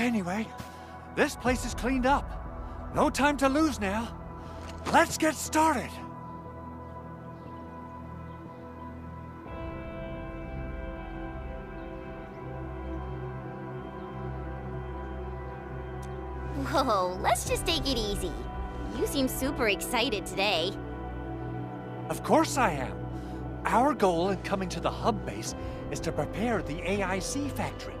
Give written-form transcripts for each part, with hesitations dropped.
Anyway, this place is cleaned up. No time to lose now. Let's get started. Whoa, let's just take it easy. You seem super excited today. Of course I am. Our goal in coming to the hub base is to prepare the AIC factory.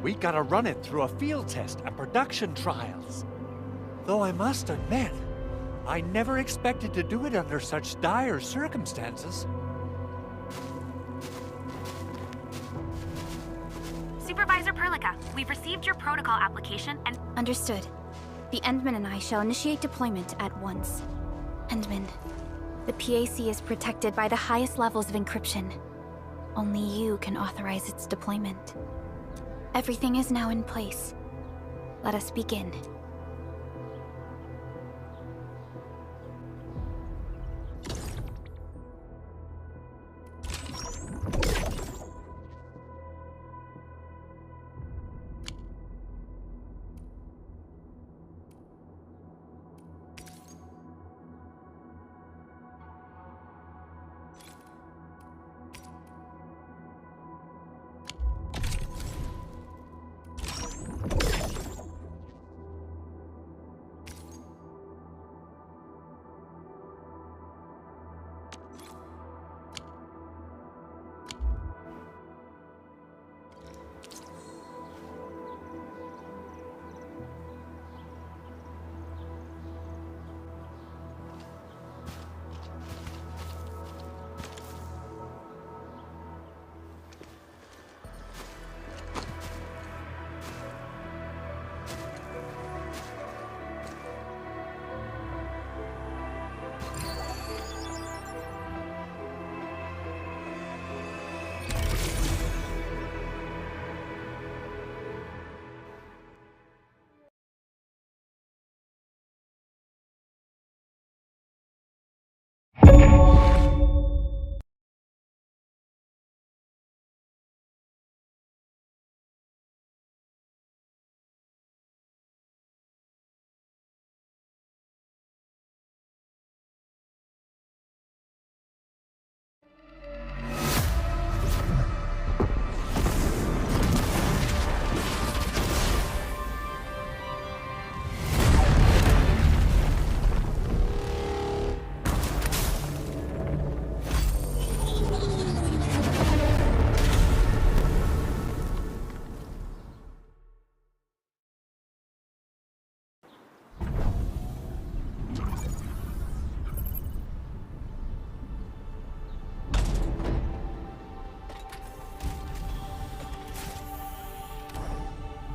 We gotta run it through a field test and production trials. Though I must admit, I never expected to do it under such dire circumstances. Supervisor Perlica, we've received your protocol application and... Understood. The Endman and I shall initiate deployment at once. Endman, the PAC is protected by the highest levels of encryption. Only you can authorize its deployment. Everything is now in place. Let us begin.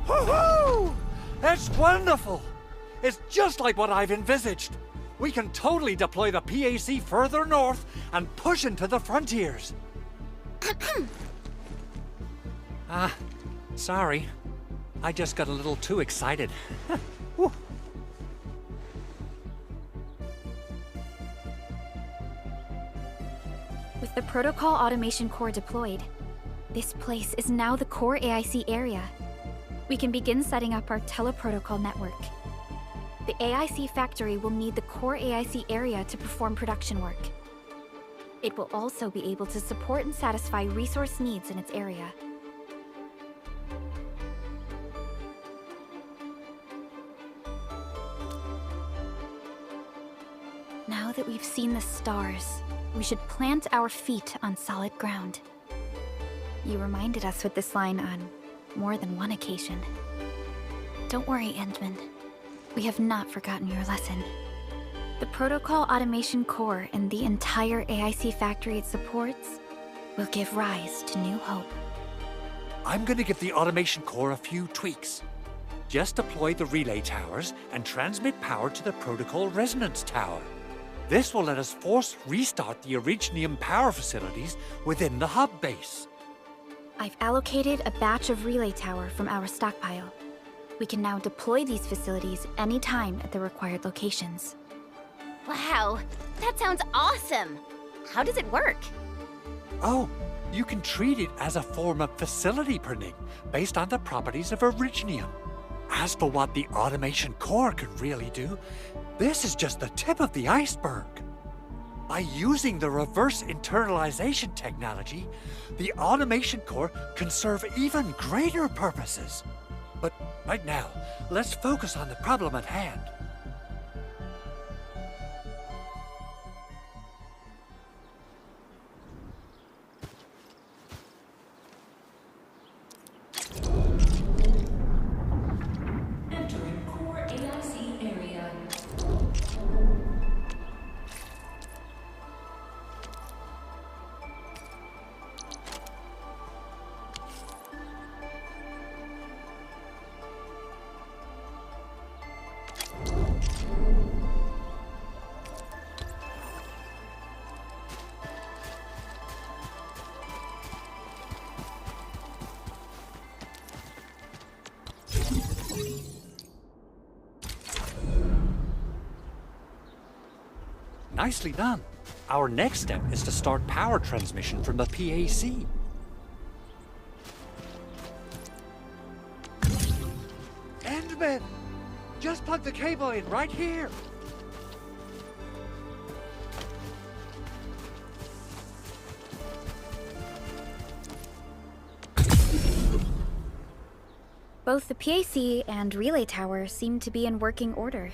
Woohoo! That's wonderful! It's just like what I've envisaged. We can totally deploy the PAC further north and push into the frontiers. Sorry. I just got a little too excited. Whew. With the Protocol Automation Core deployed, this place is now the core AIC area. We can begin setting up our teleprotocol network. The AIC factory will need the core AIC area to perform production work. It will also be able to support and satisfy resource needs in its area. Now that we've seen the stars, we should plant our feet on solid ground. You reminded us with this line on more than one occasion. Don't worry, Endman. We have not forgotten your lesson. The Protocol Automation Core and the entire AIC factory it supports will give rise to new hope. I'm gonna give the Automation Core a few tweaks. Just deploy the relay towers and transmit power to the Protocol Resonance Tower. This will let us force restart the Originium power facilities within the hub base. I've allocated a batch of relay tower from our stockpile. We can now deploy these facilities anytime at the required locations. Wow, that sounds awesome! How does it work? Oh, you can treat it as a form of facility printing based on the properties of Originium. As for what the automation core could really do, this is just the tip of the iceberg. By using the reverse internalization technology, the automation core can serve even greater purposes. But right now, let's focus on the problem at hand. Entering core AIC area. Nicely done. Our next step is to start power transmission from the PAC. Endman! Just plug the cable in right here. Both the PAC and relay tower seem to be in working order.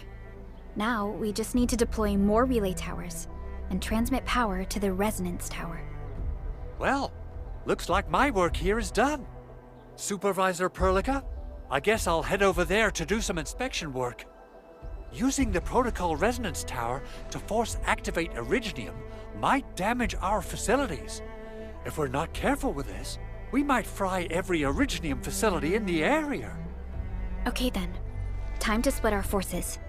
Now, we just need to deploy more relay towers and transmit power to the resonance tower. Well, looks like my work here is done. Supervisor Perlica, I guess I'll head over there to do some inspection work. Using the protocol resonance tower to force activate Originium might damage our facilities. If we're not careful with this, we might fry every Originium facility in the area. Okay then, time to split our forces.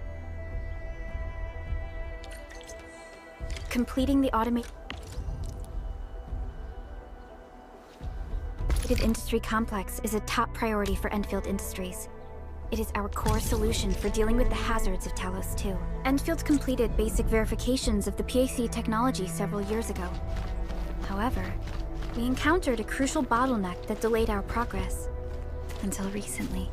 Completing the automated industry complex is a top priority for Endfield Industries. It is our core solution for dealing with the hazards of Talos 2. Endfield completed basic verifications of the PAC technology several years ago. However, we encountered a crucial bottleneck that delayed our progress. Until recently.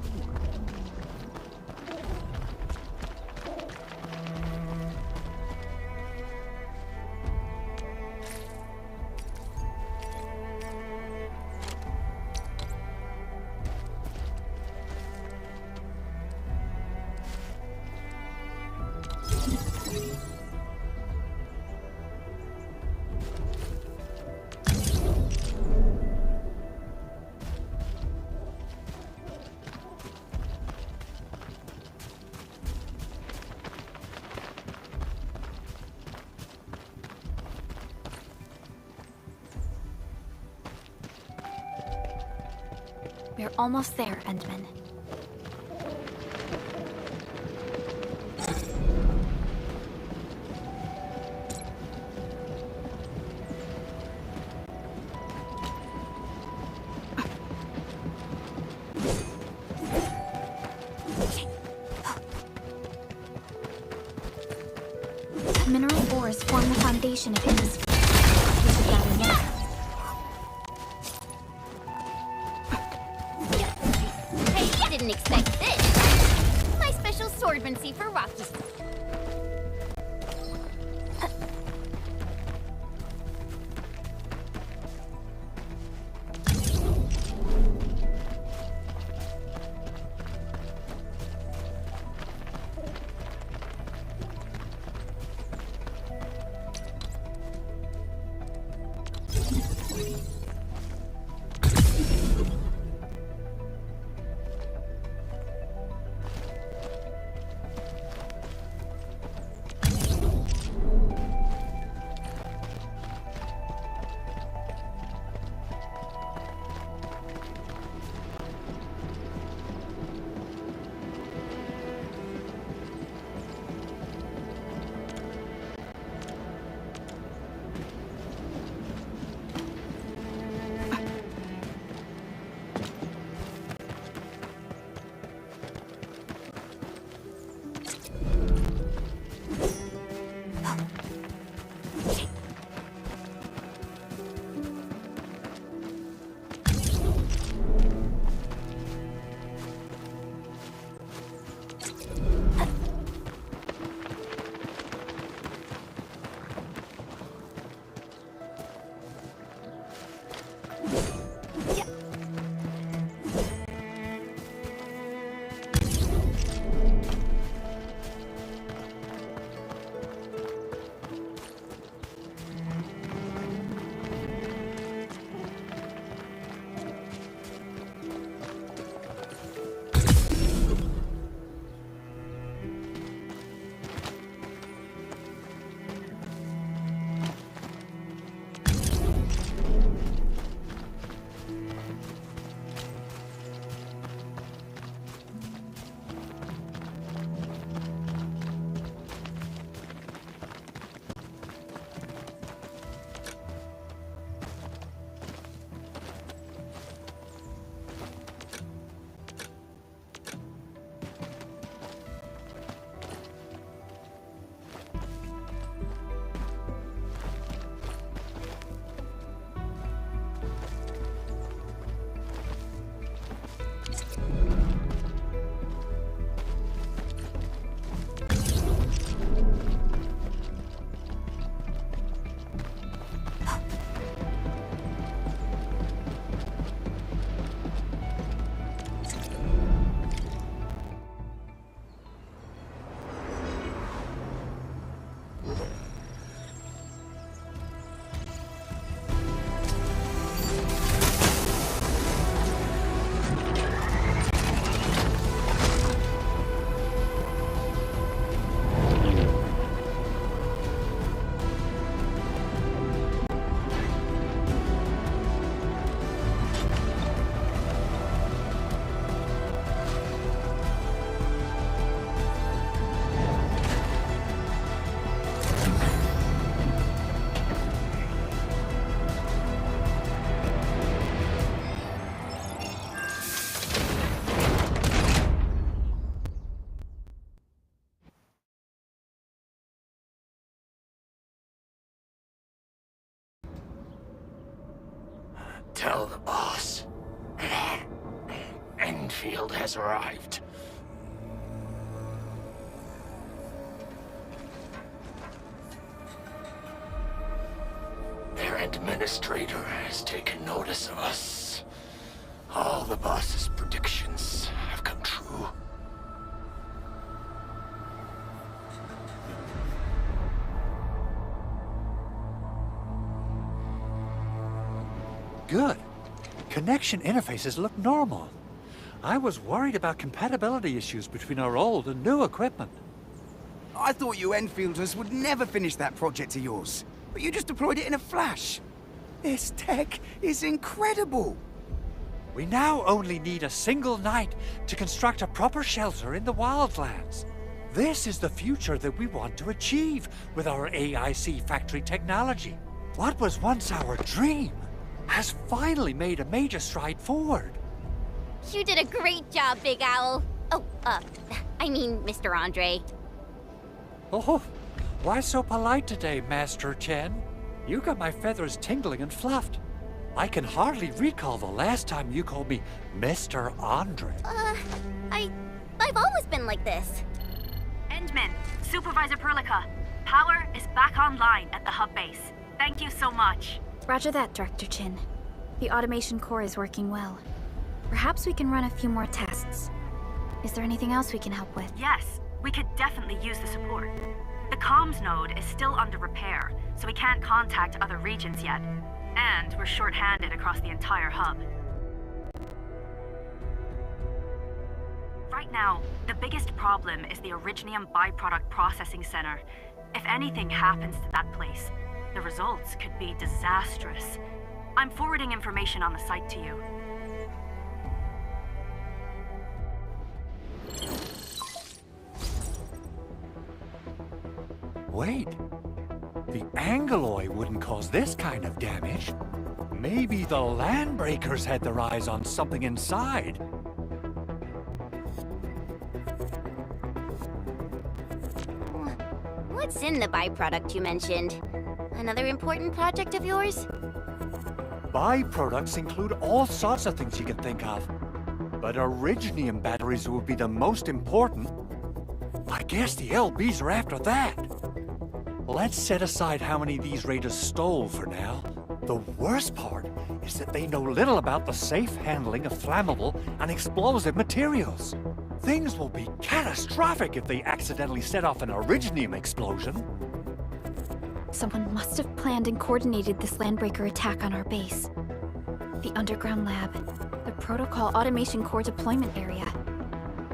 We're almost there, Endman. Mineral ores form the foundation of industry. We should gather more. Hey, I didn't expect this. My special swordmancy for Rocky. Tell the boss. Endfield has arrived. Their administrator has taken notice of us. All the boss's predictions have come true. Good. Connection interfaces look normal. I was worried about compatibility issues between our old and new equipment. I thought you Enfielders would never finish that project of yours, but you just deployed it in a flash. This tech is incredible. We now only need a single night to construct a proper shelter in the wildlands. This is the future that we want to achieve with our AIC factory technology. What was once our dream has finally made a major stride forward. You did a great job, Big Owl. Oh, I mean, Mr. Andre. Oh, why so polite today, Master Chen? You got my feathers tingling and fluffed. I can hardly recall the last time you called me Mr. Andre. I've always been like this. Endman, Supervisor Perlica, power is back online at the hub base. Thank you so much. Roger that, Director Chin. The automation core is working well. Perhaps we can run a few more tests. Is there anything else we can help with? Yes, we could definitely use the support. The comms node is still under repair, so we can't contact other regions yet. And we're short-handed across the entire hub. Right now, the biggest problem is the Originium byproduct processing center. If anything happens to that place, the results could be disastrous. I'm forwarding information on the site to you. Wait, the Angeloy wouldn't cause this kind of damage. Maybe the Landbreakers had their eyes on something inside. What's in the byproduct you mentioned? Another important project of yours? Byproducts include all sorts of things you can think of. But Originium batteries would be the most important. I guess the LBs are after that. Let's set aside how many these raiders stole for now. The worst part is that they know little about the safe handling of flammable and explosive materials. Things will be catastrophic if they accidentally set off an Originium explosion. Someone must have planned and coordinated this Landbreaker attack on our base. The underground lab, the protocol automation core deployment area,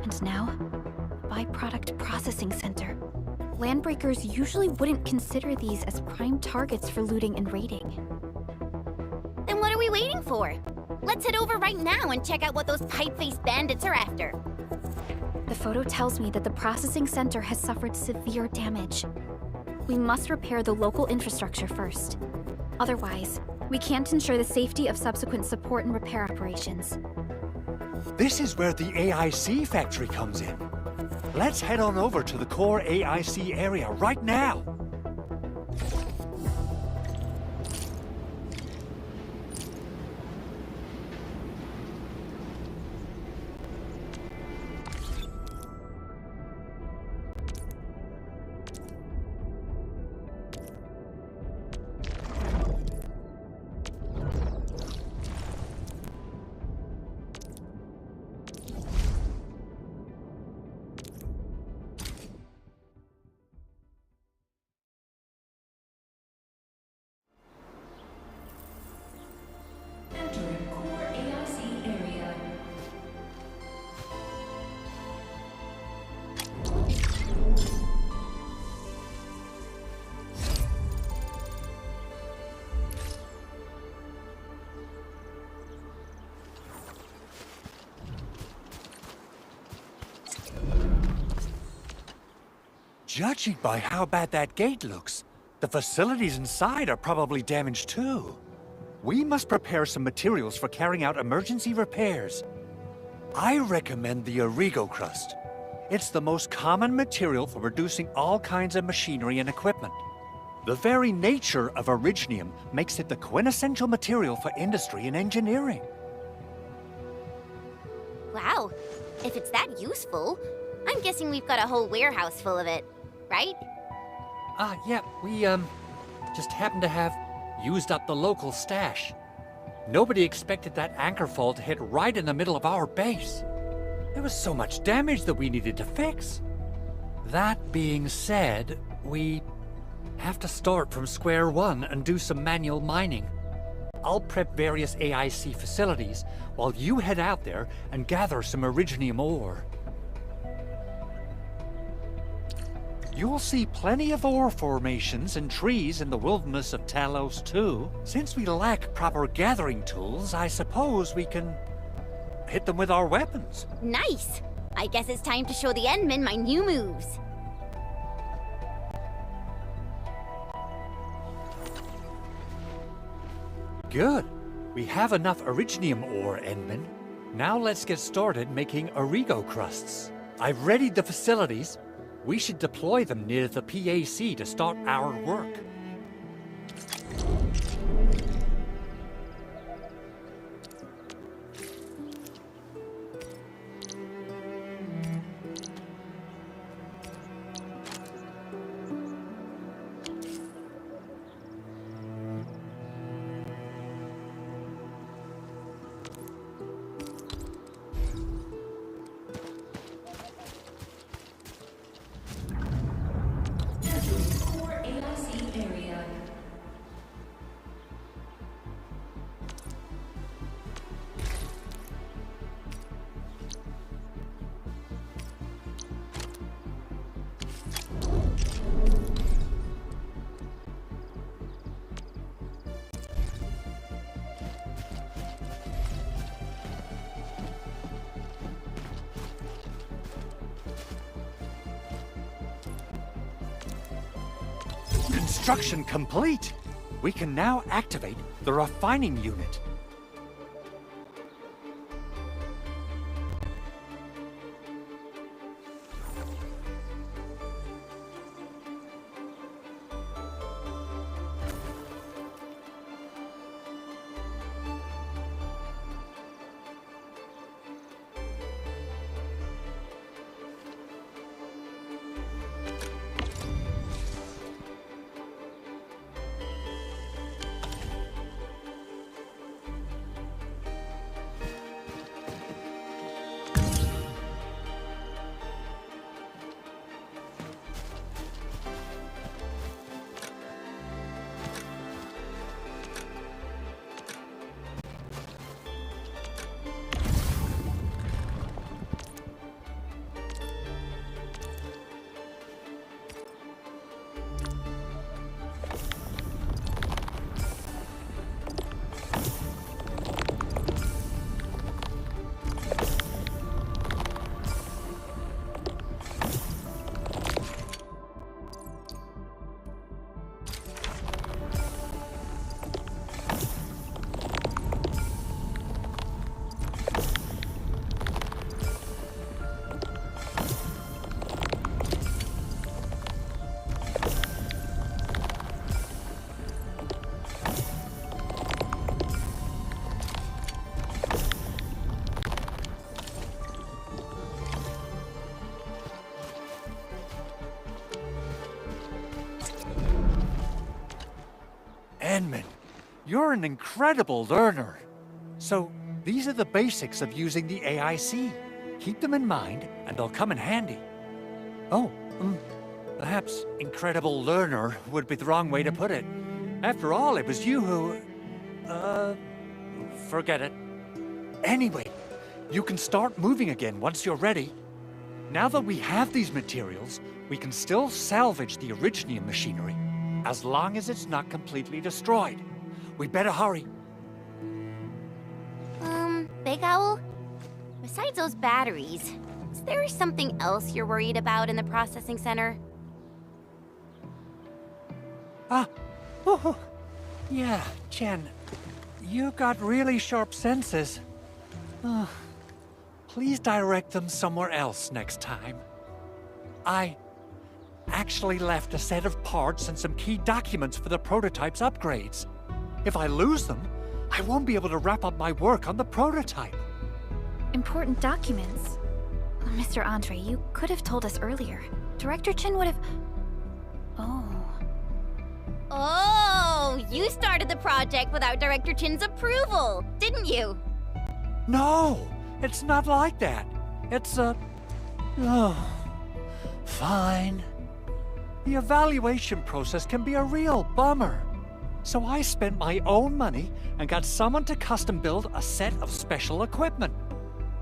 and now, the byproduct processing center. Landbreakers usually wouldn't consider these as prime targets for looting and raiding. Then what are we waiting for? Let's head over right now and check out what those pipe-faced bandits are after. The photo tells me that the processing center has suffered severe damage. We must repair the local infrastructure first. Otherwise, we can't ensure the safety of subsequent support and repair operations. This is where the AIC factory comes in. Let's head on over to the core AIC area right now. Entering core AIC area. Judging by how bad that gate looks, the facilities inside are probably damaged too. We must prepare some materials for carrying out emergency repairs. I recommend the Origo crust. It's the most common material for producing all kinds of machinery and equipment. The very nature of Originium makes it the quintessential material for industry and engineering. Wow. If it's that useful, I'm guessing we've got a whole warehouse full of it, right? Yeah, we, just happen to have used up the local stash. Nobody expected that anchor fall to hit right in the middle of our base. There was so much damage that we needed to fix. That being said, we have to start from square one and do some manual mining. I'll prep various AIC facilities while you head out there and gather some Originium ore. You'll see plenty of ore formations and trees in the wilderness of Talos too. Since we lack proper gathering tools, I suppose we can hit them with our weapons. Nice! I guess it's time to show the Endmen my new moves. Good. We have enough Originium ore, Endman. Now let's get started making Origo crusts. I've readied the facilities. We should deploy them near the PAC to start our work. Core AIC area. Construction complete! We can now activate the refining unit. Endman, you're an incredible learner. So, these are the basics of using the AIC. Keep them in mind, and they'll come in handy. Oh, perhaps incredible learner would be the wrong way to put it. After all, it was you who... forget it. Anyway, you can start moving again once you're ready. Now that we have these materials, we can still salvage the Originium machinery, as long as it's not completely destroyed. We better hurry. Big Owl? Besides those batteries, is there something else you're worried about in the processing center? Yeah, Jen. You've got really sharp senses. Please direct them somewhere else next time. I actually left a set of parts and some key documents for the prototype's upgrades. If I lose them, I won't be able to wrap up my work on the prototype. Important documents? Mr. Andre, you could have told us earlier. Director Chin would have... Oh. Oh, you started the project without Director Chin's approval, didn't you? No, it's not like that. It's Oh, fine. The evaluation process can be a real bummer. So I spent my own money and got someone to custom build a set of special equipment.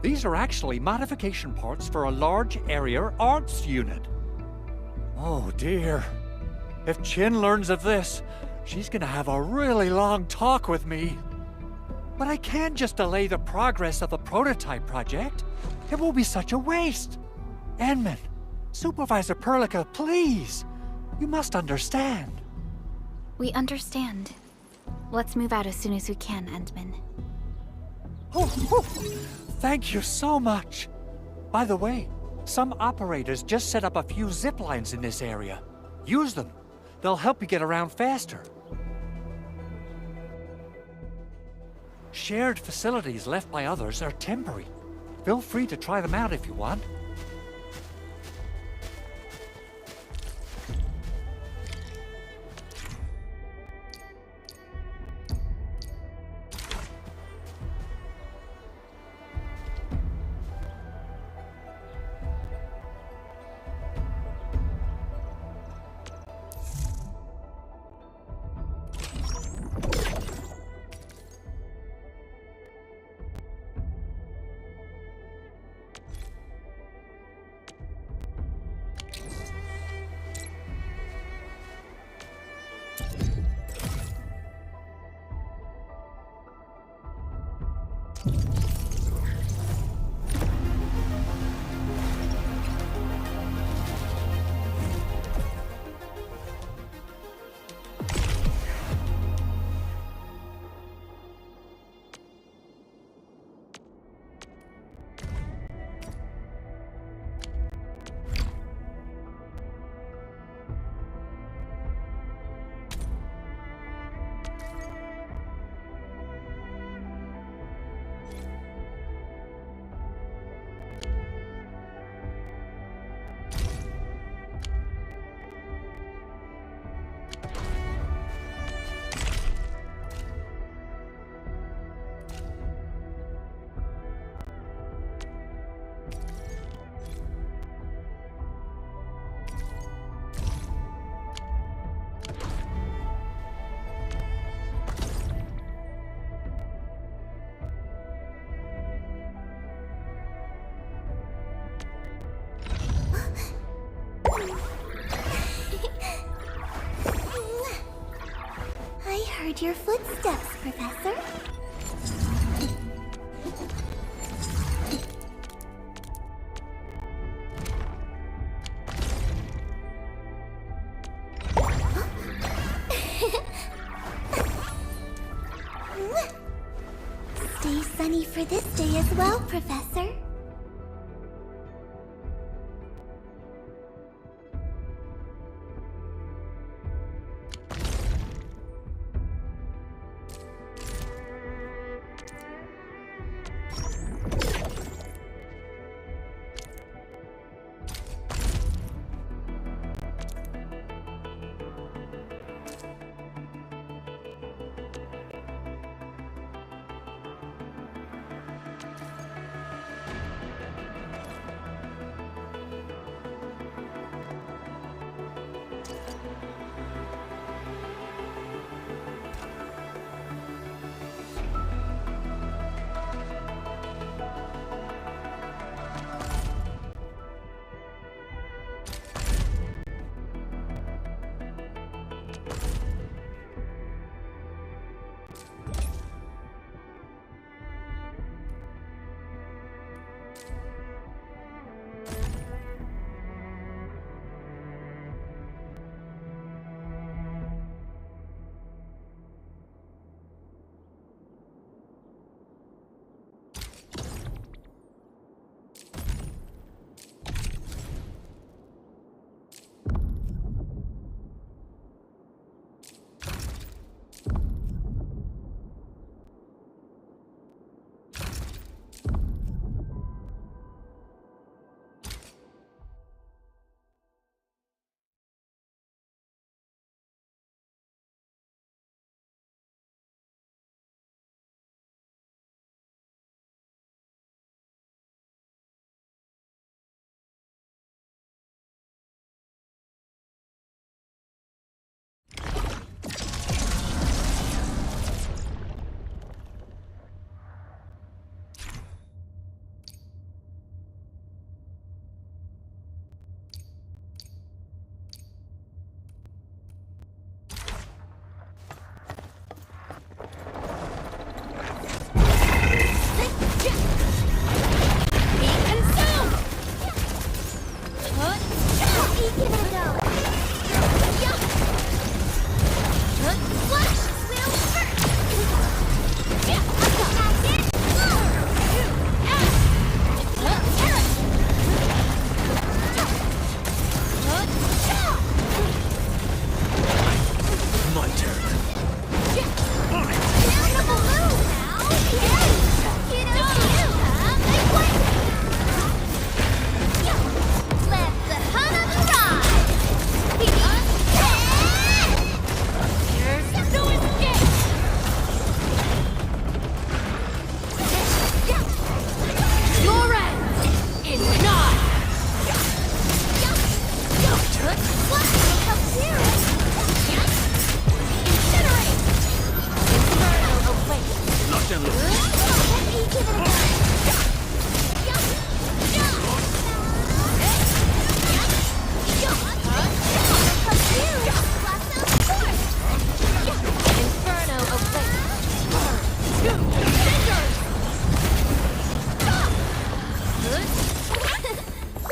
These are actually modification parts for a large area arts unit. Oh dear. If Chin learns of this, she's gonna have a really long talk with me. But I can't just delay the progress of the prototype project. It will be such a waste. Enman, Supervisor Perlica, please. You must understand. We understand. Let's move out as soon as we can, Endman. Thank you so much. By the way, some operators just set up a few zip lines in this area. Use them. They'll help you get around faster. Shared facilities left by others are temporary. Feel free to try them out if you want. I heard your footsteps, Professor. Stay sunny for this day as well, Professor.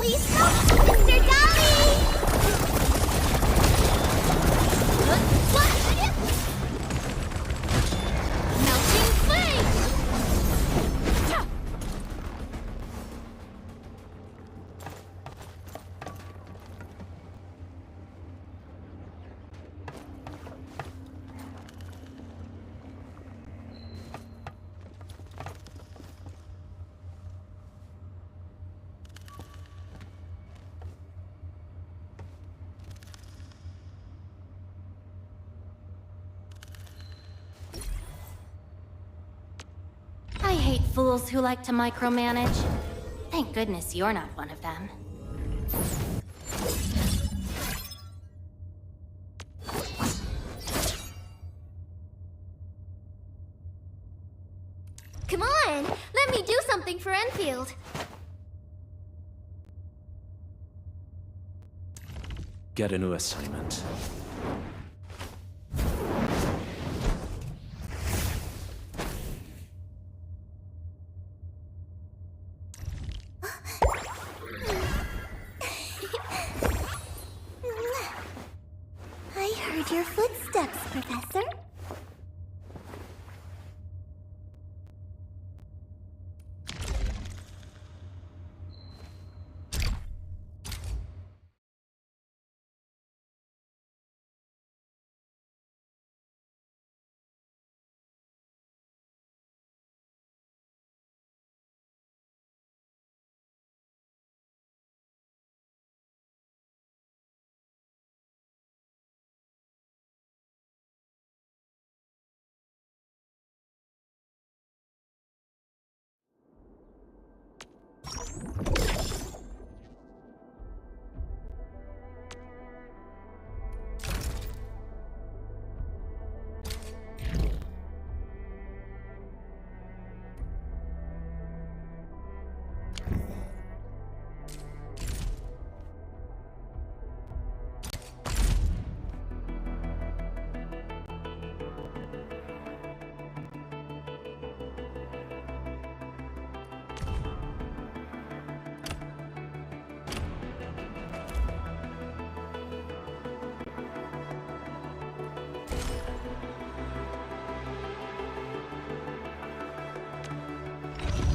Please stop, Mr. Dolly! Melting flame! I hate fools who like to micromanage. Thank goodness you're not one of them. Come on, let me do something for Enfield. Get a new assignment. I heard your footsteps, Professor.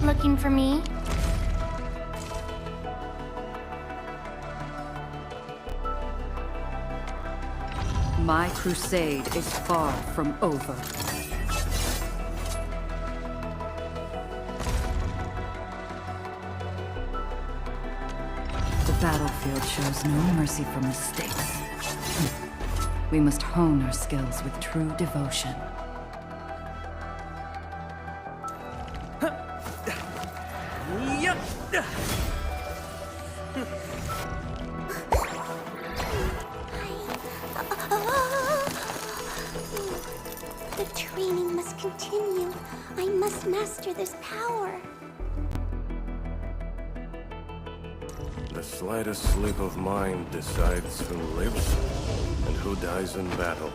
Looking for me? My crusade is far from over. The battlefield shows no mercy for mistakes. We must hone our skills with true devotion. The training must continue. I must master this power. The slightest slip of mind decides who lives and who dies in battle.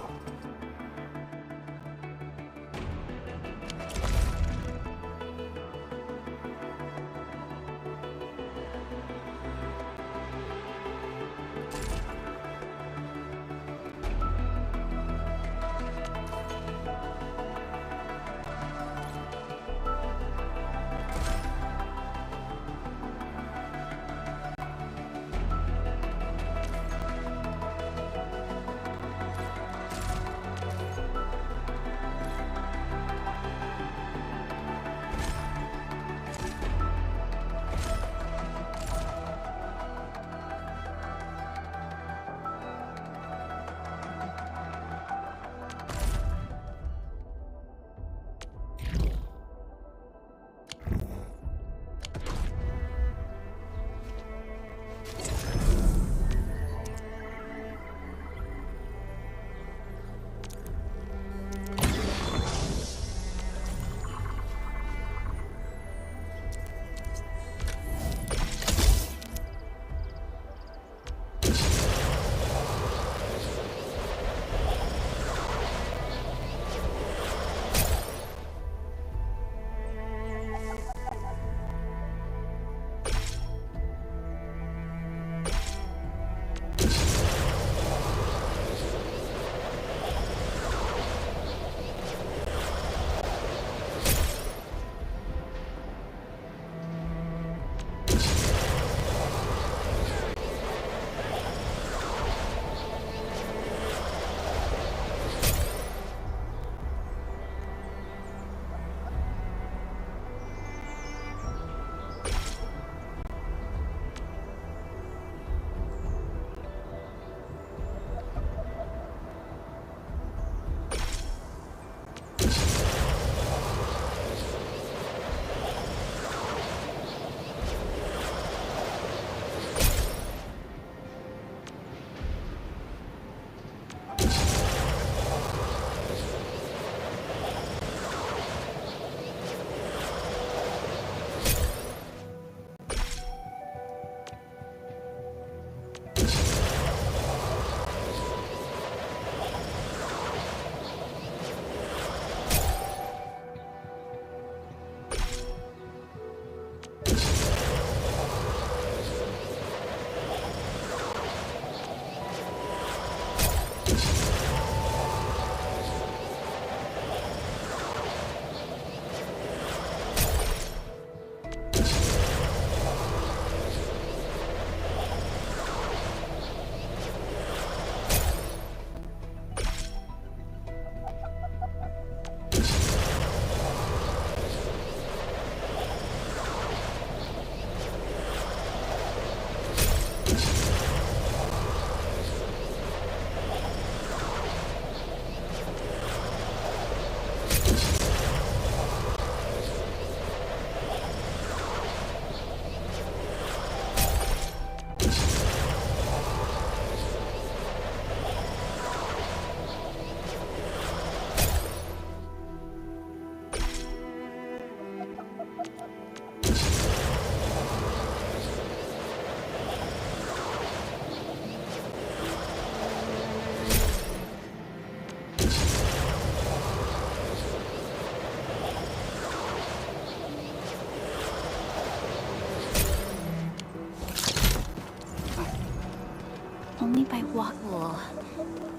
Whoa.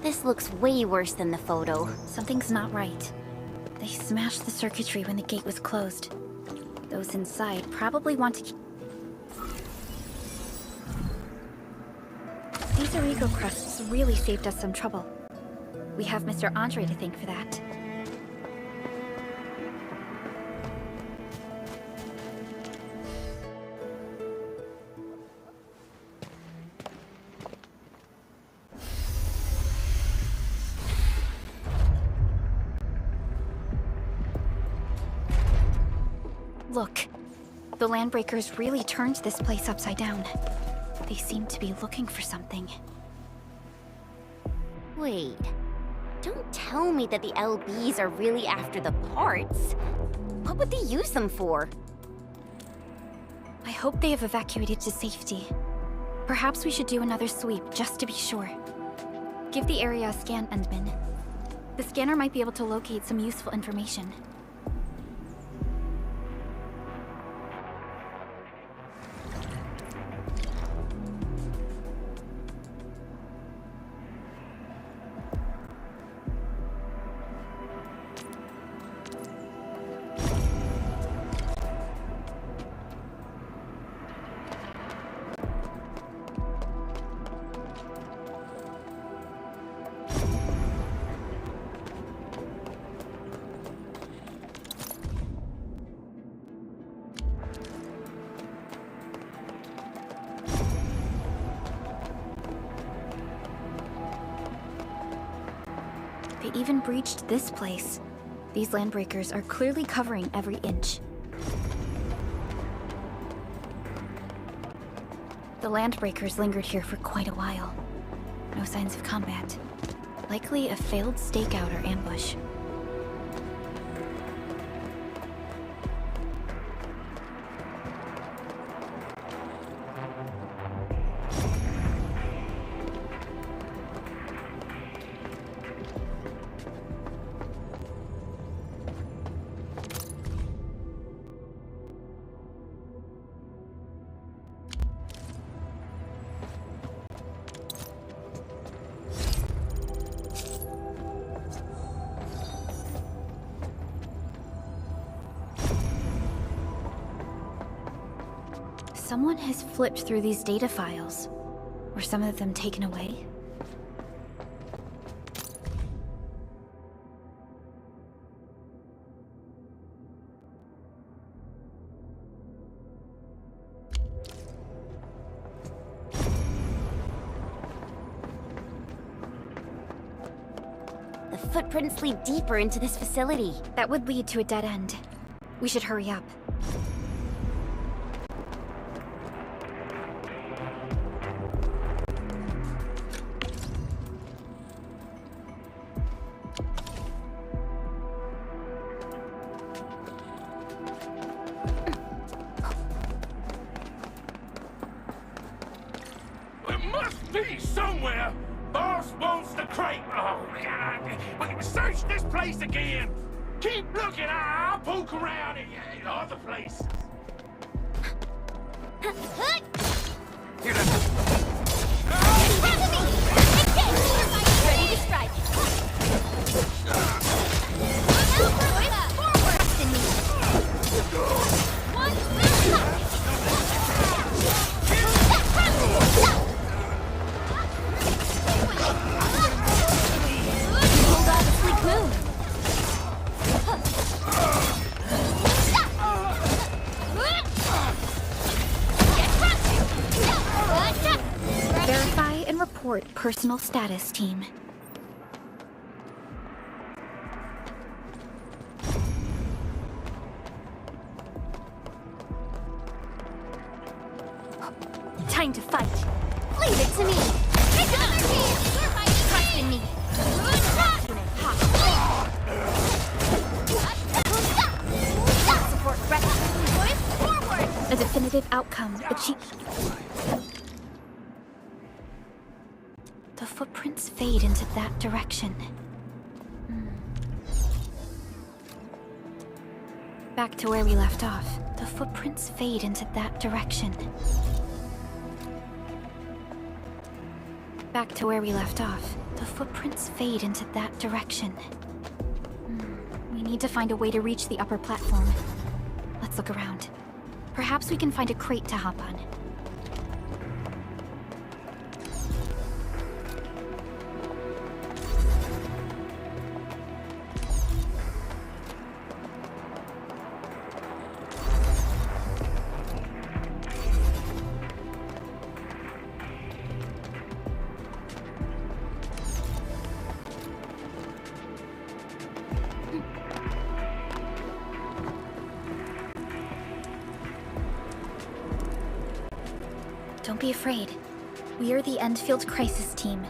This looks way worse than the photo. Something's not right. They smashed the circuitry when the gate was closed. Those inside probably want to keep... These Origo crusts really saved us some trouble. We have Mr. Andre to thank for that. Look, the Landbreakers really turned this place upside down. They seem to be looking for something. Wait. Don't tell me that the LBs are really after the parts. What would they use them for? I hope they have evacuated to safety. Perhaps we should do another sweep, just to be sure. Give the area a scan, Endman. The scanner might be able to locate some useful information. They even breached this place. These Landbreakers are clearly covering every inch. The Landbreakers lingered here for quite a while. No signs of combat. Likely a failed stakeout or ambush. Someone has flipped through these data files. Were some of them taken away? The footprints lead deeper into this facility. That would lead to a dead end. We should hurry up. Be somewhere! Boss wants the crate! Oh, God! Search this place again! Keep looking! I'll poke around in other places. Ready to strike. Verify and report personal status, team. Time to fight. Leave it to me. It's another chance. You're fighting. Trust in me. Support ready. Forward. A definitive outcome achieved. The footprints fade into that direction. Back to where we left off. The footprints fade into that direction. Back to where we left off. The footprints fade into that direction. We need to find a way to reach the upper platform. Let's look around. Perhaps we can find a crate to hop on. Don't be afraid. We are the Endfield crisis team.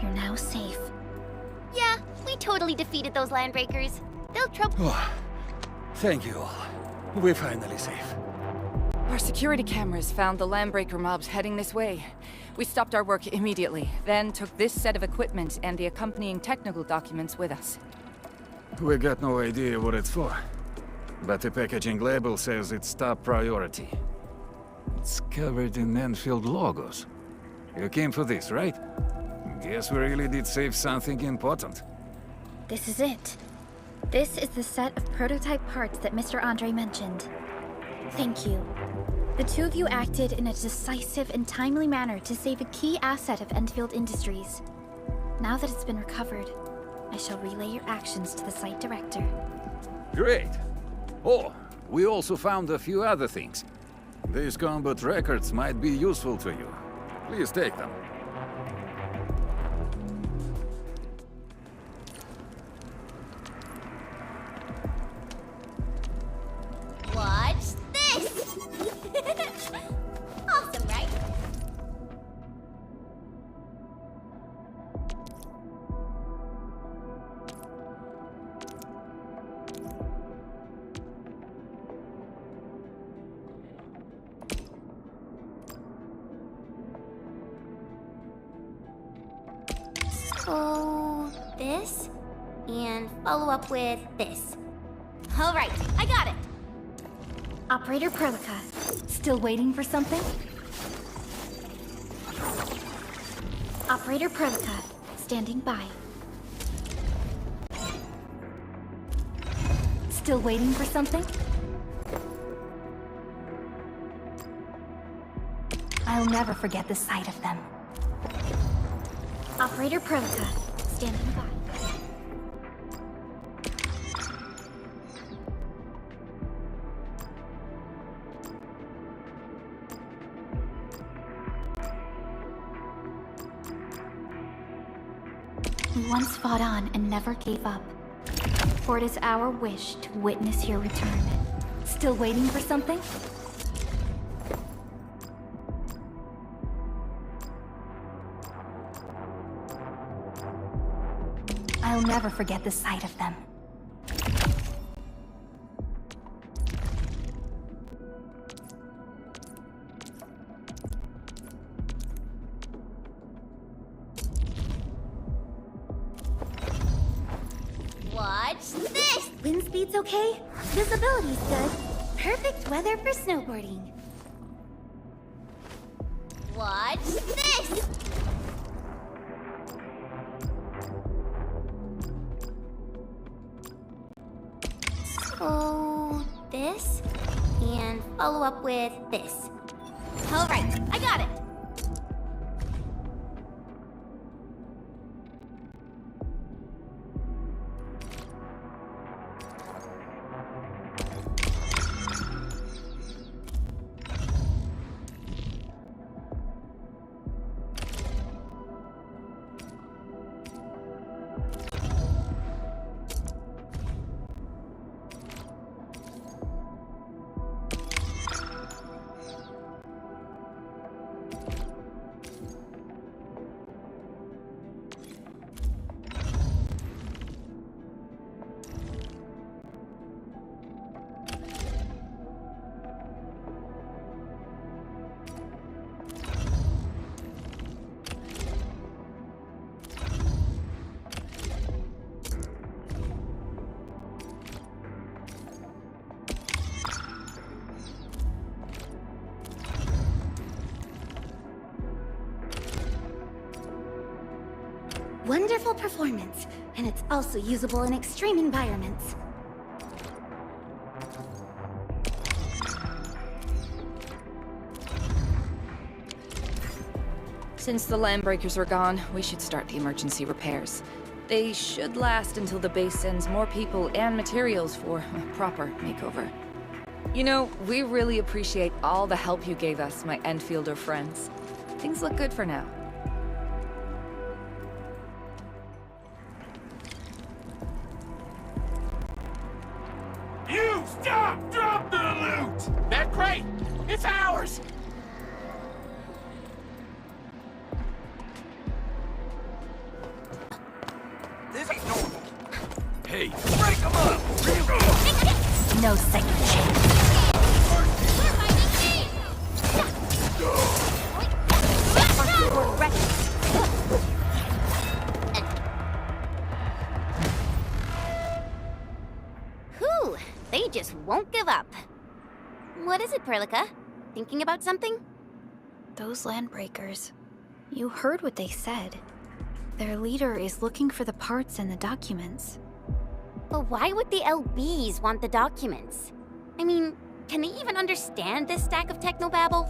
You're now safe. Yeah, we totally defeated those landbreakers. They'll trouble. Oh, thank you all. We're finally safe. Our security cameras found the landbreaker mobs heading this way. We stopped our work immediately, then took this set of equipment and the accompanying technical documents with us. We got no idea what it's for, but the packaging label says it's top priority. It's covered in Endfield logos. You came for this, right? Guess we really did save something important. This is it. This is the set of prototype parts that Mr. Andre mentioned. Thank you. The two of you acted in a decisive and timely manner to save a key asset of Endfield Industries. Now that it's been recovered, I shall relay your actions to the site director. Great! Oh, we also found a few other things. These combat records might be useful to you. Please take them. Watch this! Awesome, right? So, this, and follow up with this. All right, I got it. Operator Perlica, still waiting for something? Operator Perlica, standing by. Still waiting for something? I'll never forget the sight of them. Operator Perlica, standing by. We once fought on and never gave up. For it is our wish to witness your return. Still waiting for something? I'll never forget the sight of them. Watch this! Wind speed's okay? Visibility's good. Perfect weather for snowboarding. Watch this! So, this, and follow up with this. All right, I got it. wonderful performance, and it's also usable in extreme environments. Since the Landbreakers are gone, we should start the emergency repairs. They should last until the base sends more people and materials for a proper makeover. You know, we really appreciate all the help you gave us, my Endfielder friends. Things look good for now. You stop! Drop the loot! That crate! It's ours! This ain't normal. Hey, Break them up! No second chance. We're ready. Whew, they just won't give up. What is it, Perlica? Thinking about something? Those Landbreakers. You heard what they said. Their leader is looking for the parts and the documents. But why would the LBs want the documents? I mean, can they even understand this stack of technobabble?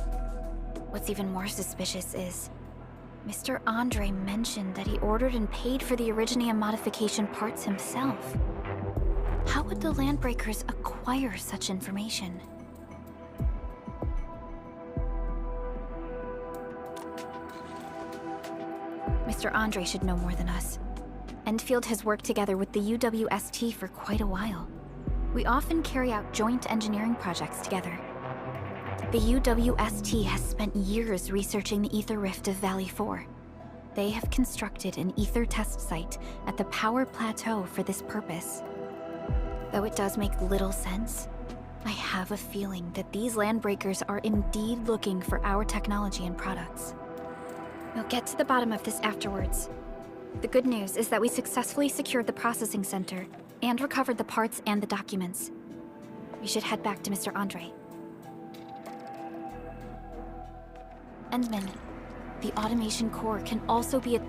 What's even more suspicious is Mr. Andre mentioned that he ordered and paid for the Originium modification parts himself. How would the Landbreakers acquire such information? Mr. Andre should know more than us. Endfield has worked together with the UWST for quite a while. We often carry out joint engineering projects together. The UWST has spent years researching the ether rift of Valley 4. They have constructed an ether test site at the Power Plateau for this purpose. Though it does make little sense, I have a feeling that these Landbreakers are indeed looking for our technology and products. We'll get to the bottom of this afterwards. The good news is that we successfully secured the processing center and recovered the parts and the documents. We should head back to Mr. Andre. Endman, the automation core can also be a...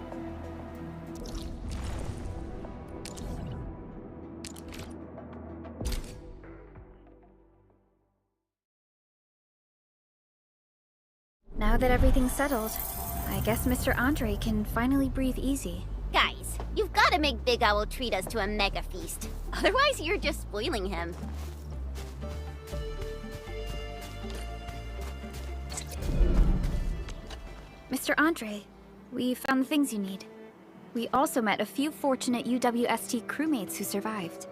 Now that everything's settled, I guess Mr. Andre can finally breathe easy. Guys, you've got to make Big Owl treat us to a mega feast. Otherwise, you're just spoiling him. Mr. Andre, we found the things you need. We also met a few fortunate UWST crewmates who survived.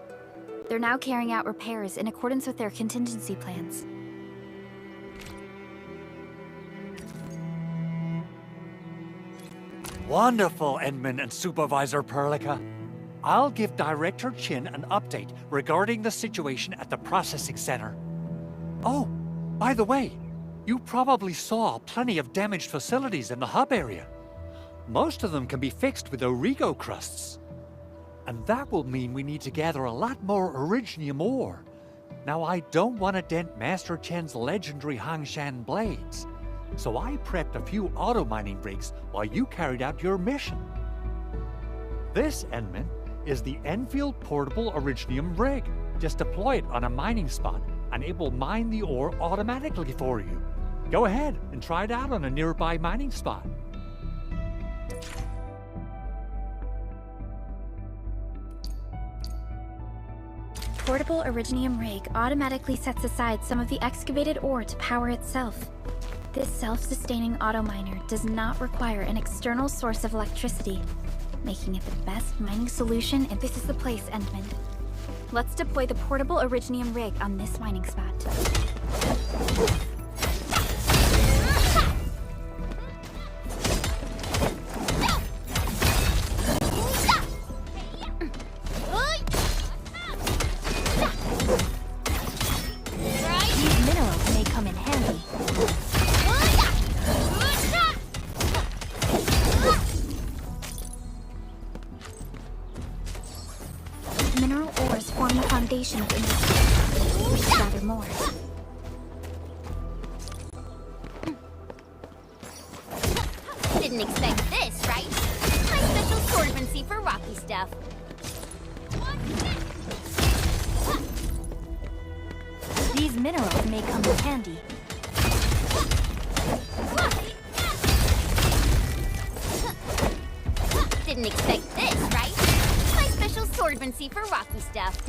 They're now carrying out repairs in accordance with their contingency plans. Wonderful, Endman and Supervisor Perlica. I'll give Director Chin an update regarding the situation at the processing center. Oh, by the way, you probably saw plenty of damaged facilities in the hub area. Most of them can be fixed with Origo crusts. And that will mean we need to gather a lot more Originium ore. Now, I don't want to dent Master Chen's legendary Hangshan blades, so I prepped a few auto-mining rigs while you carried out your mission. This, Endman, is the Endfield Portable Originium rig. Just deploy it on a mining spot, and it will mine the ore automatically for you. Go ahead and try it out on a nearby mining spot. Portable Originium rig automatically sets aside some of the excavated ore to power itself. This self-sustaining auto-miner does not require an external source of electricity, making it the best mining solution, and this is the place, Endman. Let's deploy the portable Originium rig on this mining spot. These minerals may come in handy. Mineral ores form the foundation of industry. We should gather more. Didn't expect this, right? My special swordsmancy rocky stuff. These minerals may come in handy. Didn't expect this, right? My special swordmancy for rocky stuff.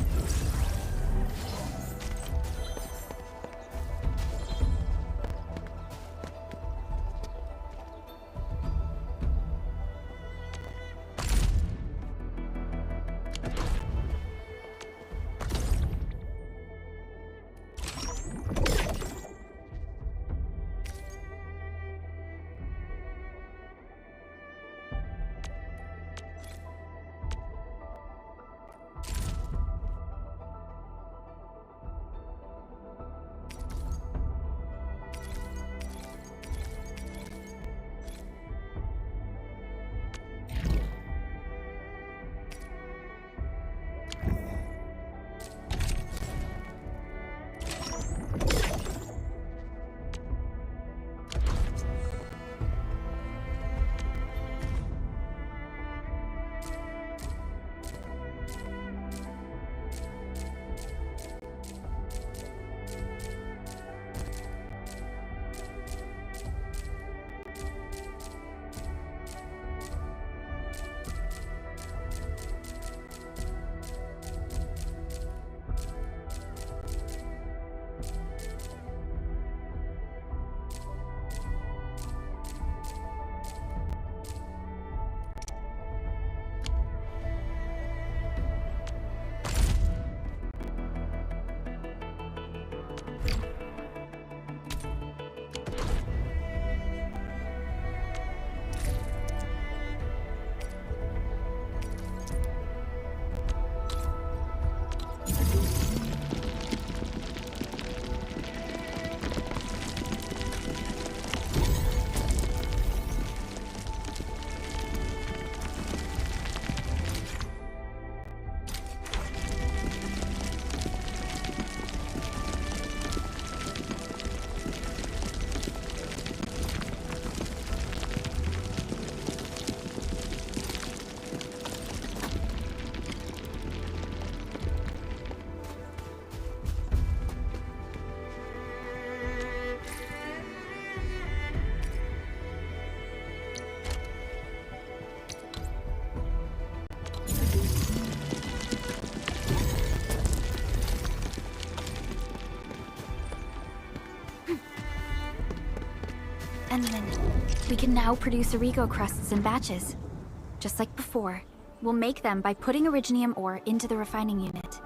And then we can now produce Origo crusts in batches. Just like before, we'll make them by putting Originium ore into the refining unit.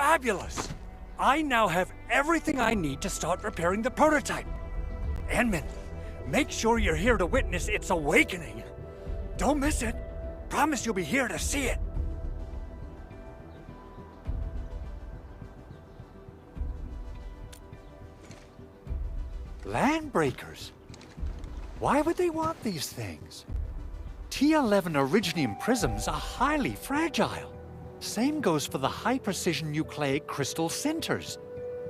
Fabulous! I now have everything I need to start repairing the prototype. Enman, make sure you're here to witness its awakening. Don't miss it. Promise you'll be here to see it. Landbreakers? Why would they want these things? T11 Originium prisms are highly fragile. Same goes for the high-precision nucleic crystal centers.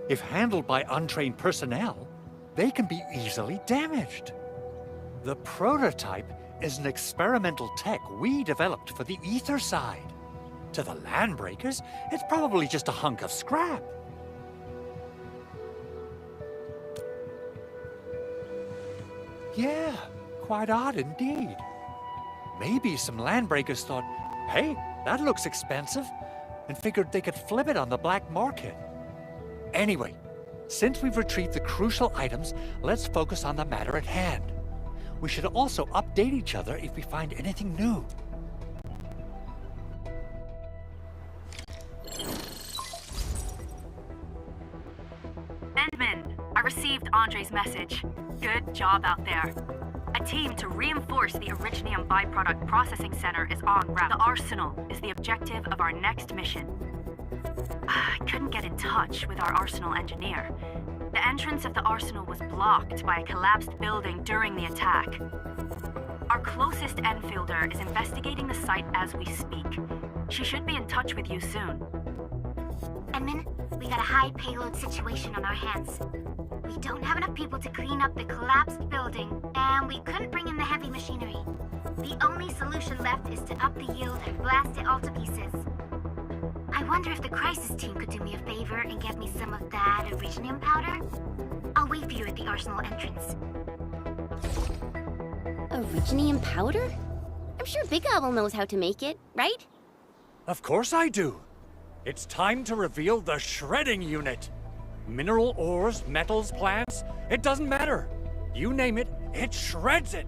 If handled by untrained personnel, they can be easily damaged. The prototype is an experimental tech we developed for the ether side. To the Landbreakers, it's probably just a hunk of scrap. Yeah, quite odd indeed. Maybe some Landbreakers thought, hey, that looks expensive, and figured they could flip it on the black market. Anyway, since we've retrieved the crucial items, let's focus on the matter at hand. We should also update each other if we find anything new. Endman, I received Andre's message. Good job out there. A team to reinforce the Originium byproduct processing center is en route. The arsenal is the objective of our next mission. I couldn't get in touch with our arsenal engineer. The entrance of the arsenal was blocked by a collapsed building during the attack. Our closest Enfielder is investigating the site as we speak. She should be in touch with you soon. Edmund, we got a high payload situation on our hands. We don't have enough people to clean up the collapsed building, and we couldn't bring in the heavy machinery. The only solution left is to up the yield and blast it all to pieces. I wonder if the crisis team could do me a favor and get me some of that Originium powder? I'll wait for you at the arsenal entrance. Originium powder? I'm sure Big Owl knows how to make it, right? Of course I do. It's time to reveal the shredding unit. Mineral ores, metals, plants, it doesn't matter. You name it, it shreds it.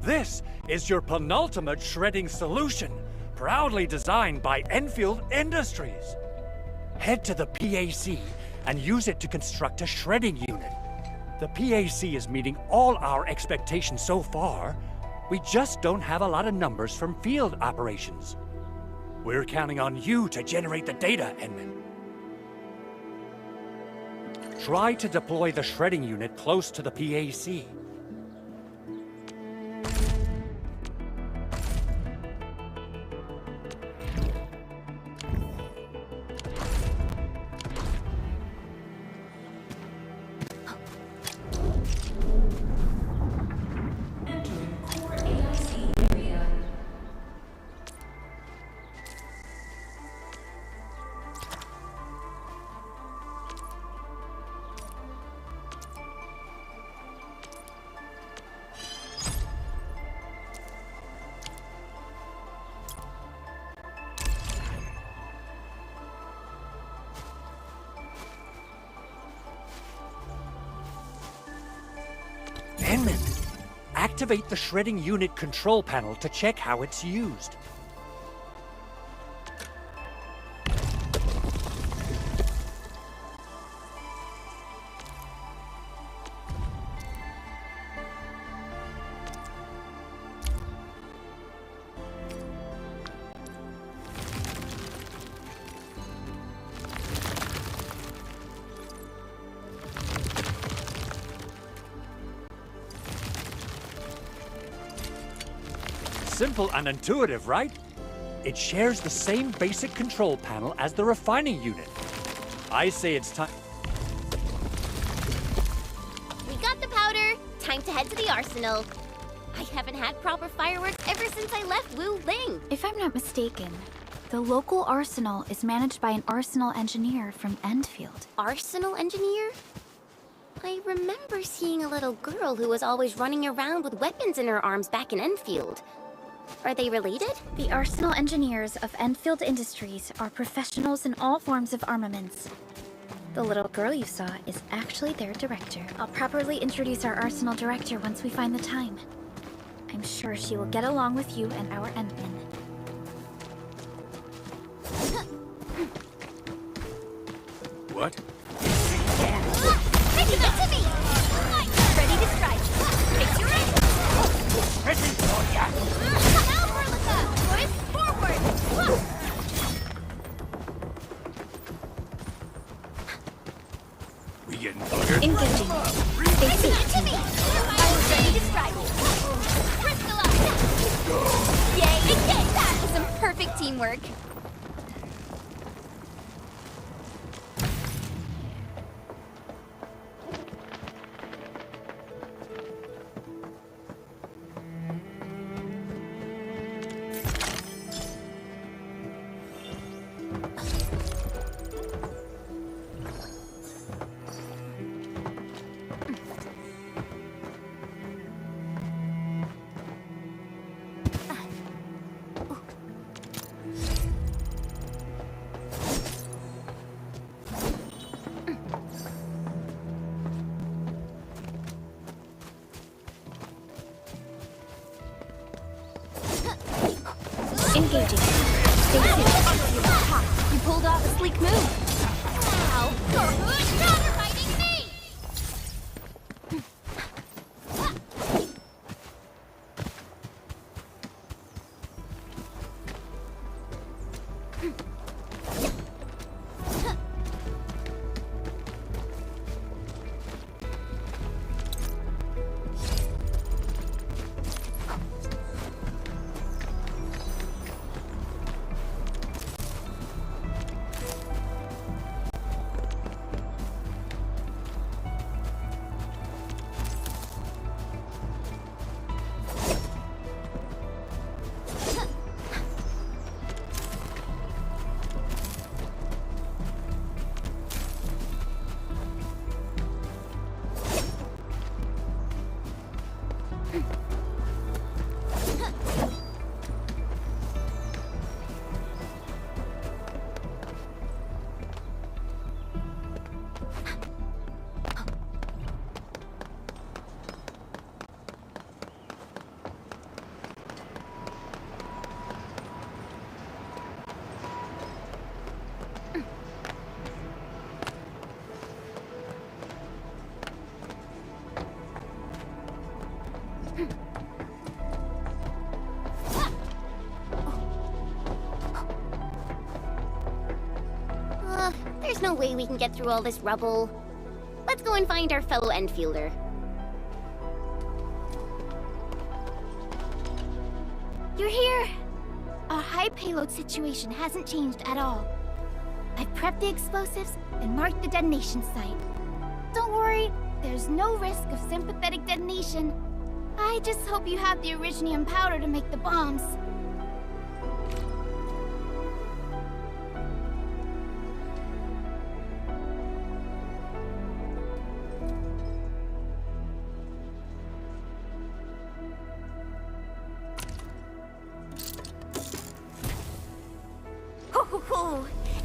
This is your penultimate shredding solution, proudly designed by Endfield Industries. Head to the PAC and use it to construct a shredding unit. The PAC is meeting all our expectations so far. We just don't have a lot of numbers from field operations. We're counting on you to generate the data, Enman. Try to deploy the shredding unit close to the PAC. Entering core AIC area. Enman, activate the shredding unit control panel to check how it's used. Simple and intuitive, right? It shares the same basic control panel as the refining unit. I say it's time. We got the powder. Time to head to the arsenal. I haven't had proper fireworks ever since I left Wu Ling. If I'm not mistaken, the local arsenal is managed by an arsenal engineer from Endfield. Arsenal engineer? I remember seeing a little girl who was always running around with weapons in her arms back in Enfield. Are they related? The arsenal engineers of Endfield Industries are professionals in all forms of armaments. The little girl you saw is actually their director. I'll properly introduce our arsenal director once we find the time. I'm sure she will get along with you and our Endman. What? Take it to me! Ready to strike. Take your aim! Ready for ya! Now, Berlica! Push forward! We getting fired? Engaging. Take it to me! I was ready to strike. Crystal up! Yay! Engage! That was some perfect teamwork. Engaging. Stay safe. You pulled off a sleek move. Ow! You're counter-fighting me! There's no way we can get through all this rubble. Let's go and find our fellow Endfielder. You're here! Our high payload situation hasn't changed at all. I've prepped the explosives and marked the detonation site. Don't worry, there's no risk of sympathetic detonation. I just hope you have the originium powder to make the bombs.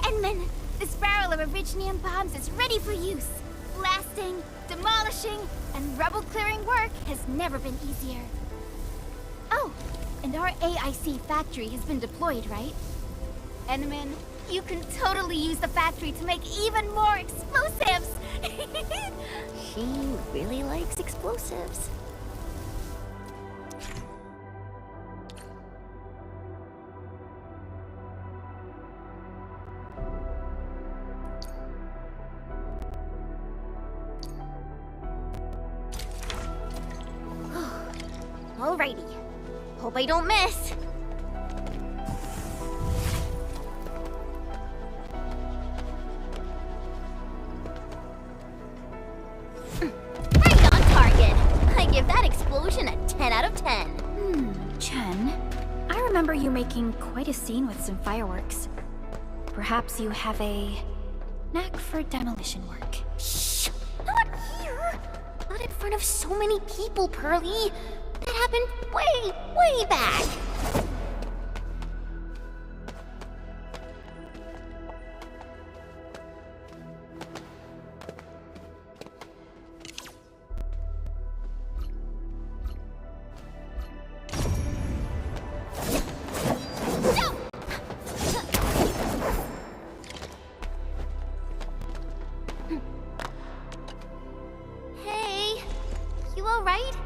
Endman, this barrel of originium bombs is ready for use. Blasting, demolishing, and rubble-clearing work has never been easier. Oh, and our AIC factory has been deployed, right? Endman, you can totally use the factory to make even more explosives! She really likes explosives. Alrighty. Hope I don't miss. Right on target. I give that explosion a 10 out of 10. Chen, I remember you making quite a scene with some fireworks. Perhaps you have a knack for demolition work. Shh! Not here! Not in front of so many people, Pearly. That happened way back. Hey, you alright?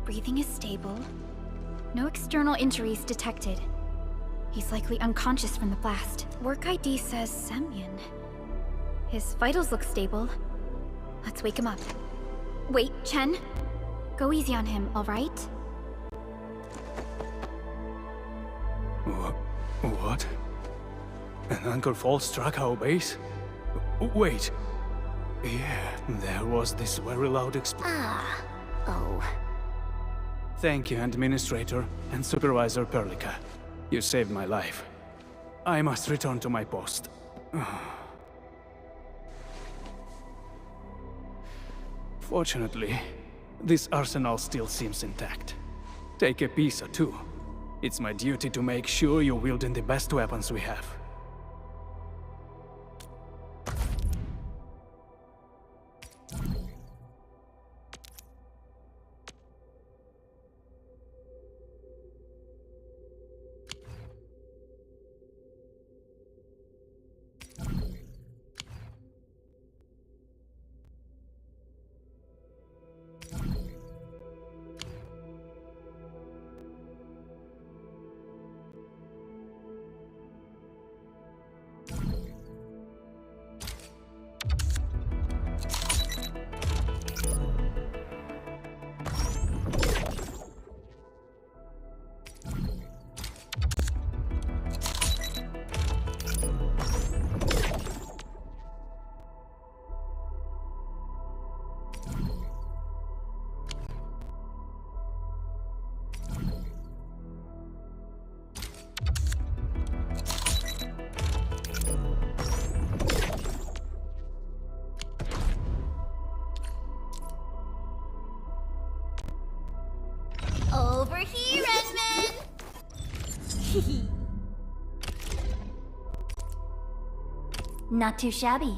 Breathing is stable. No external injuries detected. He's likely unconscious from the blast. Work ID says Semyon. His vitals look stable. Let's wake him up. Wait, Chen. Go easy on him, alright? What? An anchor fault struck our base? Wait. Yeah, there was this very loud Oh. Thank you, Administrator and Supervisor Perlica. You saved my life. I must return to my post. Fortunately, this arsenal still seems intact. Take a piece or two. It's my duty to make sure you're wielding the best weapons we have. Over here, Edmund! Not too shabby.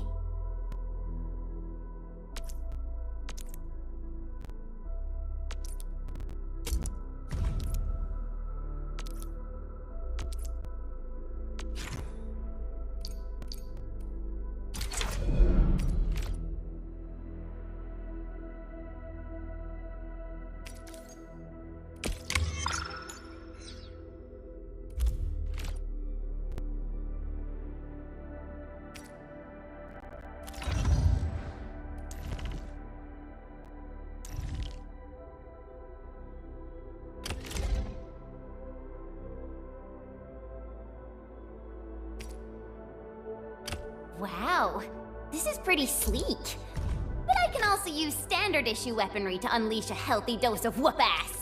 Wow, this is pretty sleek. But I can also use standard issue weaponry to unleash a healthy dose of whoop-ass.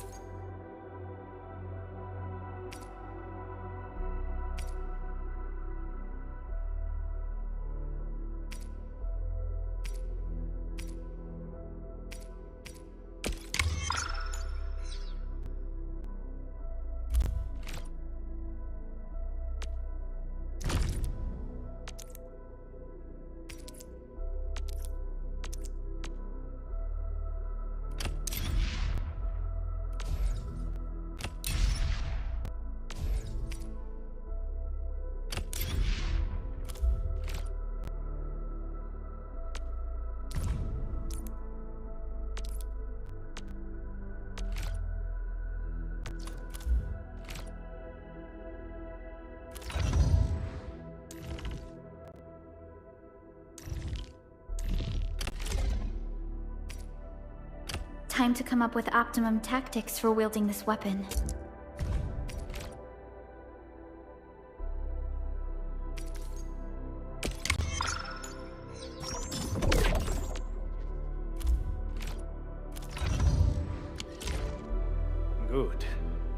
Time to come up with optimum tactics for wielding this weapon. Good.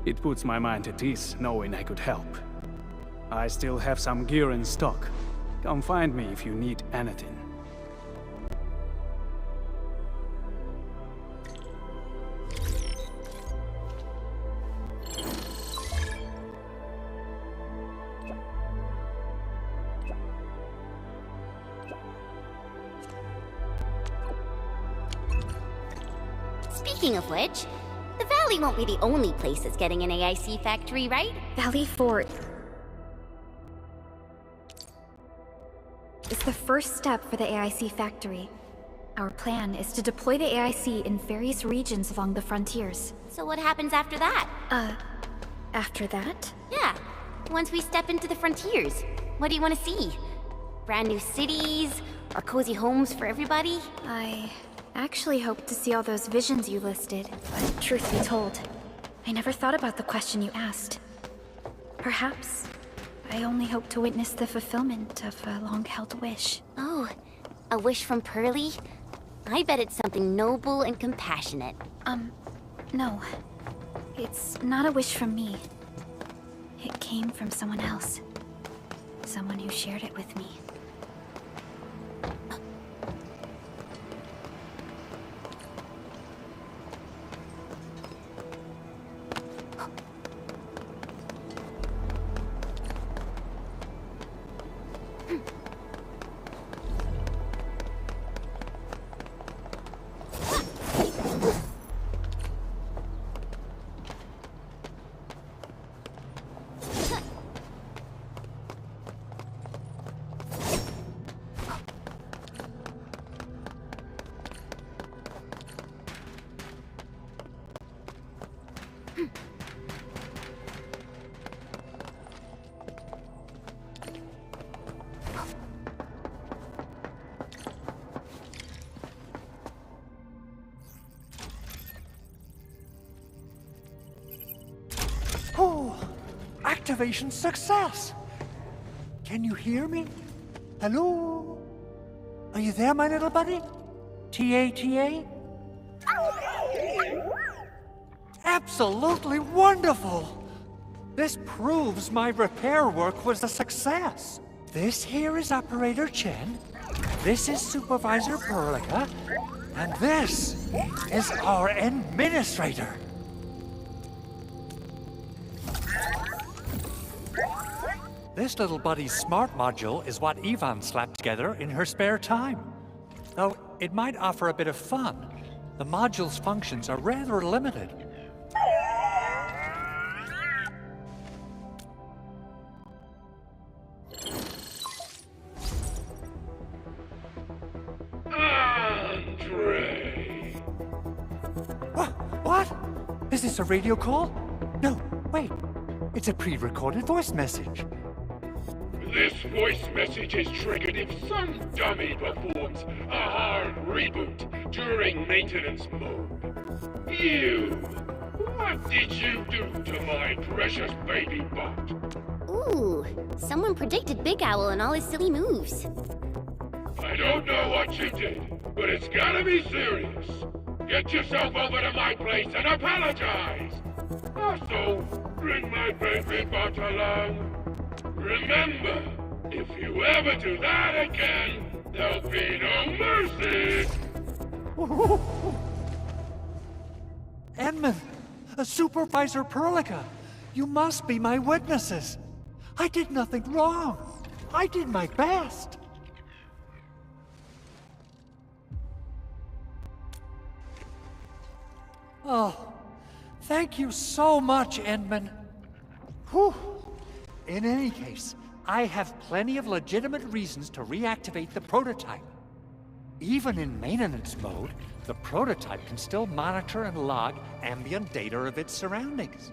It puts my mind at ease knowing I could help. I still have some gear in stock. Come find me if you need anything. Speaking of which, the Valley won't be the only place that's getting an AIC factory, right? Valley 4... the first step for the AIC factory. Our plan is to deploy the AIC in various regions along the frontiers. So what happens after that? After that? Yeah, once we step into the frontiers. What do you want to see? Brand new cities? Or cozy homes for everybody? I actually hoped to see all those visions you listed, but truth be told, I never thought about the question you asked. Perhaps I only hope to witness the fulfillment of a long-held wish. Oh, a wish from Pearly? I bet it's something noble and compassionate. No. It's not a wish from me. It came from someone else. Someone who shared it with me. Oh, activation success! Can you hear me? Hello? Are you there, my little buddy? T-A-T-A? Absolutely wonderful! This proves my repair work was a success. This here is Operator Chen, this is Supervisor Perlica, and this is our Administrator. This little buddy's smart module is what Yvonne slapped together in her spare time. Though it might offer a bit of fun, the module's functions are rather limited. Andre! What? Is this a radio call? No, wait. It's a pre-recorded voice message. This voice message is triggered if some dummy performs a hard reboot during maintenance mode. You! What did you do to my precious baby bot? Ooh, someone predicted Big Owl and all his silly moves. I don't know what you did, but it's gotta be serious. Get yourself over to my place and apologize! Also, bring my baby bot along. Remember, if you ever do that again, there'll be no mercy! Edmund, Supervisor Perlica, you must be my witnesses. I did nothing wrong. I did my best. Oh, thank you so much, Edmund. Whew. In any case, I have plenty of legitimate reasons to reactivate the prototype. Even in maintenance mode, the prototype can still monitor and log ambient data of its surroundings.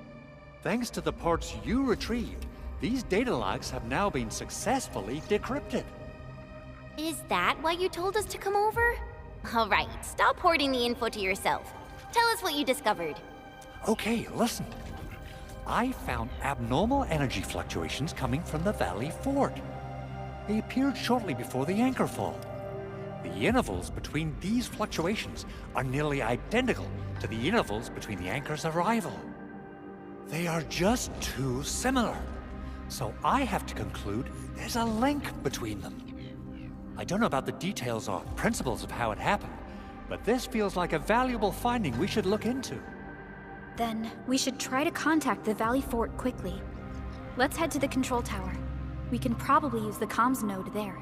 Thanks to the parts you retrieved, these data logs have now been successfully decrypted. Is that why you told us to come over? All right, stop hoarding the info to yourself. Tell us what you discovered. Okay, listen. I found abnormal energy fluctuations coming from the Valley Fort. They appeared shortly before the anchor fall. The intervals between these fluctuations are nearly identical to the intervals between the anchor's arrival. They are just too similar. So I have to conclude there's a link between them. I don't know about the details or principles of how it happened, but this feels like a valuable finding we should look into. Then we should try to contact the Valley Fort quickly. Let's head to the control tower. We can probably use the comms node there.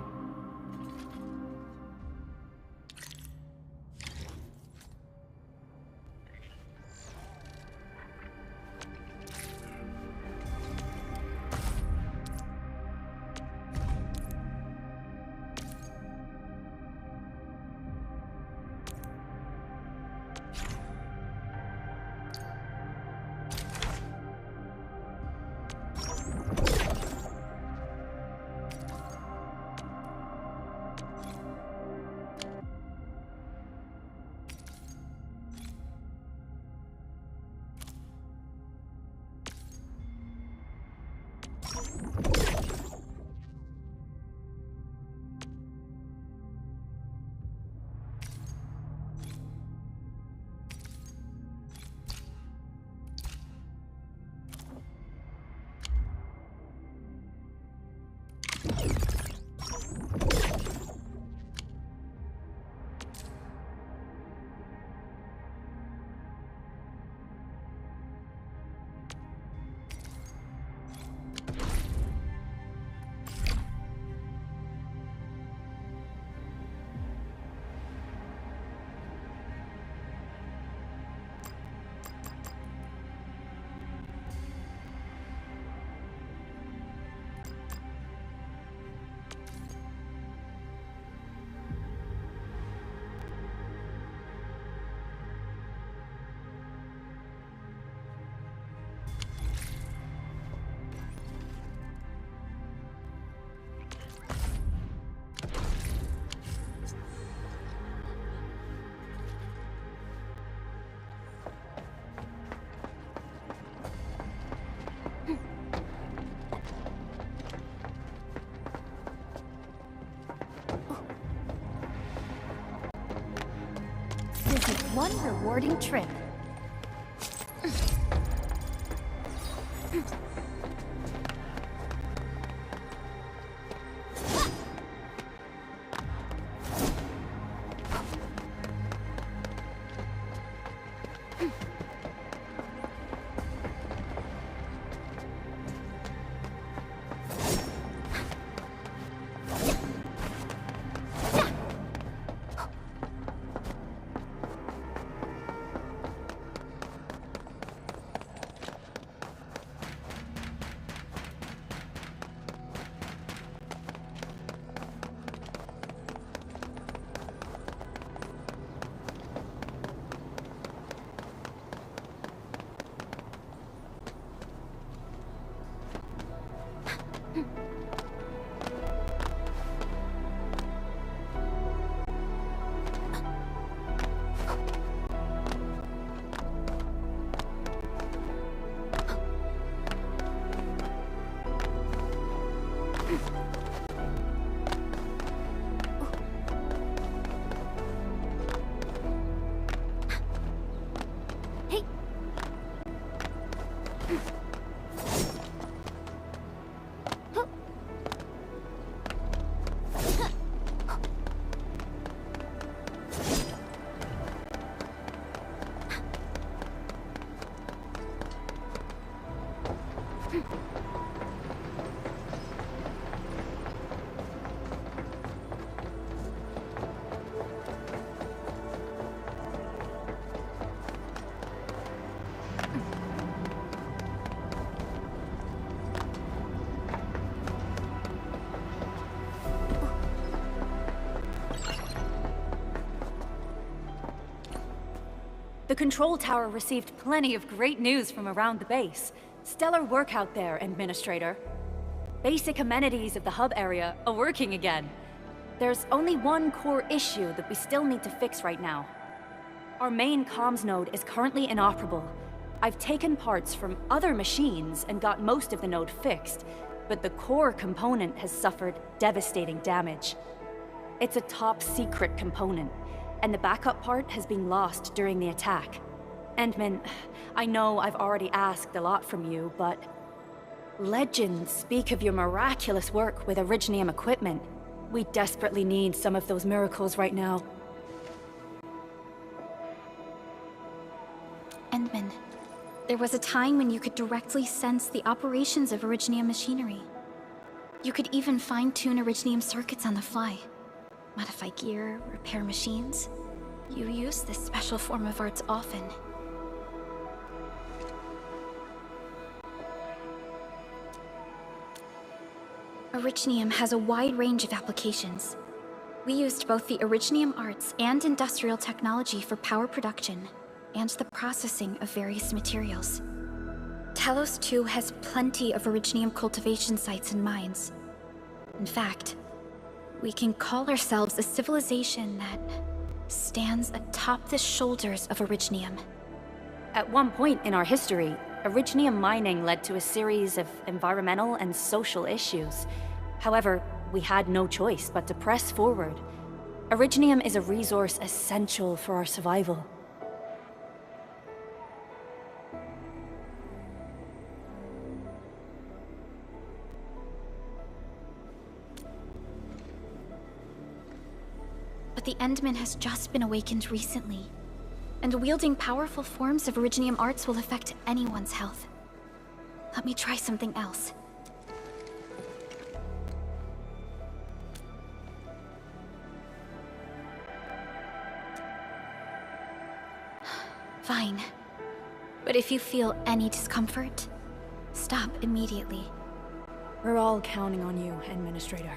This is one rewarding trip. The control tower received plenty of great news from around the base. Stellar work out there, Administrator. Basic amenities of the hub area are working again. There's only one core issue that we still need to fix right now. Our main comms node is currently inoperable. I've taken parts from other machines and got most of the node fixed, but the core component has suffered devastating damage. It's a top-secret component, and the backup part has been lost during the attack. Endman, I know I've already asked a lot from you, but legends speak of your miraculous work with Originium equipment. We desperately need some of those miracles right now. Endman, there was a time when you could directly sense the operations of Originium machinery. You could even fine-tune Originium circuits on the fly. Modify gear, repair machines. You use this special form of arts often. Originium has a wide range of applications. We used both the Originium arts and industrial technology for power production, and the processing of various materials. Talos 2 has plenty of Originium cultivation sites and mines. In fact, we can call ourselves a civilization that stands atop the shoulders of Originium. At one point in our history, Originium mining led to a series of environmental and social issues. However, we had no choice but to press forward. Originium is a resource essential for our survival. But the Endman has just been awakened recently, and wielding powerful forms of Originium arts will affect anyone's health. Let me try something else. Fine. But if you feel any discomfort, stop immediately. We're all counting on you, Administrator.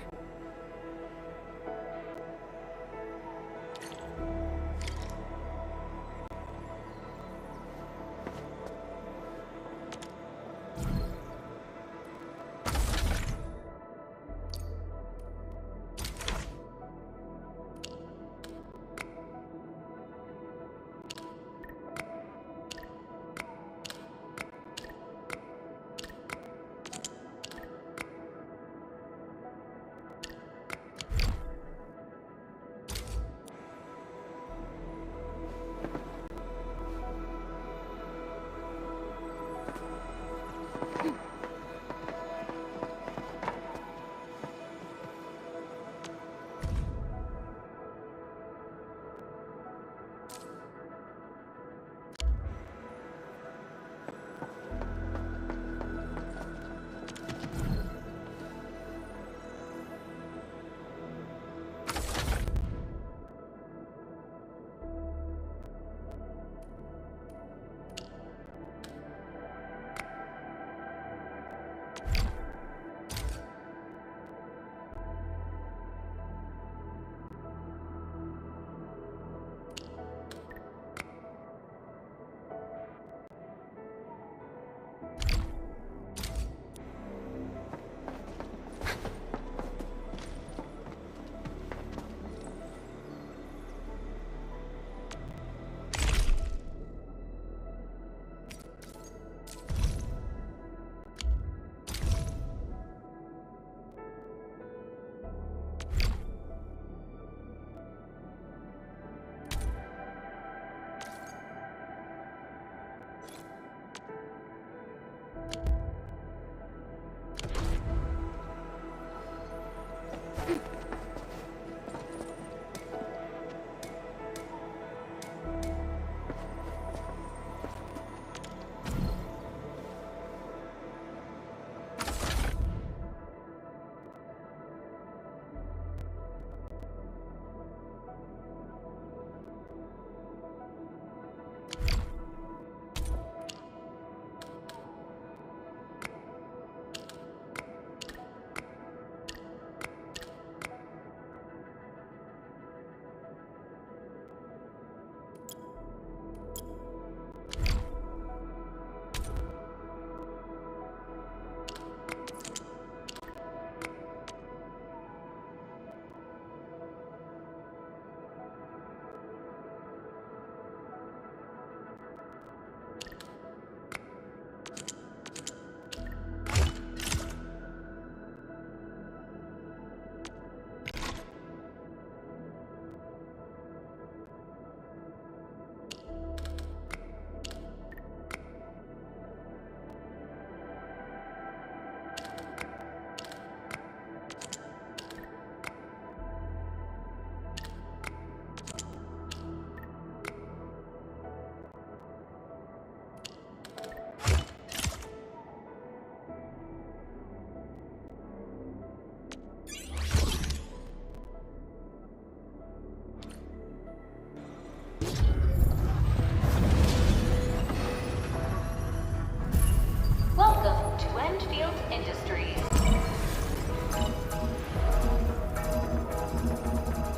Welcome to Endfield Industries.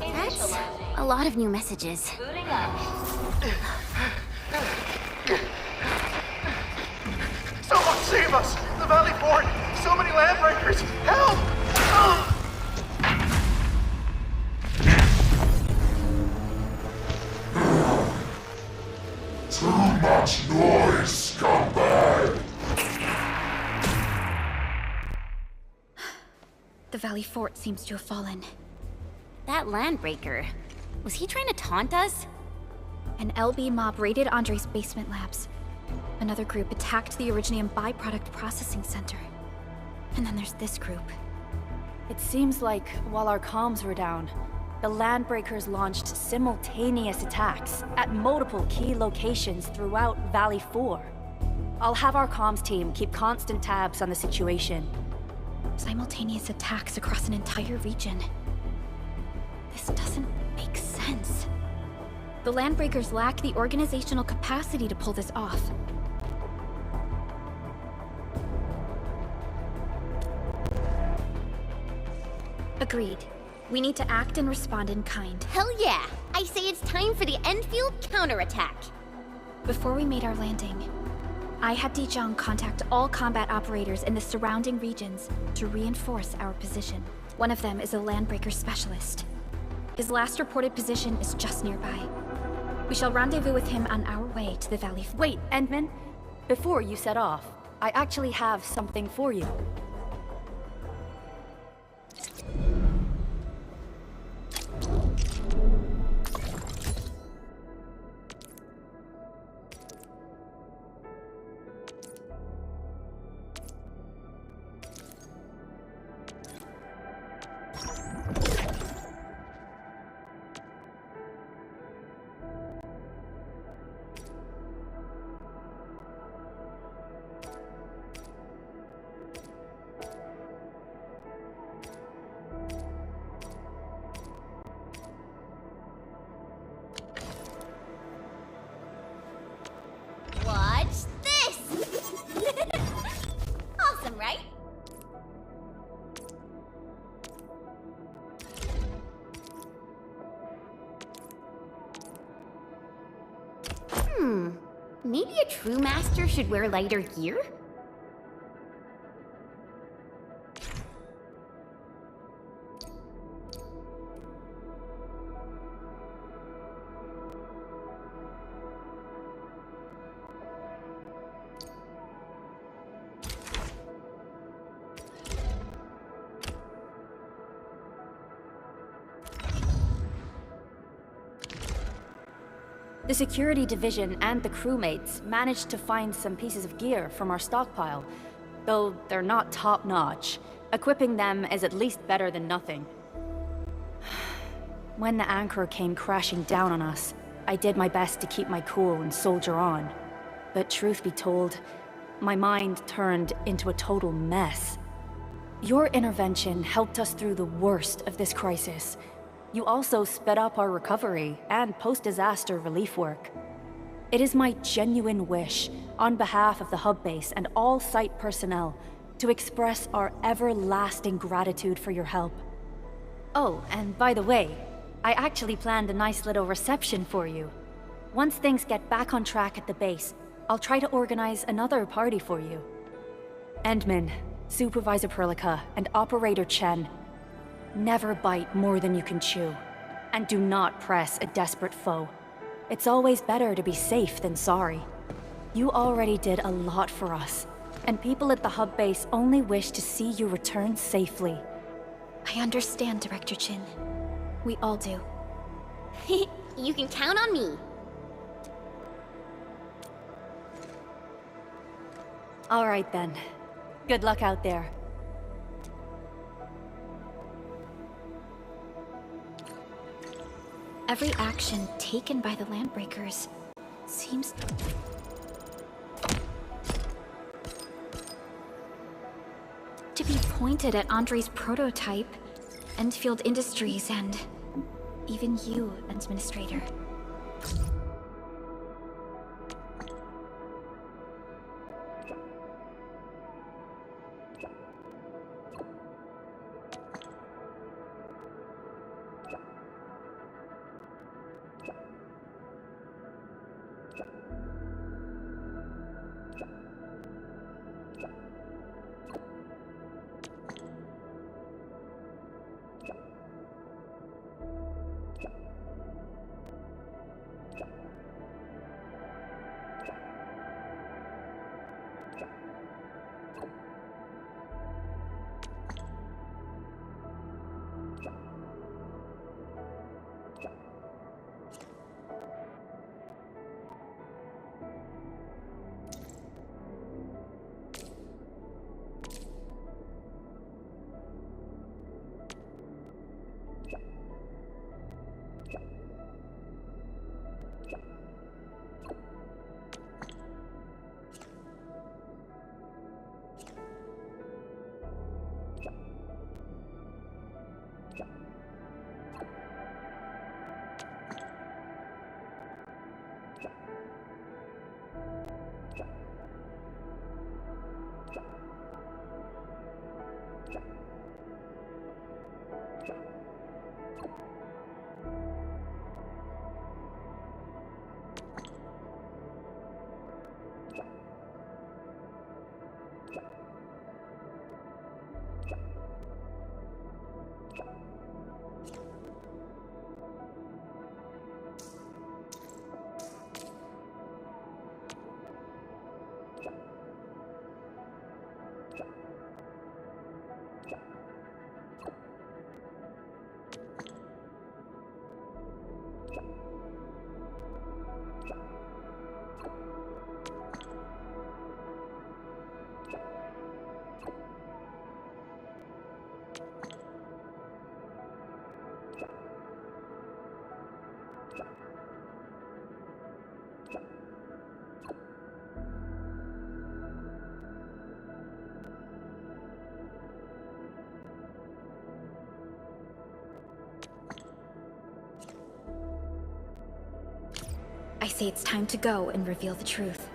That's a lot of new messages. Booting up. Someone save us! The Valley Fort! So many landbreakers! Help! Too much noise, scumbag! The Valley Fort seems to have fallen. That landbreaker, was he trying to taunt us? An LB mob raided Andre's basement labs. Another group attacked the Originium byproduct processing center. And then there's this group. It seems like while our comms were down, the Landbreakers launched simultaneous attacks at multiple key locations throughout Valley 4. I'll have our comms team keep constant tabs on the situation. Simultaneous attacks across an entire region. This doesn't make sense. The Landbreakers lack the organizational capacity to pull this off. Agreed. We need to act and respond in kind. Hell yeah! I say it's time for the Endfield counterattack. Before we made our landing, I had Dijong contact all combat operators in the surrounding regions to reinforce our position. One of them is a Landbreaker specialist. His last reported position is just nearby. We shall rendezvous with him on our way to the Valley. Wait, Endman. Before you set off, I actually have something for you. Watch this! Awesome, right? Maybe a true master should wear lighter gear? The security division and the crewmates managed to find some pieces of gear from our stockpile, though they're not top-notch. Equipping them is at least better than nothing. When the anchor came crashing down on us, I did my best to keep my cool and soldier on. But truth be told, my mind turned into a total mess. Your intervention helped us through the worst of this crisis. You also sped up our recovery and post-disaster relief work. It is my genuine wish, on behalf of the hub base and all site personnel, to express our everlasting gratitude for your help. Oh, and by the way, I actually planned a nice little reception for you. Once things get back on track at the base, I'll try to organize another party for you. Endman, Supervisor Perlica, and Operator Chen, never bite more than you can chew. And do not press a desperate foe. It's always better to be safe than sorry. You already did a lot for us, and people at the hub base only wish to see you return safely. I understand, Director Chin. We all do. You can count on me. All right then. Good luck out there. Every action taken by the Landbreakers seems to be pointed at Andre's prototype, Endfield Industries, and even you, Administrator. I say it's time to go and reveal the truth.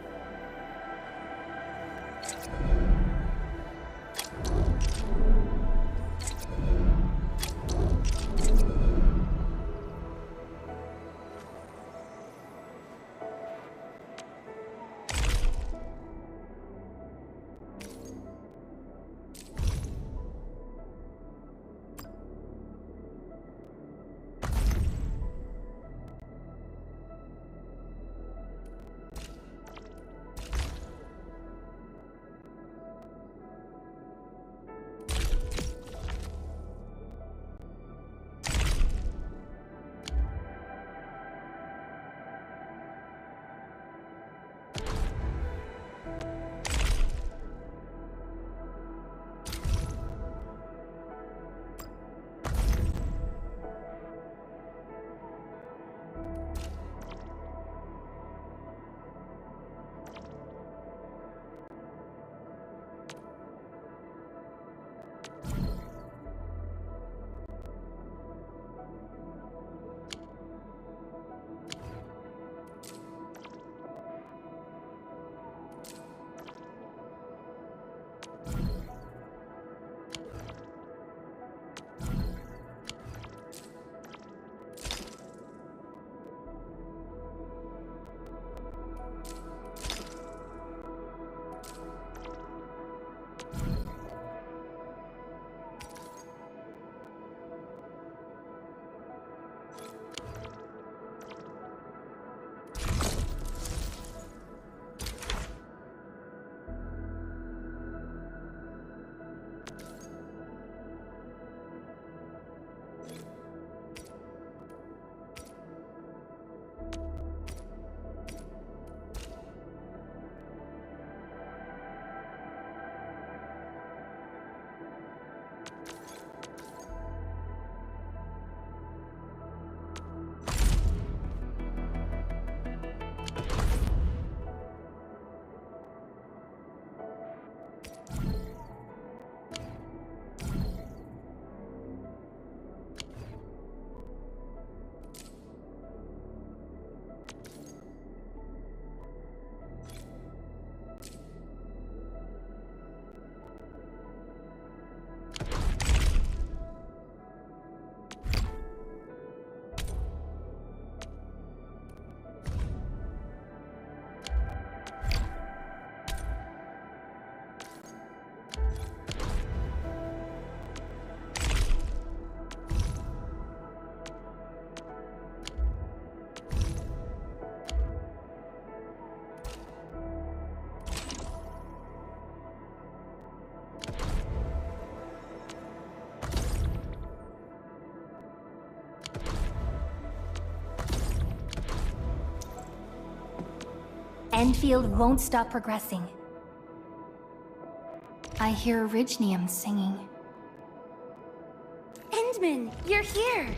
Endfield won't stop progressing. I hear Orignium singing. Endman, you're here!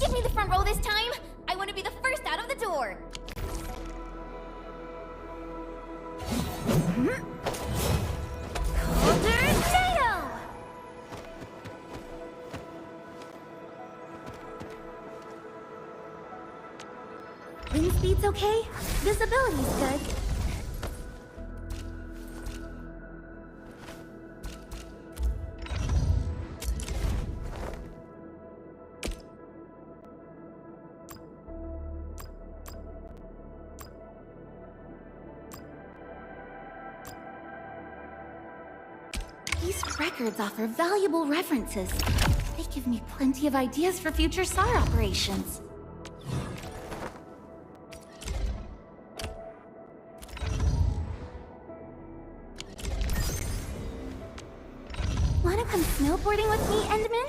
Give me the front row this time! I want to be the first out of the door! Tornado! Wind speed's okay? Visibility's good. These records offer valuable references. They give me plenty of ideas for future SAR operations. Wanna come snowboarding with me, Endman?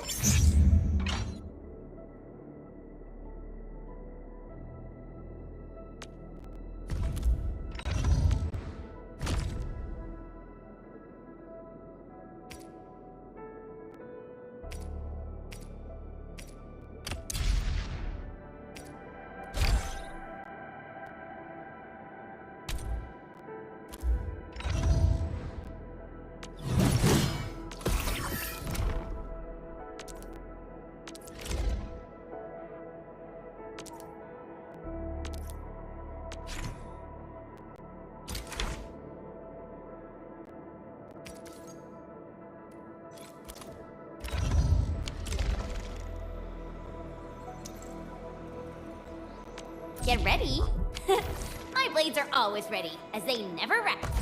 get ready. My blades are always ready, as they never rest.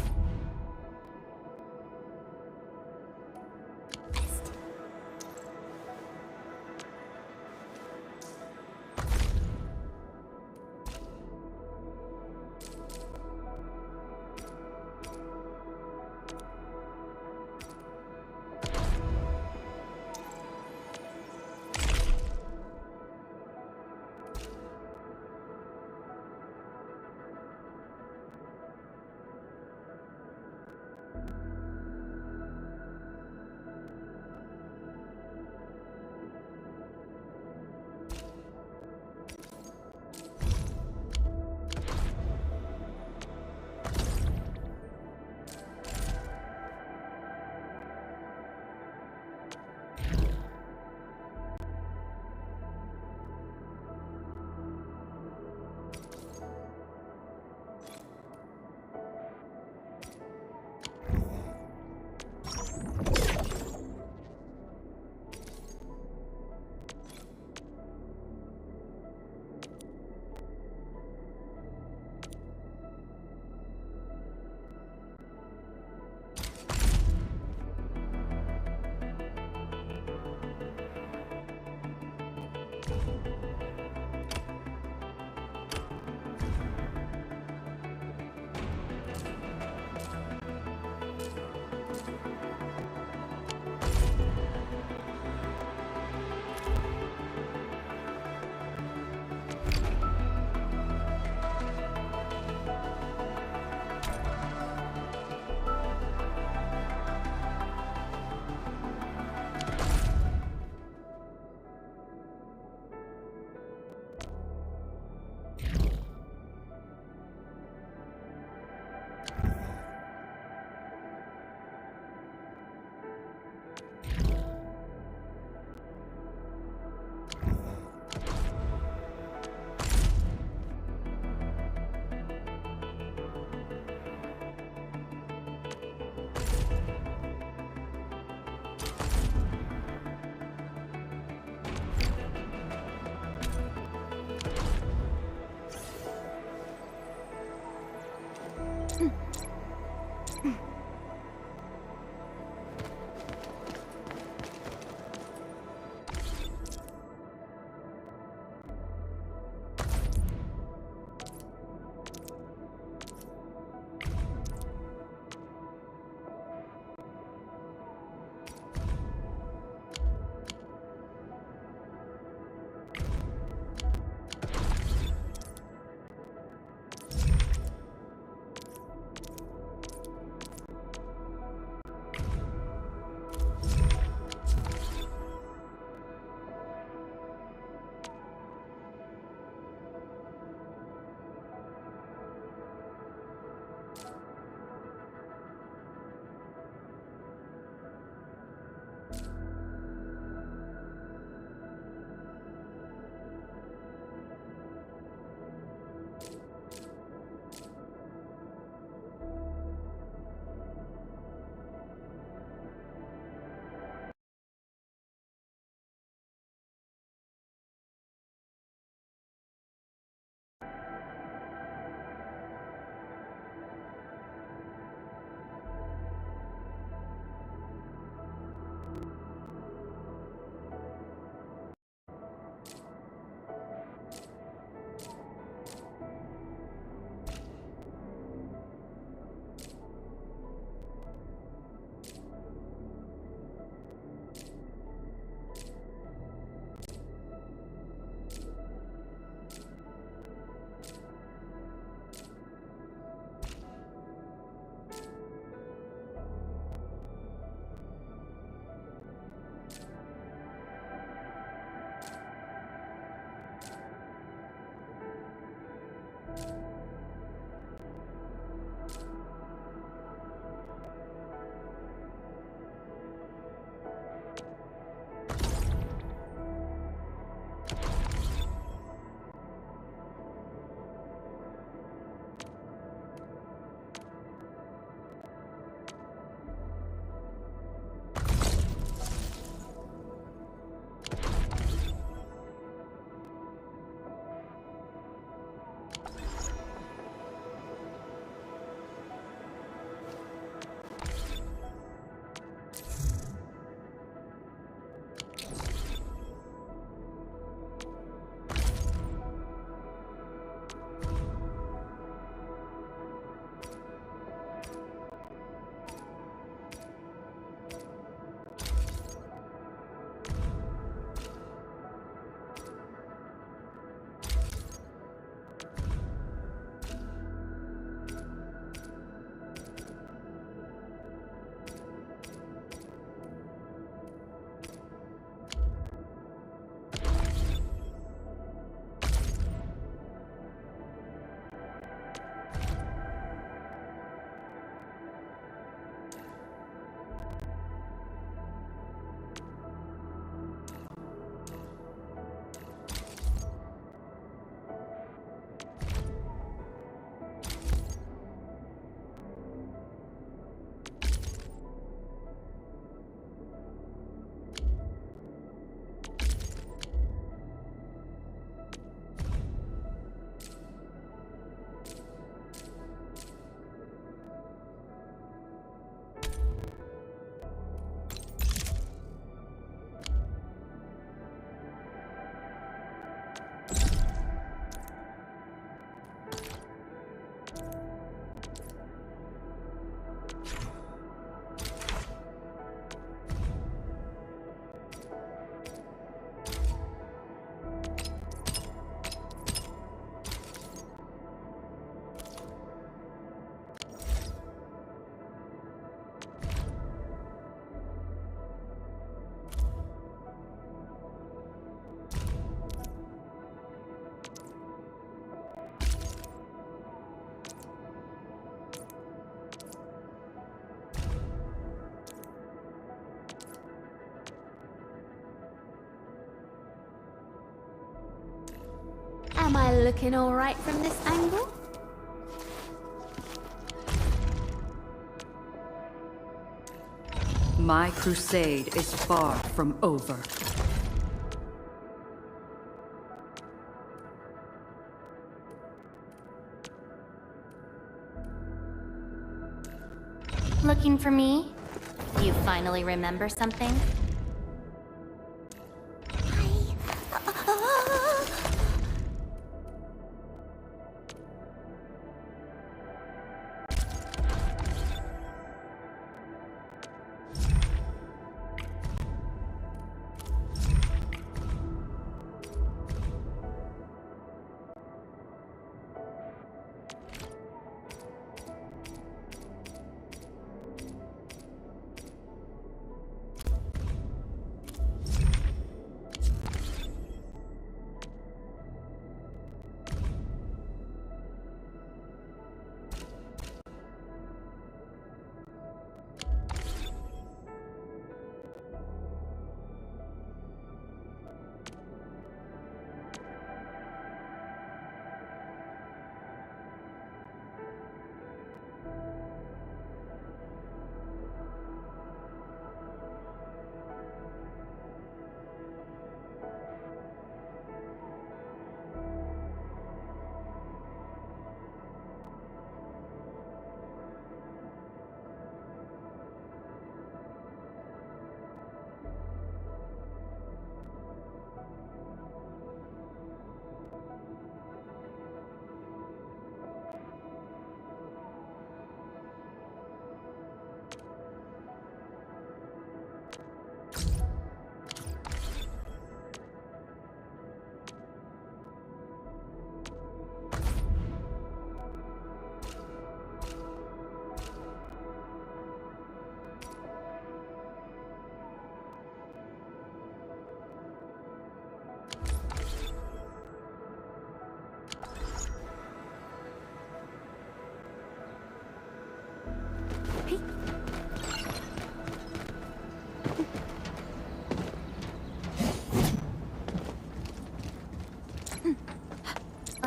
Looking all right from this angle? My crusade is far from over. Looking for me? You finally remember something?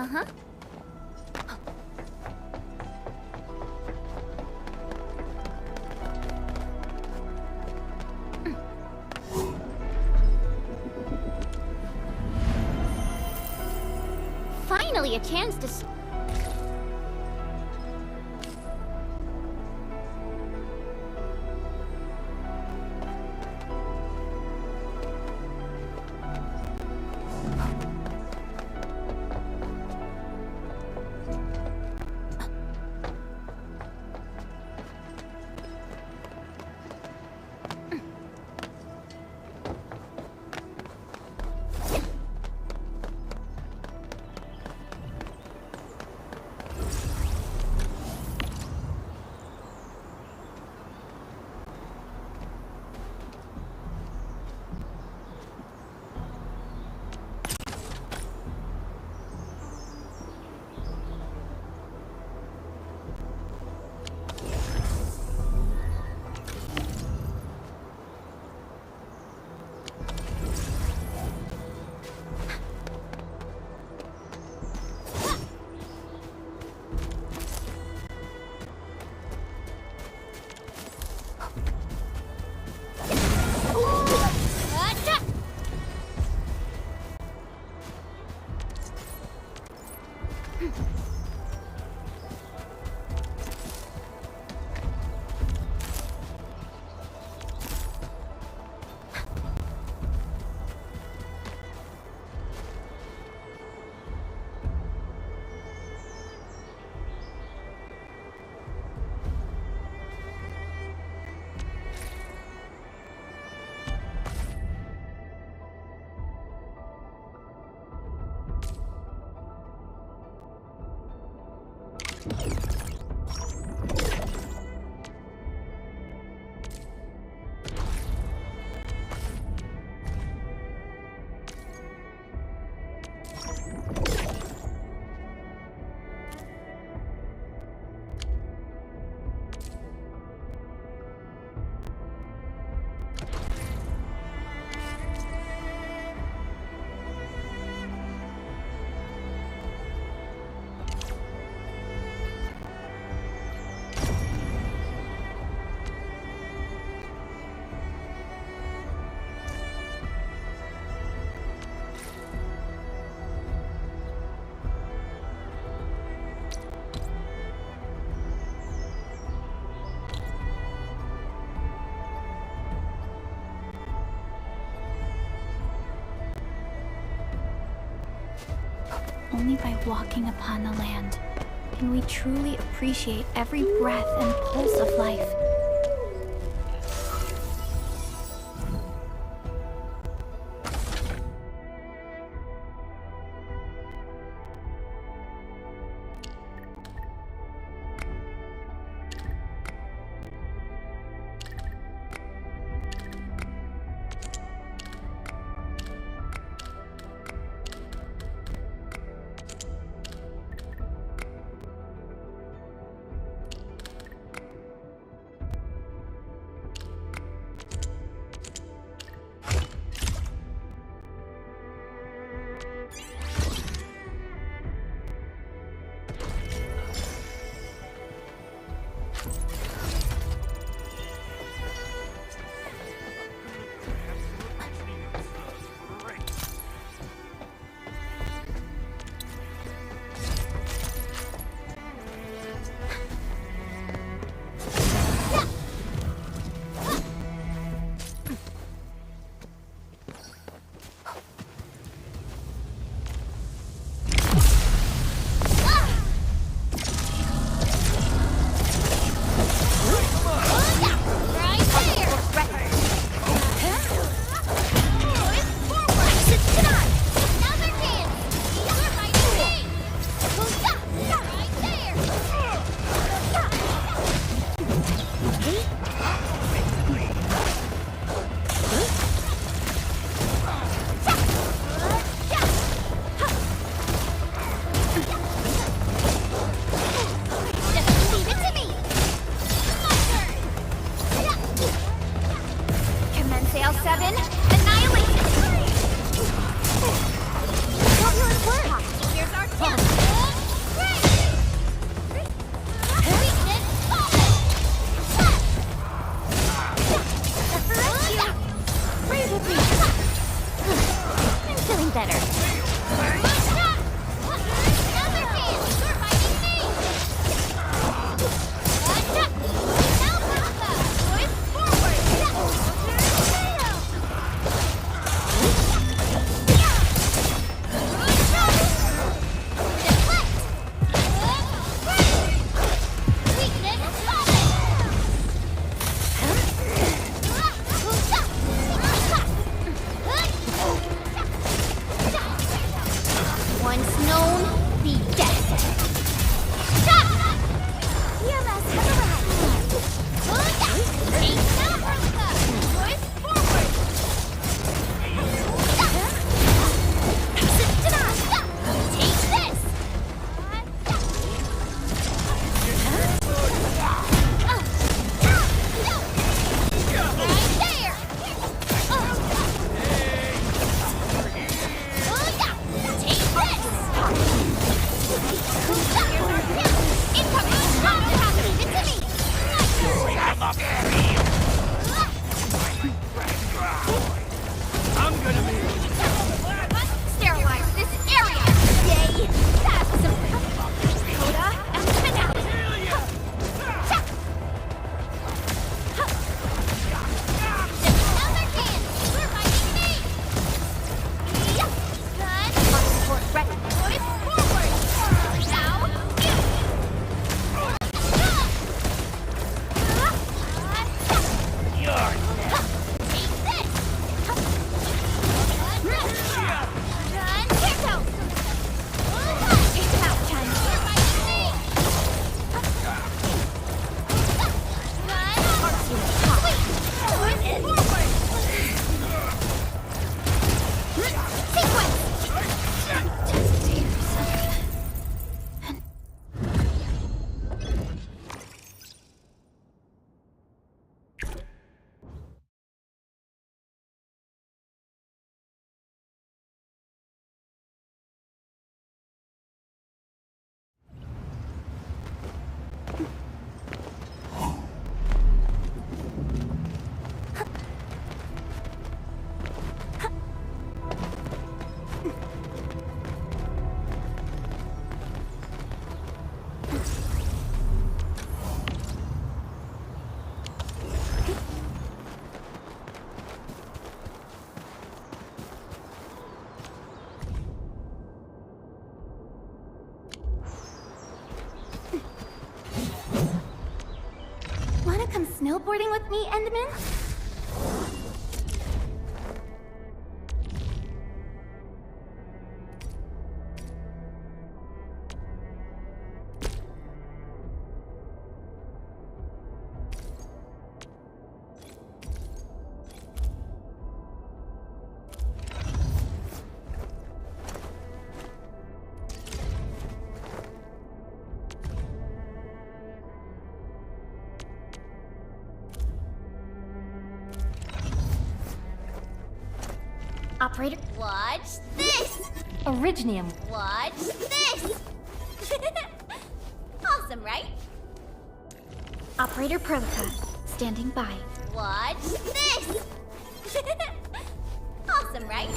Uh-huh. Finally, a chance to... Only by walking upon the land can we truly appreciate every breath and pulse of life. teleporting with me, Endman? Operator, watch this! Originium. Watch this! Awesome, right? Operator Prota, standing by. Watch this! Awesome, right?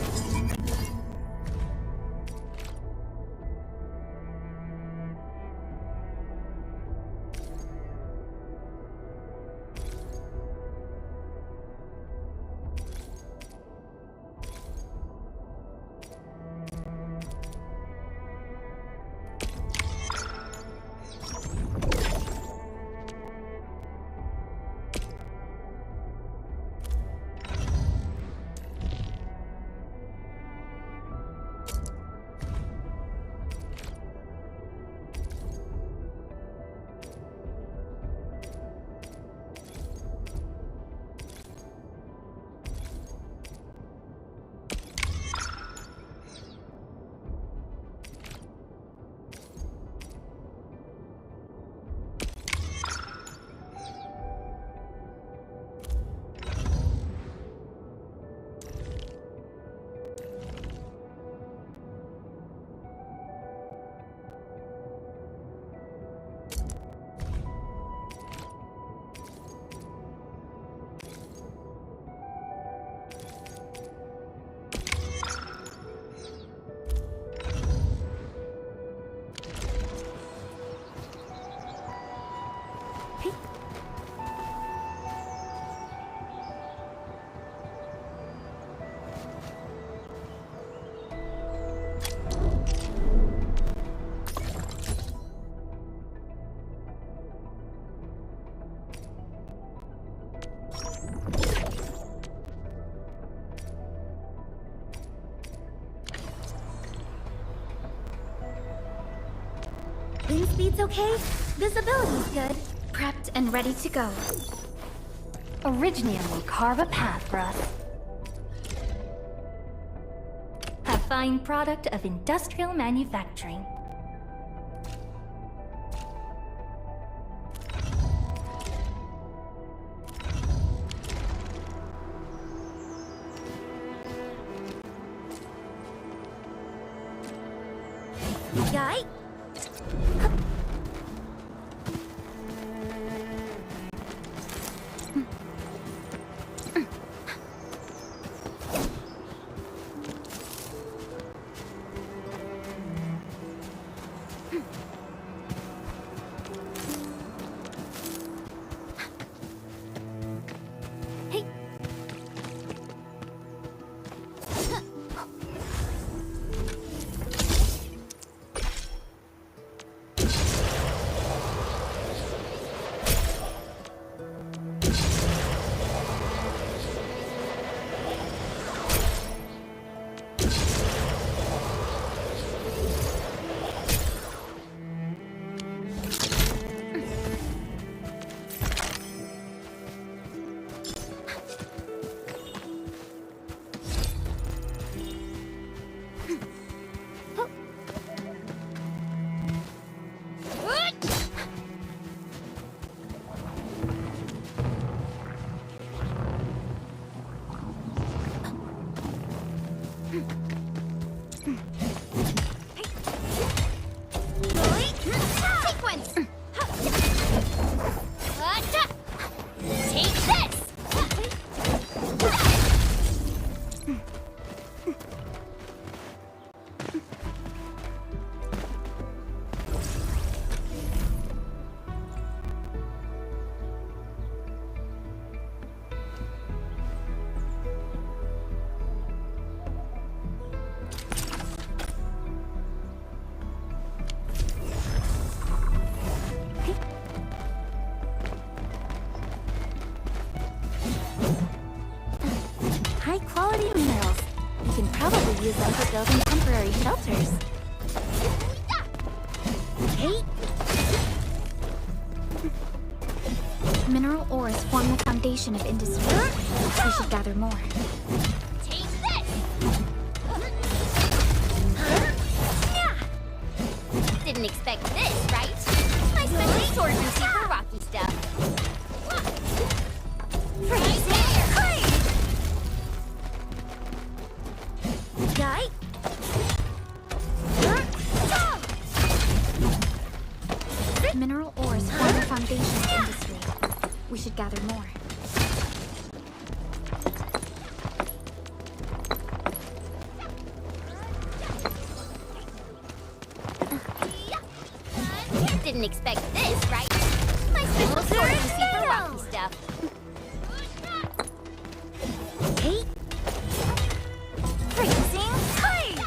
Wind speed's okay? Visibility's good. Prepped and ready to go. Originium will carve a path for us. A fine product of industrial manufacturing. Yikes! High-quality minerals. You can probably use them for building temporary shelters. Hey! Mineral ores form the foundation of industry. We should gather more. Take this! Didn't expect this, right? My special swordsmancy for rocky stuff. Right there! Guy? Mineral ores form the foundation of industry. We should gather more. Didn't expect this, right? My special swordsmancy for rocky stuff. Hey! Freezing tide!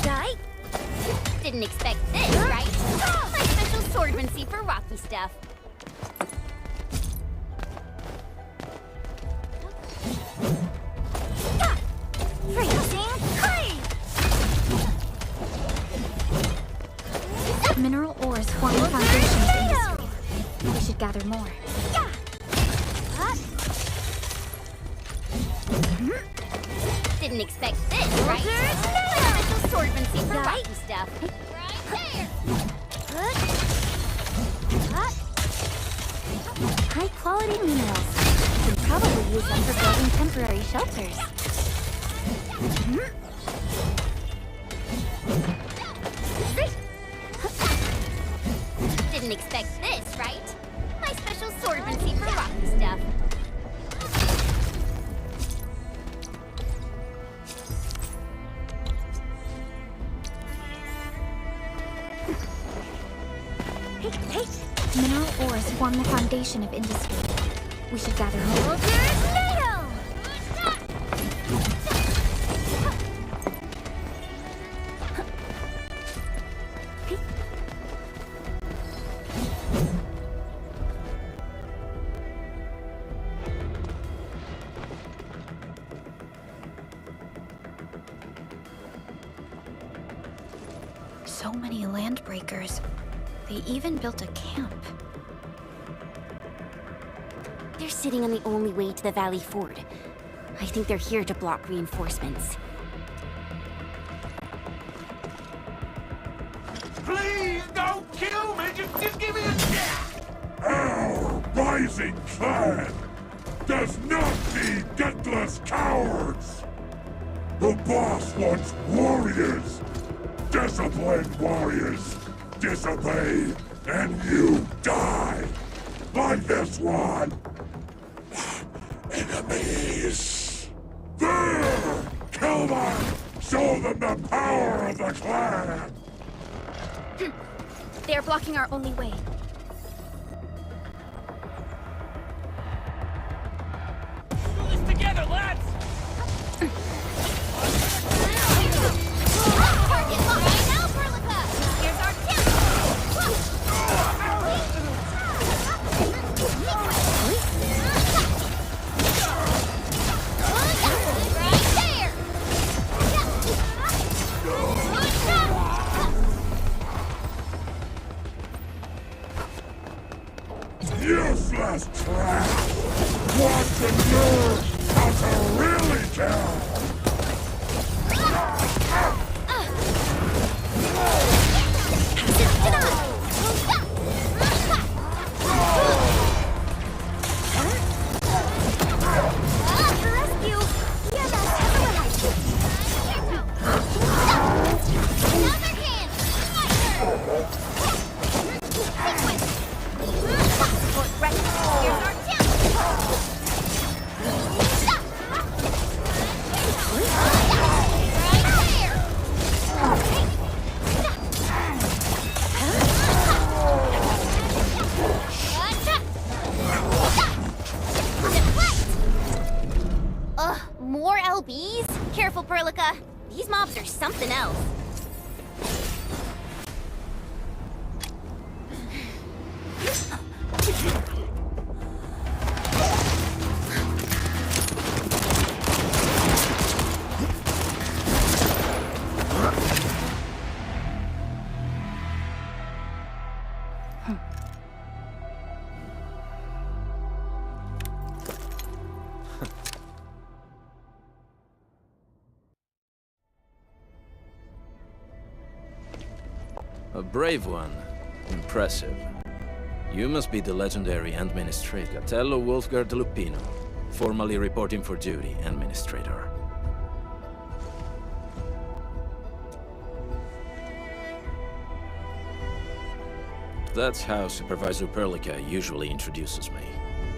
Die? Didn't expect this, right? My special swordsmancy for rocky stuff. Freezing tide! Mineral ores form the foundation of industry. We should gather more. Didn't expect this, right? My special swordsmancy for rocky stuff. Right there! High-quality minerals. You can probably use them for building temporary shelters. Didn't expect this, right? My special swordsmancy for rocky stuff. Mineral ores form the foundation of industry. We should gather more. So many land breakers. They even built a camp. They're sitting on the only way to the Valley Ford. I think they're here to block reinforcements. Please don't kill me! Just give me a chance! Our rising clan does not need gutless cowards! The boss wants warriors! Disciplined warriors! Disobey, and you die! Like this one! Enemies! There! Kill them! Show them the power of the clan! They are blocking our only way. Do this together, lads! Useless trap! Want to learn how to really kill! More LBs? Careful, Perlica. These mobs are something else. brave one. Impressive. You must be the legendary Administrator Catello Wolfgard Lupino, formerly reporting for duty, Administrator. That's how Supervisor Perlica usually introduces me.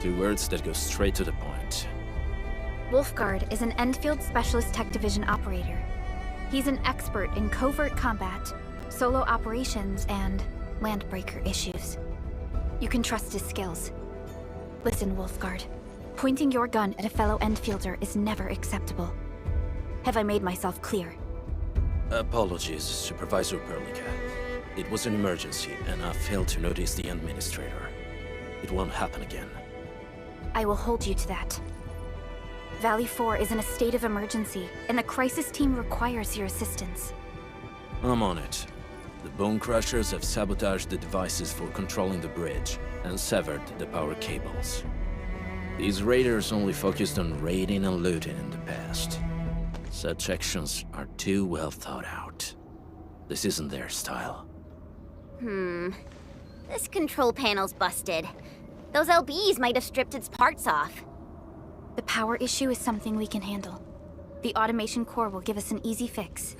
2 words that go straight to the point. Wolfgard is an Endfield Specialist Tech Division operator. He's an expert in covert combat, solo operations, and landbreaker issues. You can trust his skills. Listen, Wolfgard. Pointing your gun at a fellow Endfielder is never acceptable. Have I made myself clear? Apologies, Supervisor Perlica. It was an emergency, and I failed to notice the Administrator. It won't happen again. I will hold you to that. Valley 4 is in a state of emergency, and the crisis team requires your assistance. I'm on it. The Bone Crushers have sabotaged the devices for controlling the bridge, and severed the power cables. These raiders only focused on raiding and looting in the past. Such actions are too well thought out. This isn't their style. This control panel's busted. Those LBs might have stripped its parts off. The power issue is something we can handle. The automation core will give us an easy fix.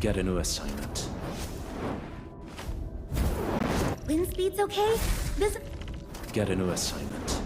Get a new assignment. Wind speed's okay? Get a new assignment.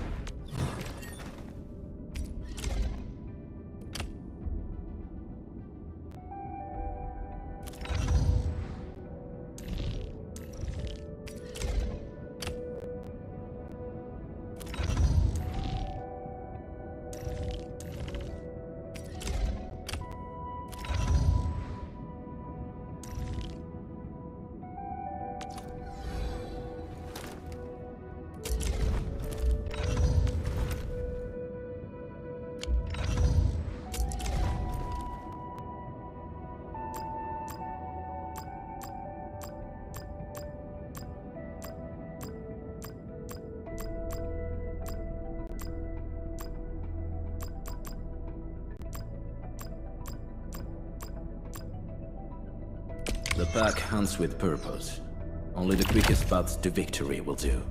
The pack hunts with purpose. Only the quickest path to victory will do.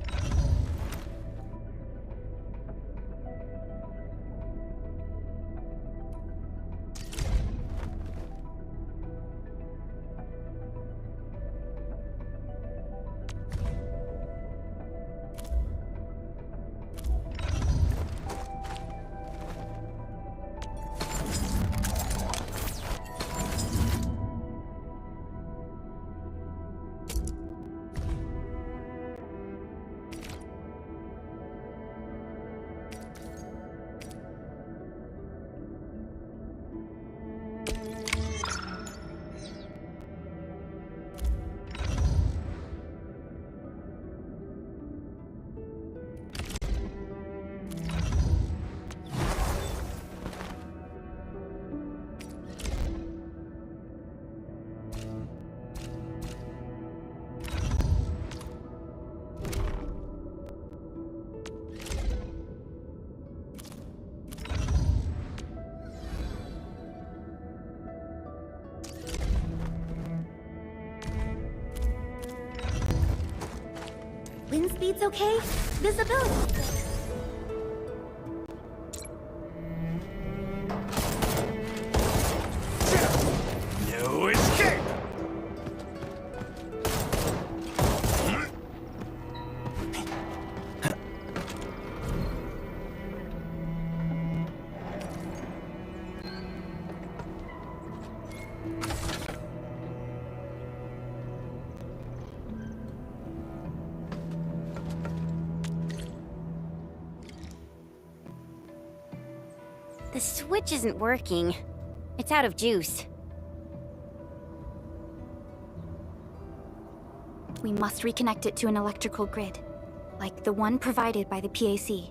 speed's okay? Visibility. No escape! The switch isn't working. It's out of juice. We must reconnect it to an electrical grid, like the one provided by the PAC.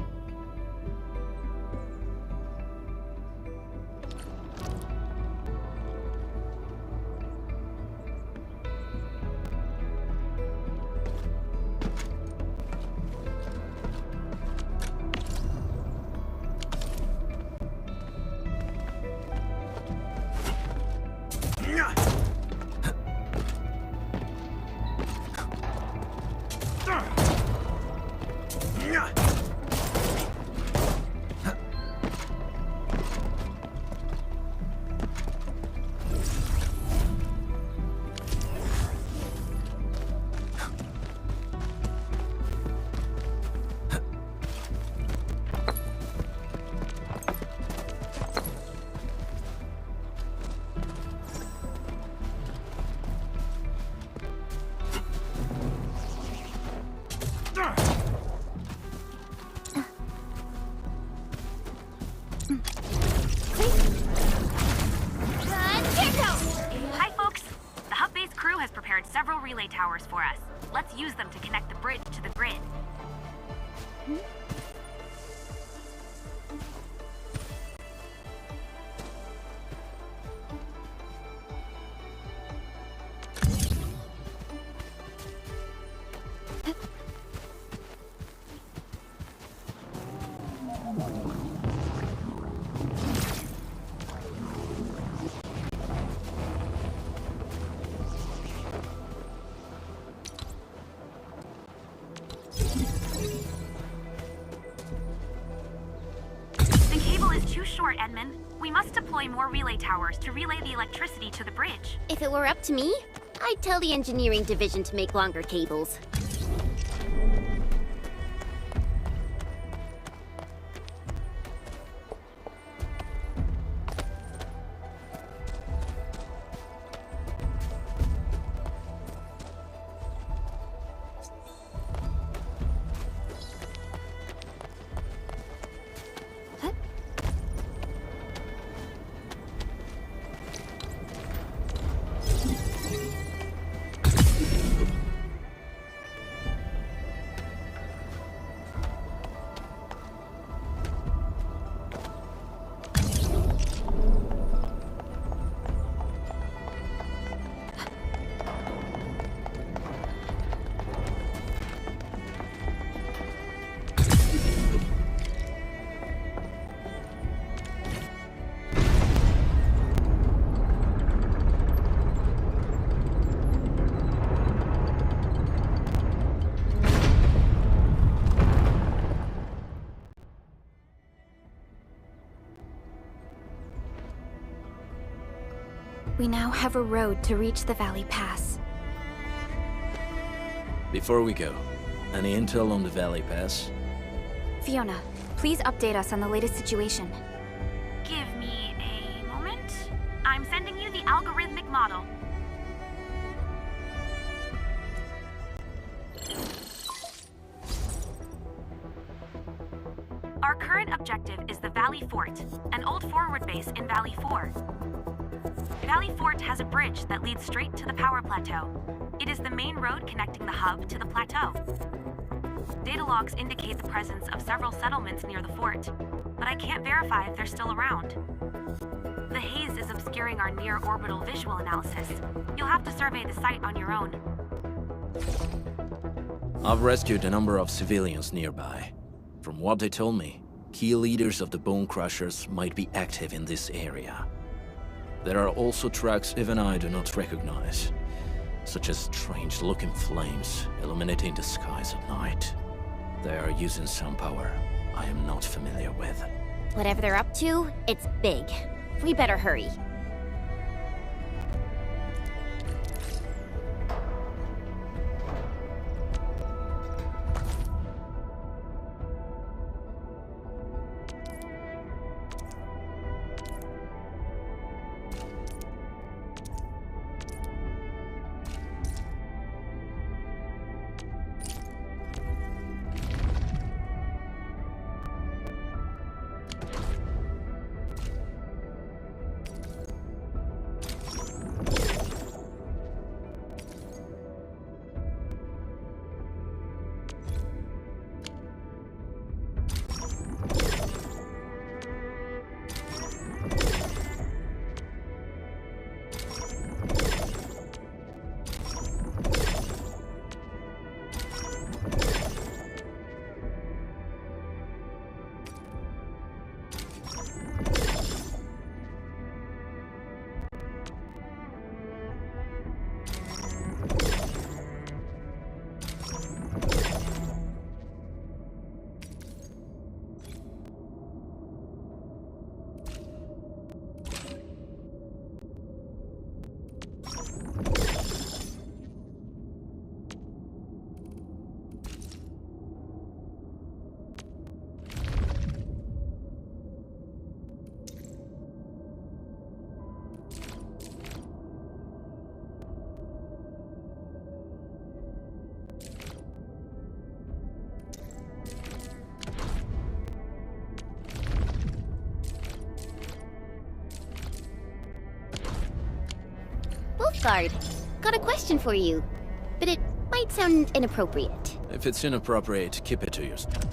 Hi, folks. The hub base crew has prepared several relay towers for us. Let's use them to connect the bridge to the grid. Short, Edmund. We must deploy more relay towers to relay the electricity to the bridge. If it were up to me, I'd tell the engineering division to make longer cables. We now have a road to reach the Valley Pass. Before we go, any intel on the Valley Pass? Fiona, please update us on the latest situation. Give me a moment. I'm sending you the algorithmic model. Our current objective is the Valley Fort, an old forward base in Valley 4. Valley Fort has a bridge that leads straight to the power plateau. It is the main road connecting the hub to the plateau. Data logs indicate the presence of several settlements near the fort, but I can't verify if they're still around. The haze is obscuring our near-orbital visual analysis. You'll have to survey the site on your own. I've rescued a number of civilians nearby. From what they told me, key leaders of the Bone Crushers might be active in this area. There are also tracks even I do not recognize. such as strange-looking flames illuminating the skies at night. They are using some power I am not familiar with. Whatever they're up to, it's big. We better hurry. Wolfguard, got a question for you, but it might sound inappropriate. If it's inappropriate, keep it to yourself.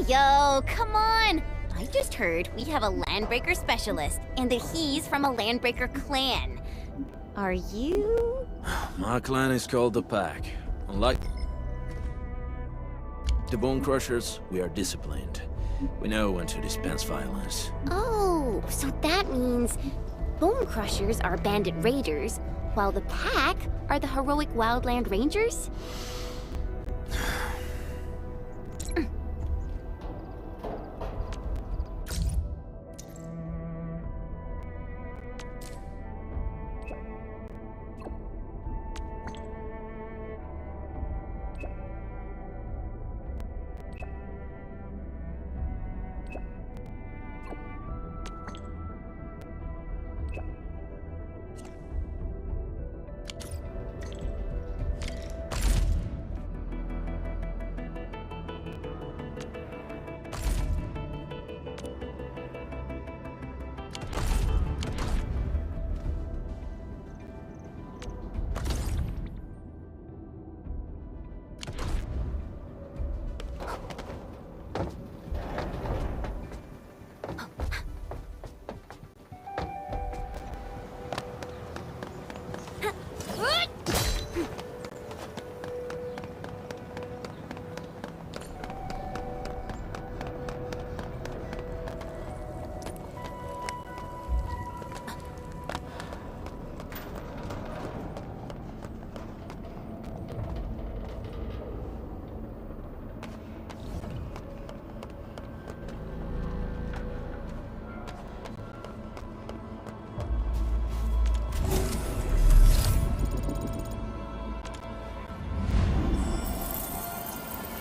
Yo, come on! I just heard we have a Landbreaker specialist, and that he's from a Landbreaker clan. Are you? My clan is called the Pack. Unlike the Bone Crushers, we are disciplined. We know when to dispense violence. Oh, so that means Bone Crushers are bandit raiders, while the Pack are the heroic Wildland Rangers?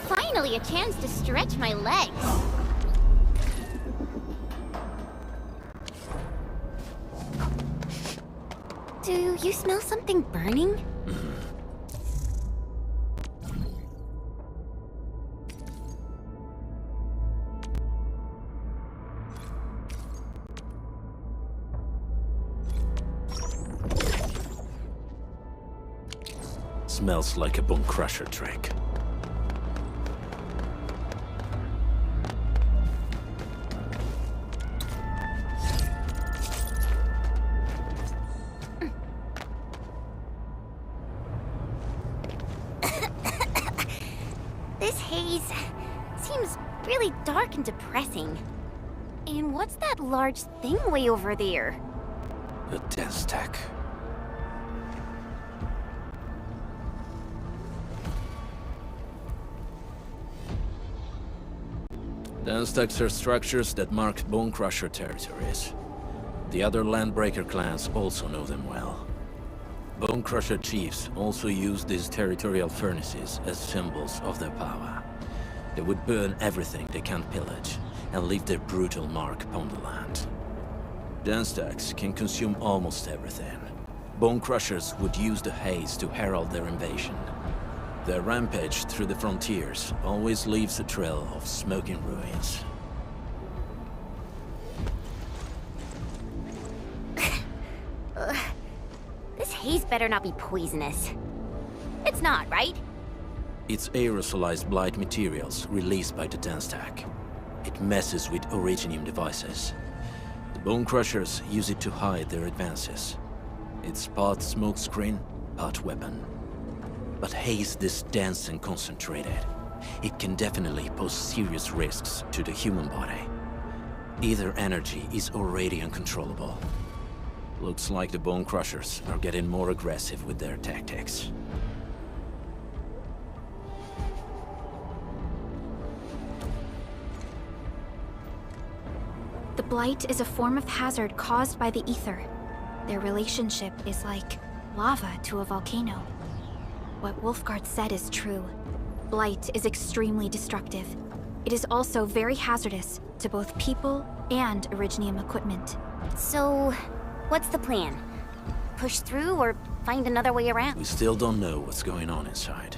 Finally a chance to stretch my legs. Do you smell something burning? Smells like a Bone Crusher trick. This haze seems really dark and depressing. And what's that large thing way over there? A dense tech. Dense techs are structures that mark Bone Crusher territories. The other Landbreaker clans also know them well. Bone Crusher chiefs also use these territorial furnaces as symbols of their power. They would burn everything they can't pillage, and leave their brutal mark upon the land. Dense techs can consume almost everything. Bone Crushers would use the haze to herald their invasion. Their rampage through the frontiers always leaves a trail of smoking ruins. This haze better not be poisonous. It's not, right? It's aerosolized blight materials released by the dense tech. It messes with Originium devices. The Bone Crushers use it to hide their advances. It's part smokescreen, part weapon. But haze this dense and concentrated. It can definitely pose serious risks to the human body. Either energy is already uncontrollable. Looks like the Bone Crushers are getting more aggressive with their tactics. The blight is a form of hazard caused by the ether. Their relationship is like lava to a volcano. What Wolfguard said is true. Blight is extremely destructive. It is also very hazardous to both people and Originium equipment. So, what's the plan? Push through or find another way around? We still don't know what's going on inside.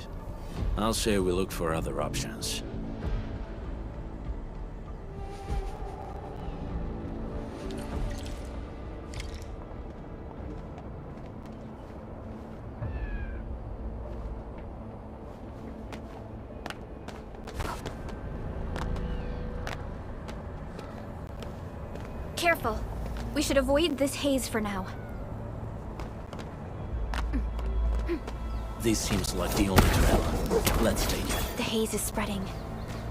I'll say we look for other options. Careful. We should avoid this haze for now. This seems like the only trail. Let's take it. The haze is spreading,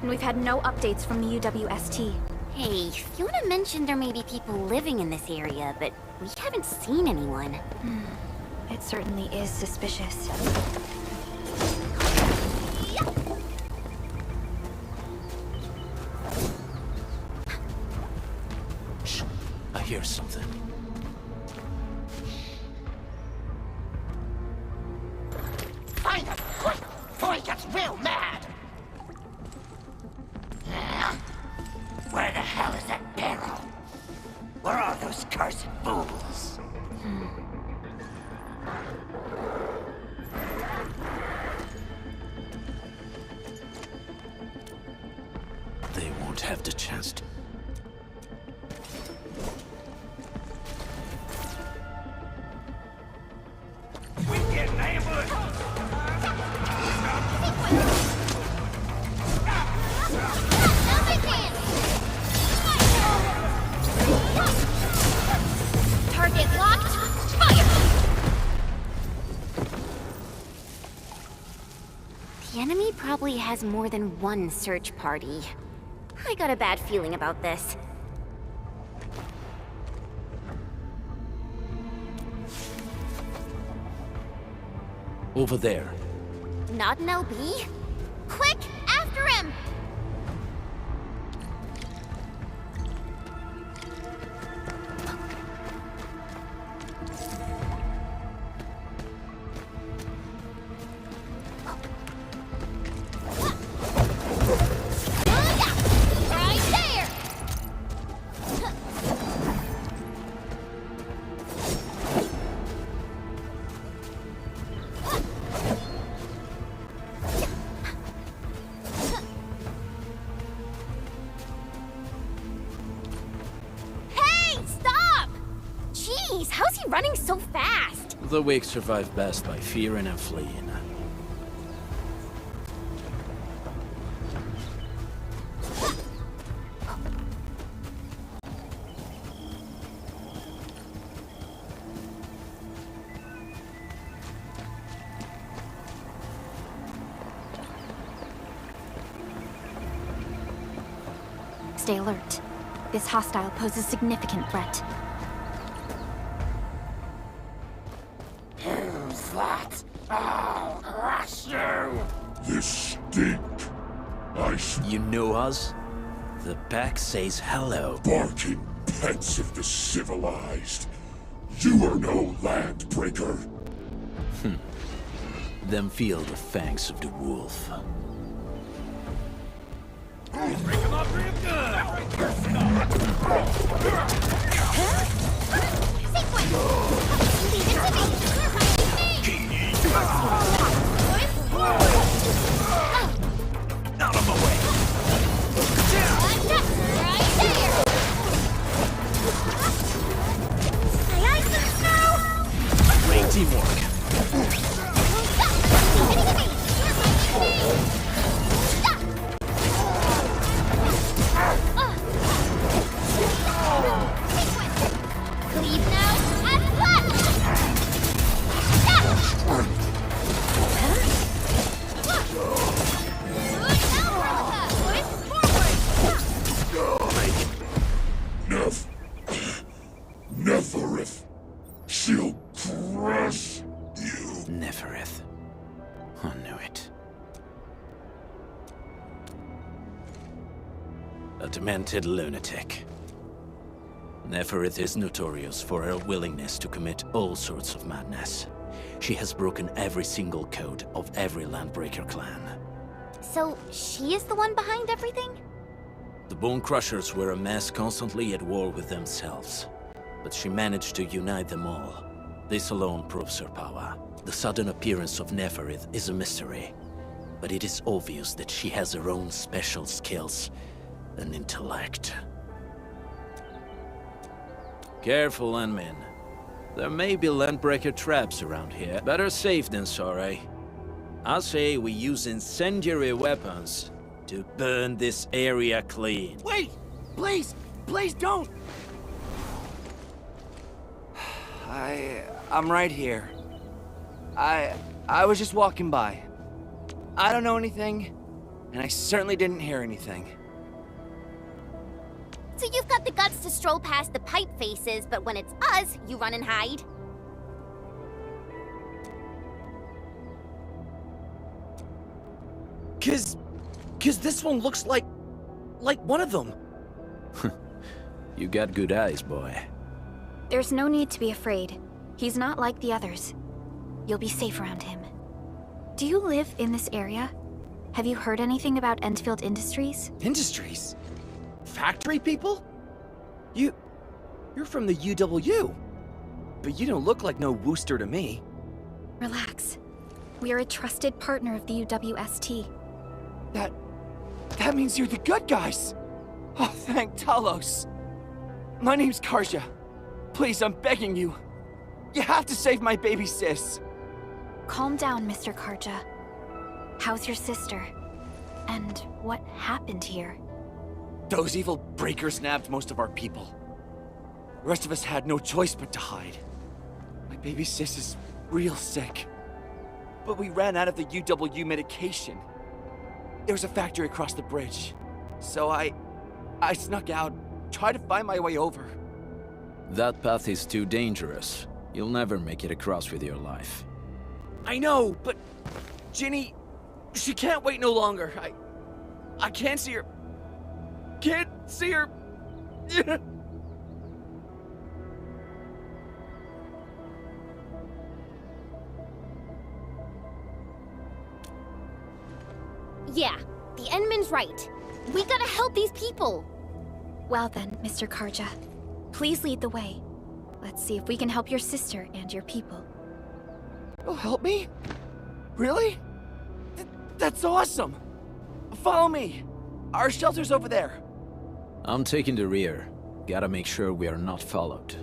and we've had no updates from the UWST. Hey, Fiona mentioned there may be people living in this area, but we haven't seen anyone. It certainly is suspicious. Shh, I hear something. Find him, quick, before he gets real mad! Where the hell is that barrel? Where are those cursed fools? They won't have the chance to... We get an ambush! Target locked! Fire! The enemy probably has more than one search party. I got a bad feeling about this. Over there. Not an LB? Quick, after him! Right there! Hey, stop! Jeez, how's he running so fast? The weak survive best by fearing and fleeing. stay alert. This hostile poses significant threat. Who's that? I'll crush you! This stink. You know us? The pack says hello. Barking pets of the civilized. You are no landbreaker. Then feel the fangs of the wolf. Break him up real good! Out of my way! Great teamwork! Leave now and Neferith. She'll crush you. Neferith. I knew it. A demented lunatic. Neferith is notorious for her willingness to commit all sorts of madness. She has broken every single code of every Landbreaker clan. So, she is the one behind everything? The Bone Crushers were a mess constantly at war with themselves. But she managed to unite them all. This alone proves her power. The sudden appearance of Neferith is a mystery. But it is obvious that she has her own special skills and intellect. Careful, Landmin. There may be Landbreaker traps around here. Better safe than sorry. I say we use incendiary weapons to burn this area clean. Wait! Please! Please don't! I'm right here. I was just walking by. I don't know anything, and I certainly didn't hear anything. So you've got the guts to stroll past the pipe faces, but when it's us, you run and hide? Cause this one looks like one of them. You got good eyes, boy. There's no need to be afraid. He's not like the others. You'll be safe around him. Do you live in this area? Have you heard anything about Endfield Industries? Industries? Factory people? You're from the UW. But you don't look like no Wooster to me. Relax. We are a trusted partner of the UWST. That means you're the good guys. Oh, thank Talos. My name's Karja. Please, I'm begging you. You have to save my baby sis. Calm down, Mr. Karja. How's your sister? And what happened here? Those evil breakers nabbed most of our people. The rest of us had no choice but to hide. My baby sis is real sick. But we ran out of the UW medication. There was a factory across the bridge. So I snuck out, tried to find my way over. That path is too dangerous. You'll never make it across with your life. I know, but Ginny, she can't wait no longer. I can't see her. Can't see her. Yeah, the Endman's right. We gotta help these people. Well then, Mr. Karja. Please lead the way. Let's see if we can help your sister and your people. You'll help me? Really? That's awesome! Follow me! Our shelter's over there. I'm taking the rear. Gotta make sure we are not followed.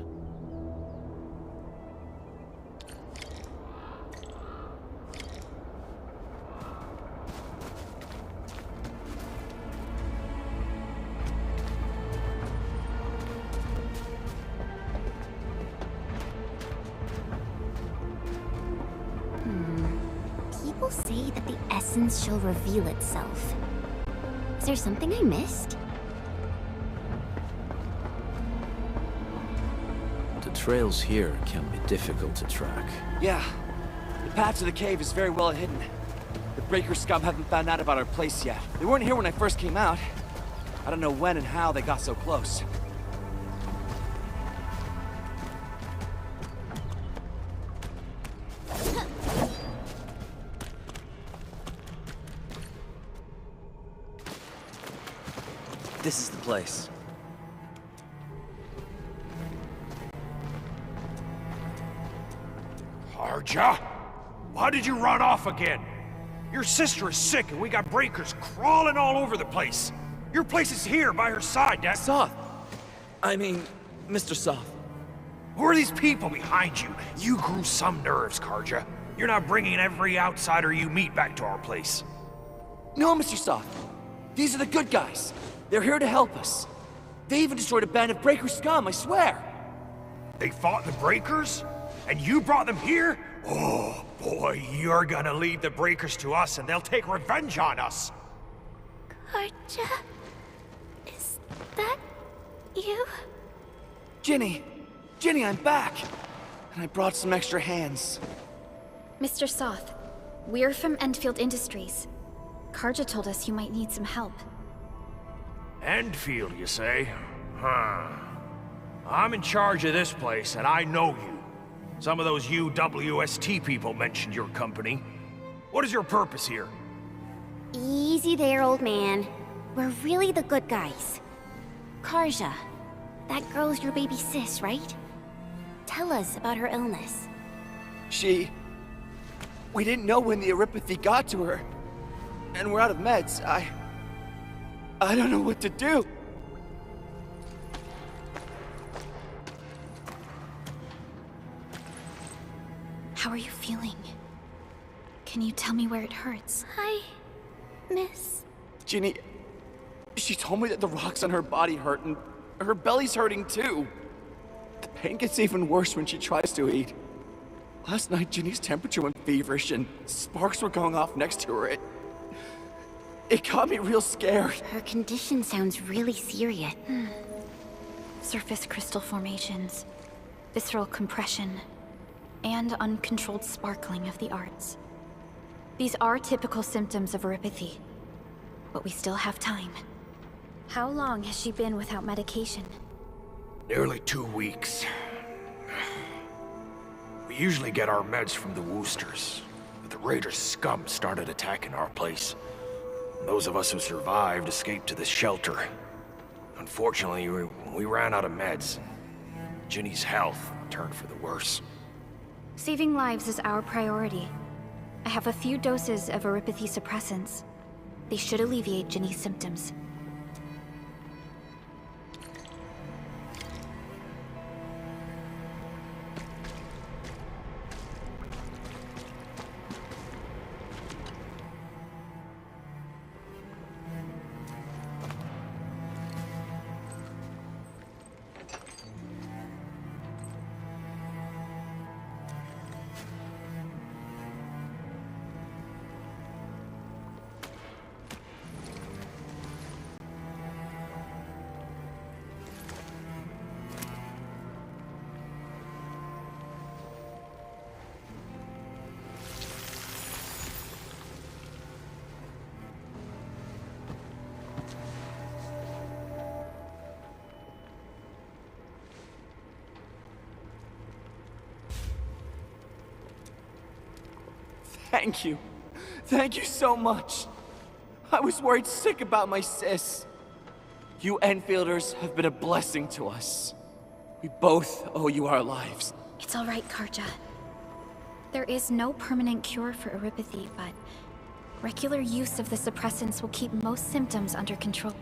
People say that the essence shall reveal itself. Is there something I missed? trails here can be difficult to track. Yeah. The path to the cave is very well hidden. The Breaker scum haven't found out about our place yet. They weren't here when I first came out. I don't know when and how they got so close. This is the place. Arja? Why did you run off again? Your sister is sick and we got breakers crawling all over the place. Your place is here by her side, Dad. Soth. I mean, Mr. Soth. Who are these people behind you? You grew some nerves, Karja. You're not bringing every outsider you meet back to our place. No, Mr. Soth. These are the good guys. They're here to help us. They even destroyed a band of Breaker scum, I swear. They fought the Breakers? And you brought them here? Oh, boy, you're gonna lead the Breakers to us and they'll take revenge on us. Karja? Is that you? Ginny! Ginny, I'm back! And I brought some extra hands. Mr. Soth, we're from Endfield Industries. Karja told us you might need some help. Endfield, you say? Huh. I'm in charge of this place, and I know you. Some of those UWST people mentioned your company. What is your purpose here? Easy there, old man. We're really the good guys. Karja, that girl's your baby sis, right? Tell us about her illness. We didn't know when the Eripathy got to her. And we're out of meds. I don't know what to do. How are you feeling? Can you tell me where it hurts? Hi, miss. Ginny, she told me that the rocks on her body hurt and her belly's hurting too. The pain gets even worse when she tries to eat. Last night, Ginny's temperature went feverish and sparks were going off next to her. It got me real scared. Her condition sounds really serious. Surface crystal formations, visceral compression, and uncontrolled sparkling of the arts. These are typical symptoms of Eripathy, but we still have time. How long has she been without medication? Nearly 2 weeks. We usually get our meds from the Woosters, but the Raiders' scum started attacking our place. Those of us who survived escaped to this shelter. Unfortunately, we ran out of meds. Ginny's health turned for the worse. Saving lives is our priority. I have a few doses of Eripathy suppressants. They should alleviate Ginny's symptoms. Thank you. Thank you so much. I was worried sick about my sis. You Enfielders have been a blessing to us. We both owe you our lives. It's all right, Karja. There is no permanent cure for Eripathy, but regular use of the suppressants will keep most symptoms under control.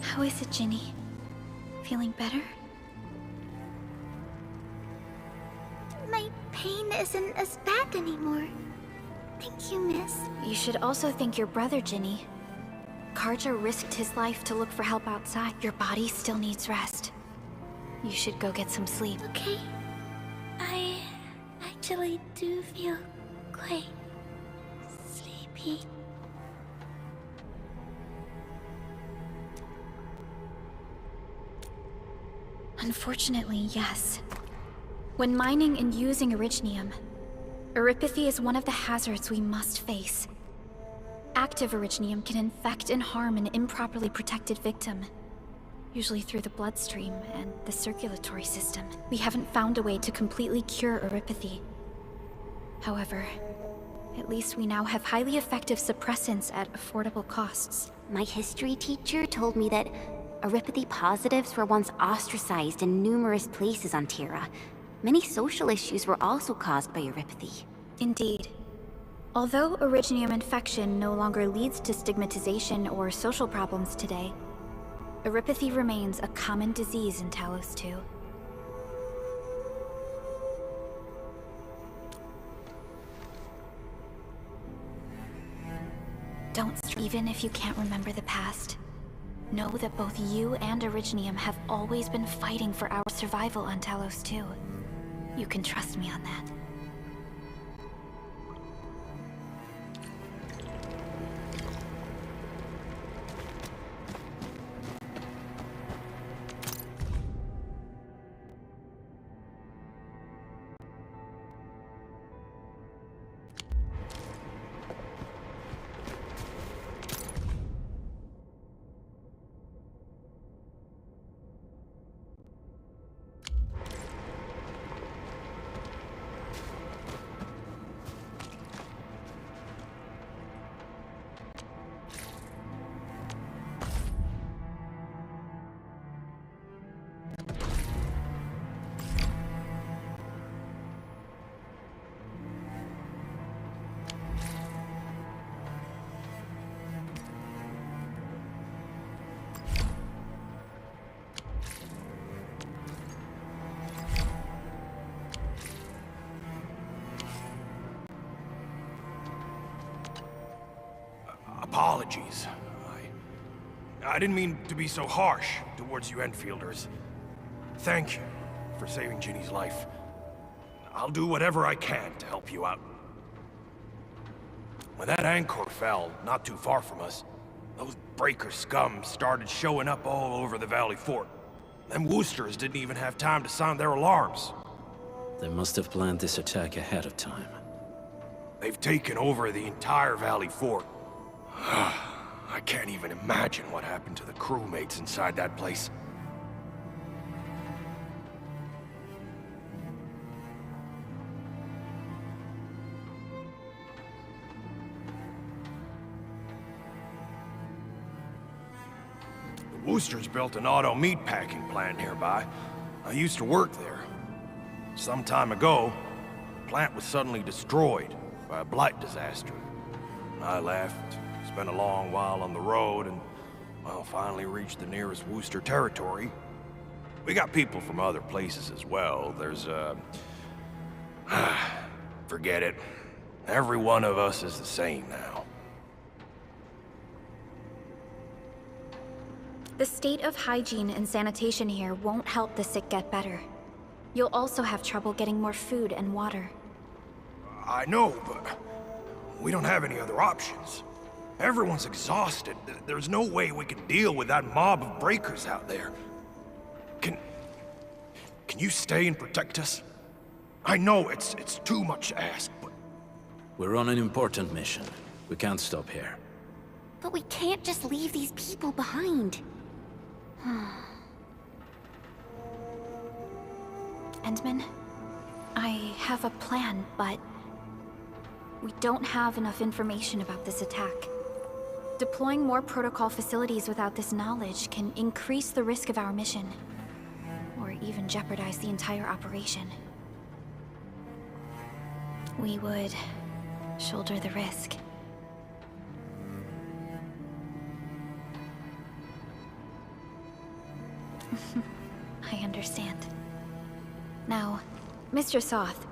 How is it, Ginny? Feeling better? My pain isn't as bad anymore. Thank you, miss. You should also thank your brother, Ginny. Karja risked his life to look for help outside. Your body still needs rest. You should go get some sleep. Okay. I actually do feel quite sleepy. Unfortunately, yes. When mining and using Originium, Oripathy is one of the hazards we must face. Active Originium can infect and harm an improperly protected victim, usually through the bloodstream and the circulatory system. We haven't found a way to completely cure Oripathy. However, at least we now have highly effective suppressants at affordable costs. My history teacher told me that Oripathy positives were once ostracized in numerous places on Terra. Many social issues were also caused by Oripathy. Indeed. Although Originium infection no longer leads to stigmatization or social problems today, Oripathy remains a common disease in Talos 2. Even if you can't remember the past, know that both you and Originium have always been fighting for our survival on Talos 2. You can trust me on that. Apologies. I didn't mean to be so harsh towards you Enfielders. Thank you for saving Ginny's life. I'll do whatever I can to help you out. When that anchor fell, not too far from us, those breaker scum started showing up all over the Valley Fort. Them Woosters didn't even have time to sound their alarms. They must have planned this attack ahead of time. They've taken over the entire Valley Fort. I can't even imagine what happened to the crewmates inside that place. The Woosters built an auto meatpacking plant nearby. I used to work there. Some time ago, the plant was suddenly destroyed by a blight disaster. I left. Spent a long while on the road and, well, finally reached the nearest Wooster territory. We got people from other places as well. There's, forget it. Every one of us is the same now. The state of hygiene and sanitation here won't help the sick get better. You'll also have trouble getting more food and water. I know, but we don't have any other options. Everyone's exhausted. There's no way we can deal with that mob of breakers out there. Can you stay and protect us? I know it's too much to ask, but... We're on an important mission. We can't stop here. But we can't just leave these people behind. Endman, I have a plan, but we don't have enough information about this attack. Deploying more protocol facilities without this knowledge can increase the risk of our mission, or even jeopardize the entire operation. We would shoulder the risk. I understand. Now, Mr. Soth,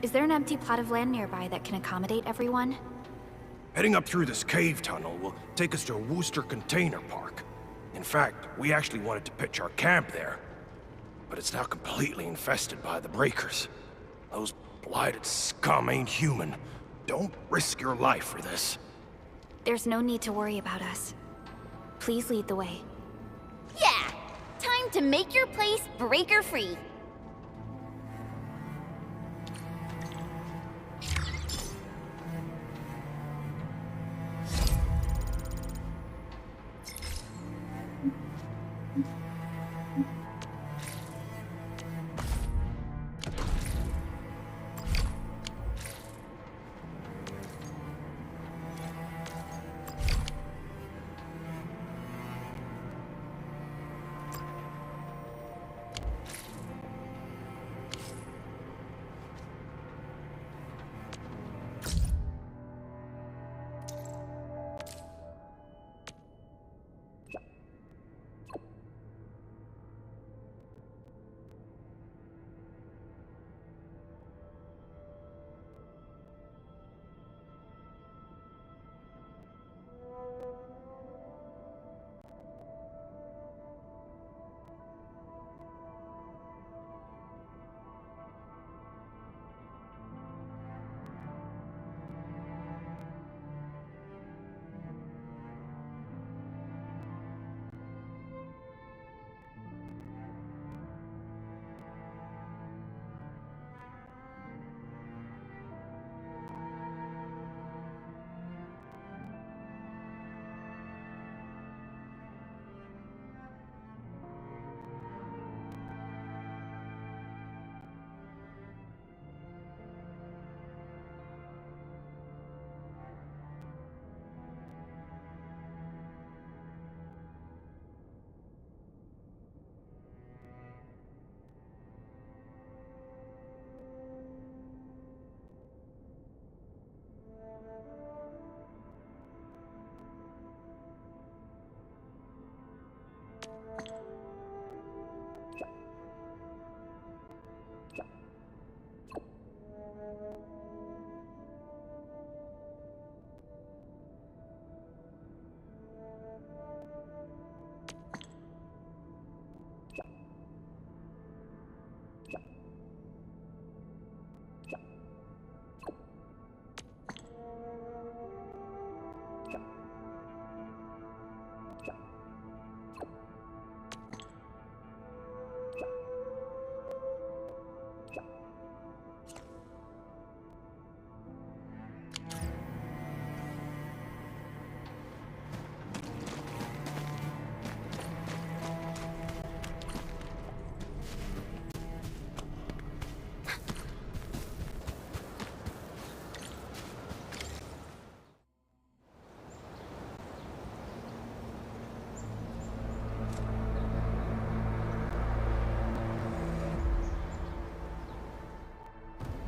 is there an empty plot of land nearby that can accommodate everyone? Heading up through this cave tunnel will take us to a Wooster container park. In fact, we actually wanted to pitch our camp there. But it's now completely infested by the breakers. Those blighted scum ain't human. Don't risk your life for this. There's no need to worry about us. Please lead the way. Yeah! Time to make your place breaker-free.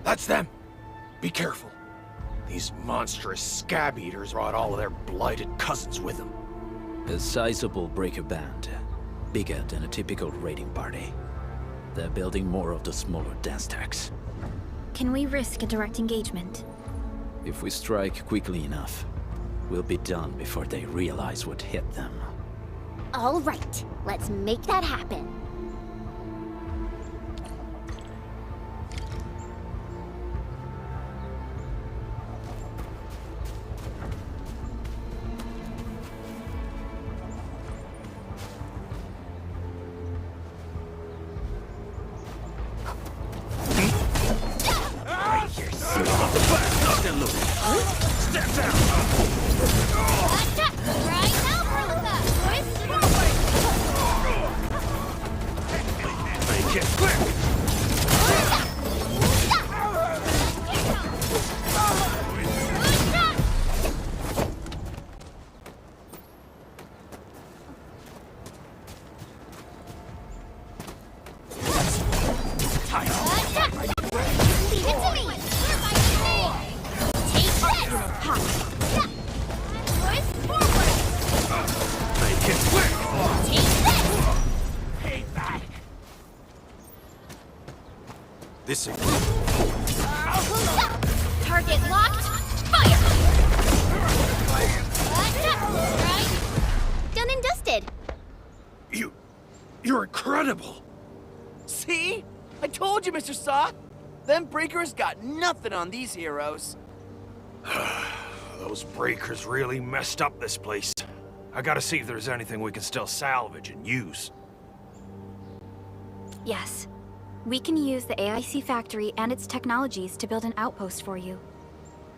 That's them! Be careful. These monstrous scab eaters brought all of their blighted cousins with them. A sizable breaker band. Bigger than a typical raiding party. They're building more of the smaller dance tags. Can we risk a direct engagement? If we strike quickly enough, we'll be done before they realize what hit them. All right, let's make that happen. This is... Target locked. Fire! Done and dusted. You're incredible! See? I told you, Mr. Saw! Them breakers got nothing on these heroes. Those breakers really messed up this place. I gotta see if there's anything we can still salvage and use. Yes. We can use the AIC factory and its technologies to build an outpost for you.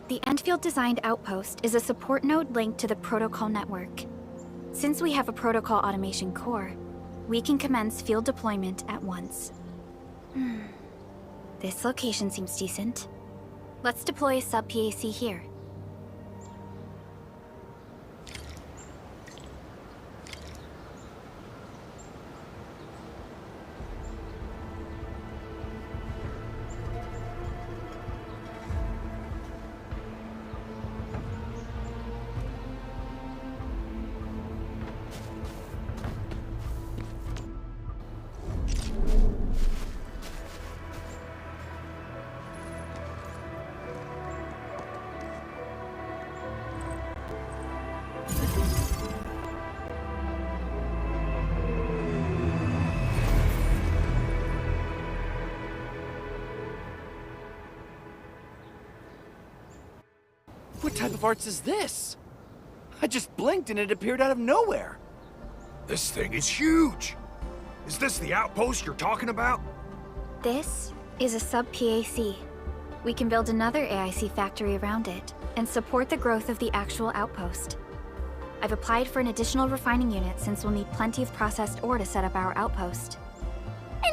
The Endfield-designed outpost is a support node linked to the protocol network. Since we have a protocol automation core, we can commence field deployment at once. This location seems decent. Let's deploy a sub-PAC here. What type of arts is this? I just blinked and it appeared out of nowhere. This thing is huge! Is this the outpost you're talking about? This is a sub-PAC. We can build another AIC factory around it and support the growth of the actual outpost. I've applied for an additional refining unit since we'll need plenty of processed ore to set up our outpost.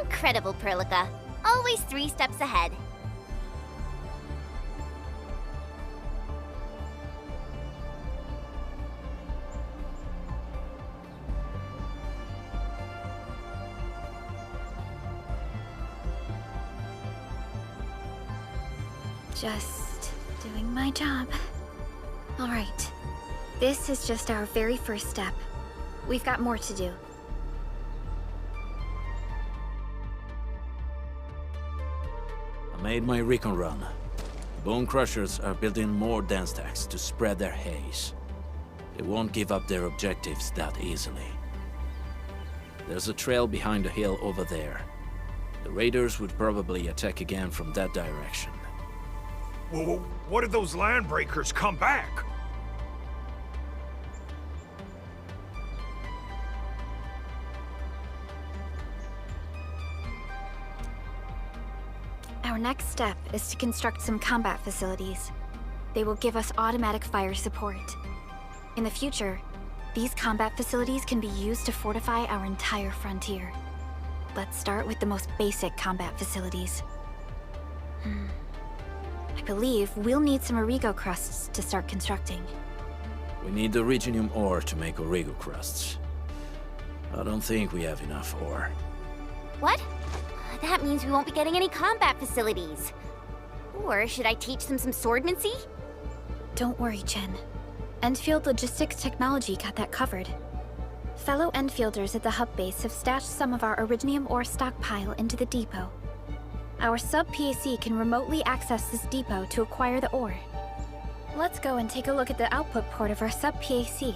Incredible, Perlica. Always 3 steps ahead. Just doing my job. All right. This is just our very first step. We've got more to do. I made my recon run. The Bone Crushers are building more dance stacks to spread their haze. They won't give up their objectives that easily. There's a trail behind the hill over there. The raiders would probably attack again from that direction. Well, what if those landbreakers come back? Our next step is to construct some combat facilities. They will give us automatic fire support. In the future, these combat facilities can be used to fortify our entire frontier. Let's start with the most basic combat facilities. I believe we'll need some Origo crusts to start constructing. We need the Originium ore to make Origo crusts. I don't think we have enough ore. What? That means we won't be getting any combat facilities. Or should I teach them some swordmancy? Don't worry, Chen. Endfield Logistics Technology got that covered. Fellow Enfielders at the hub base have stashed some of our Originium ore stockpile into the depot. Our sub-PAC can remotely access this depot to acquire the ore. Let's go and take a look at the output port of our sub-PAC.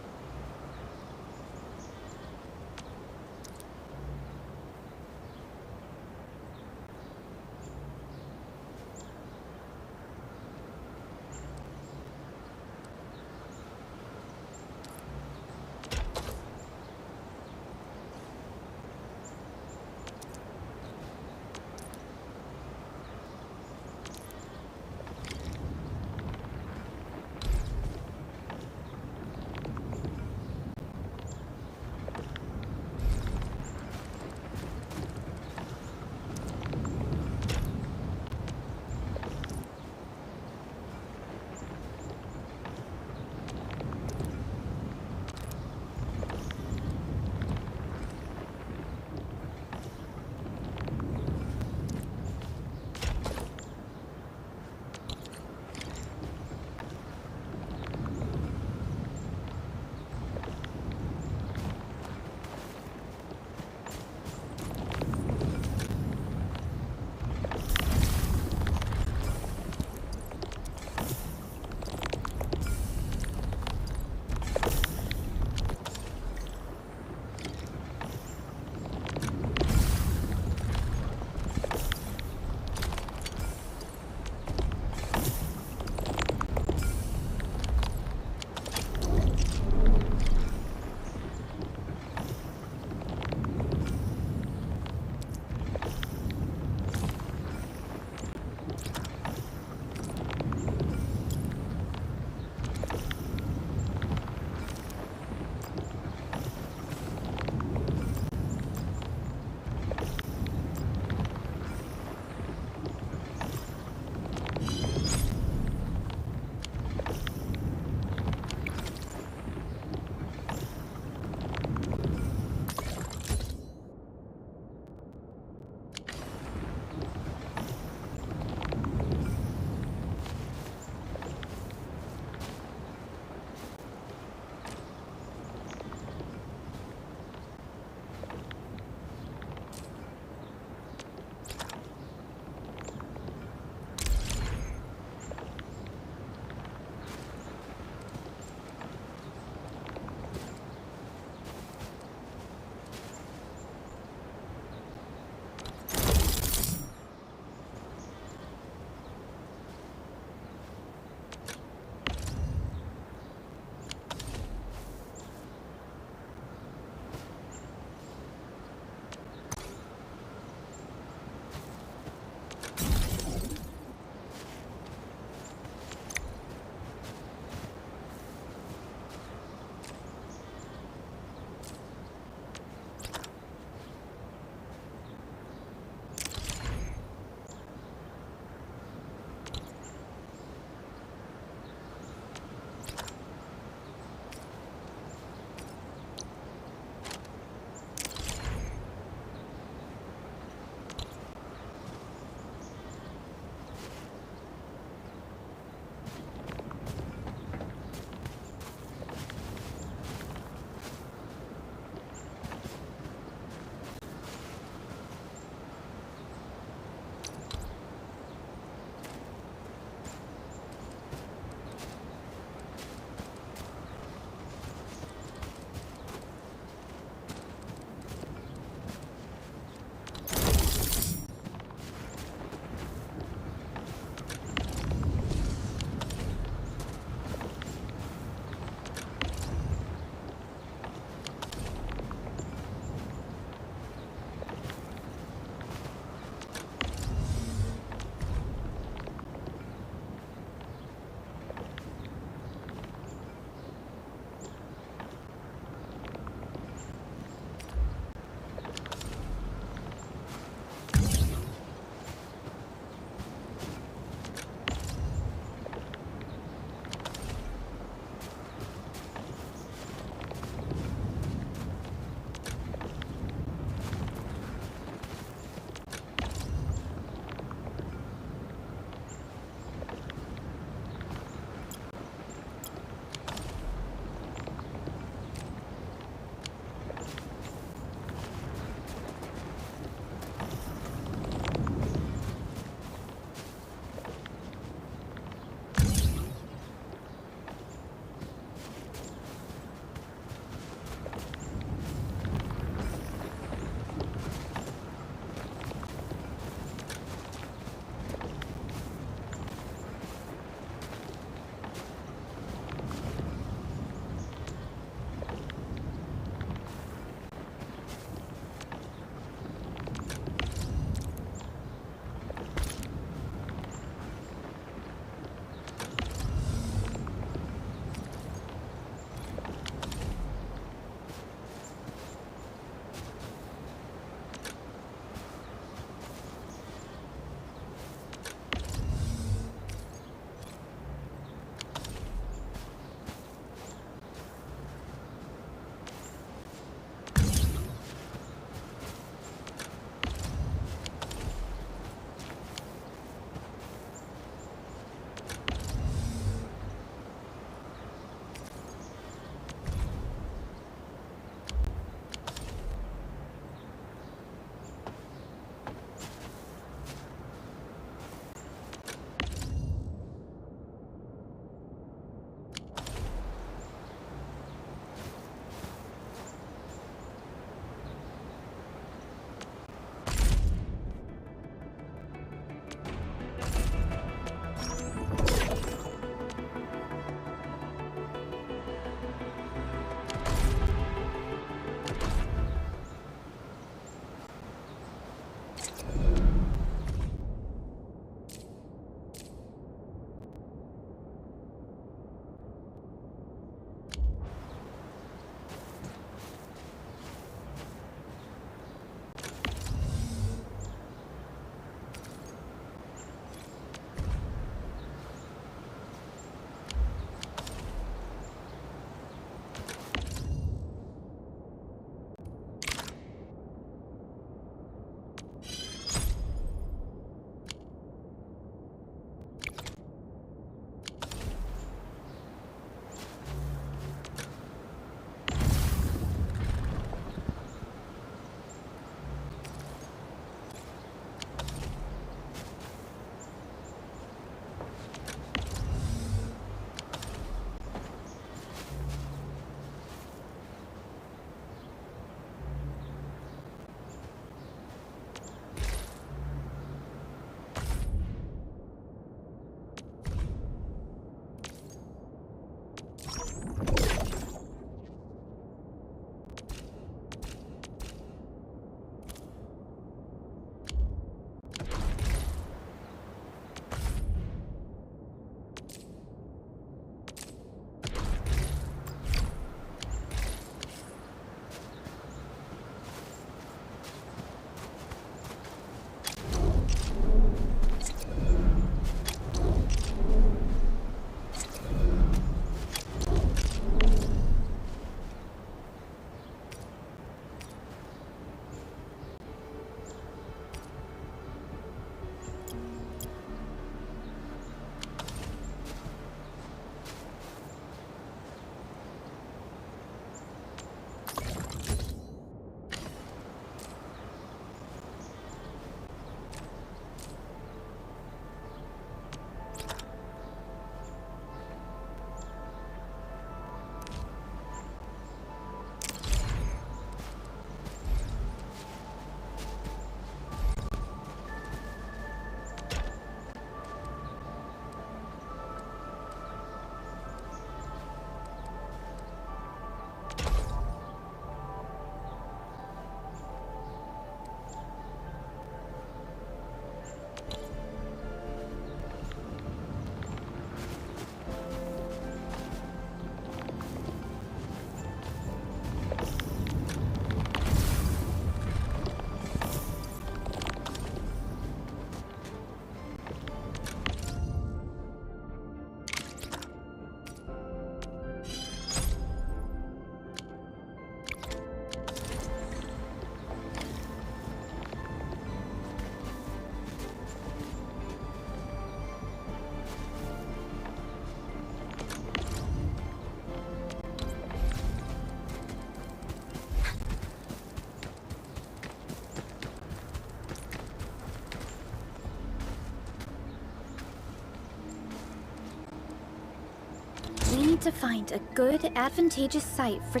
need to find a good, advantageous site for...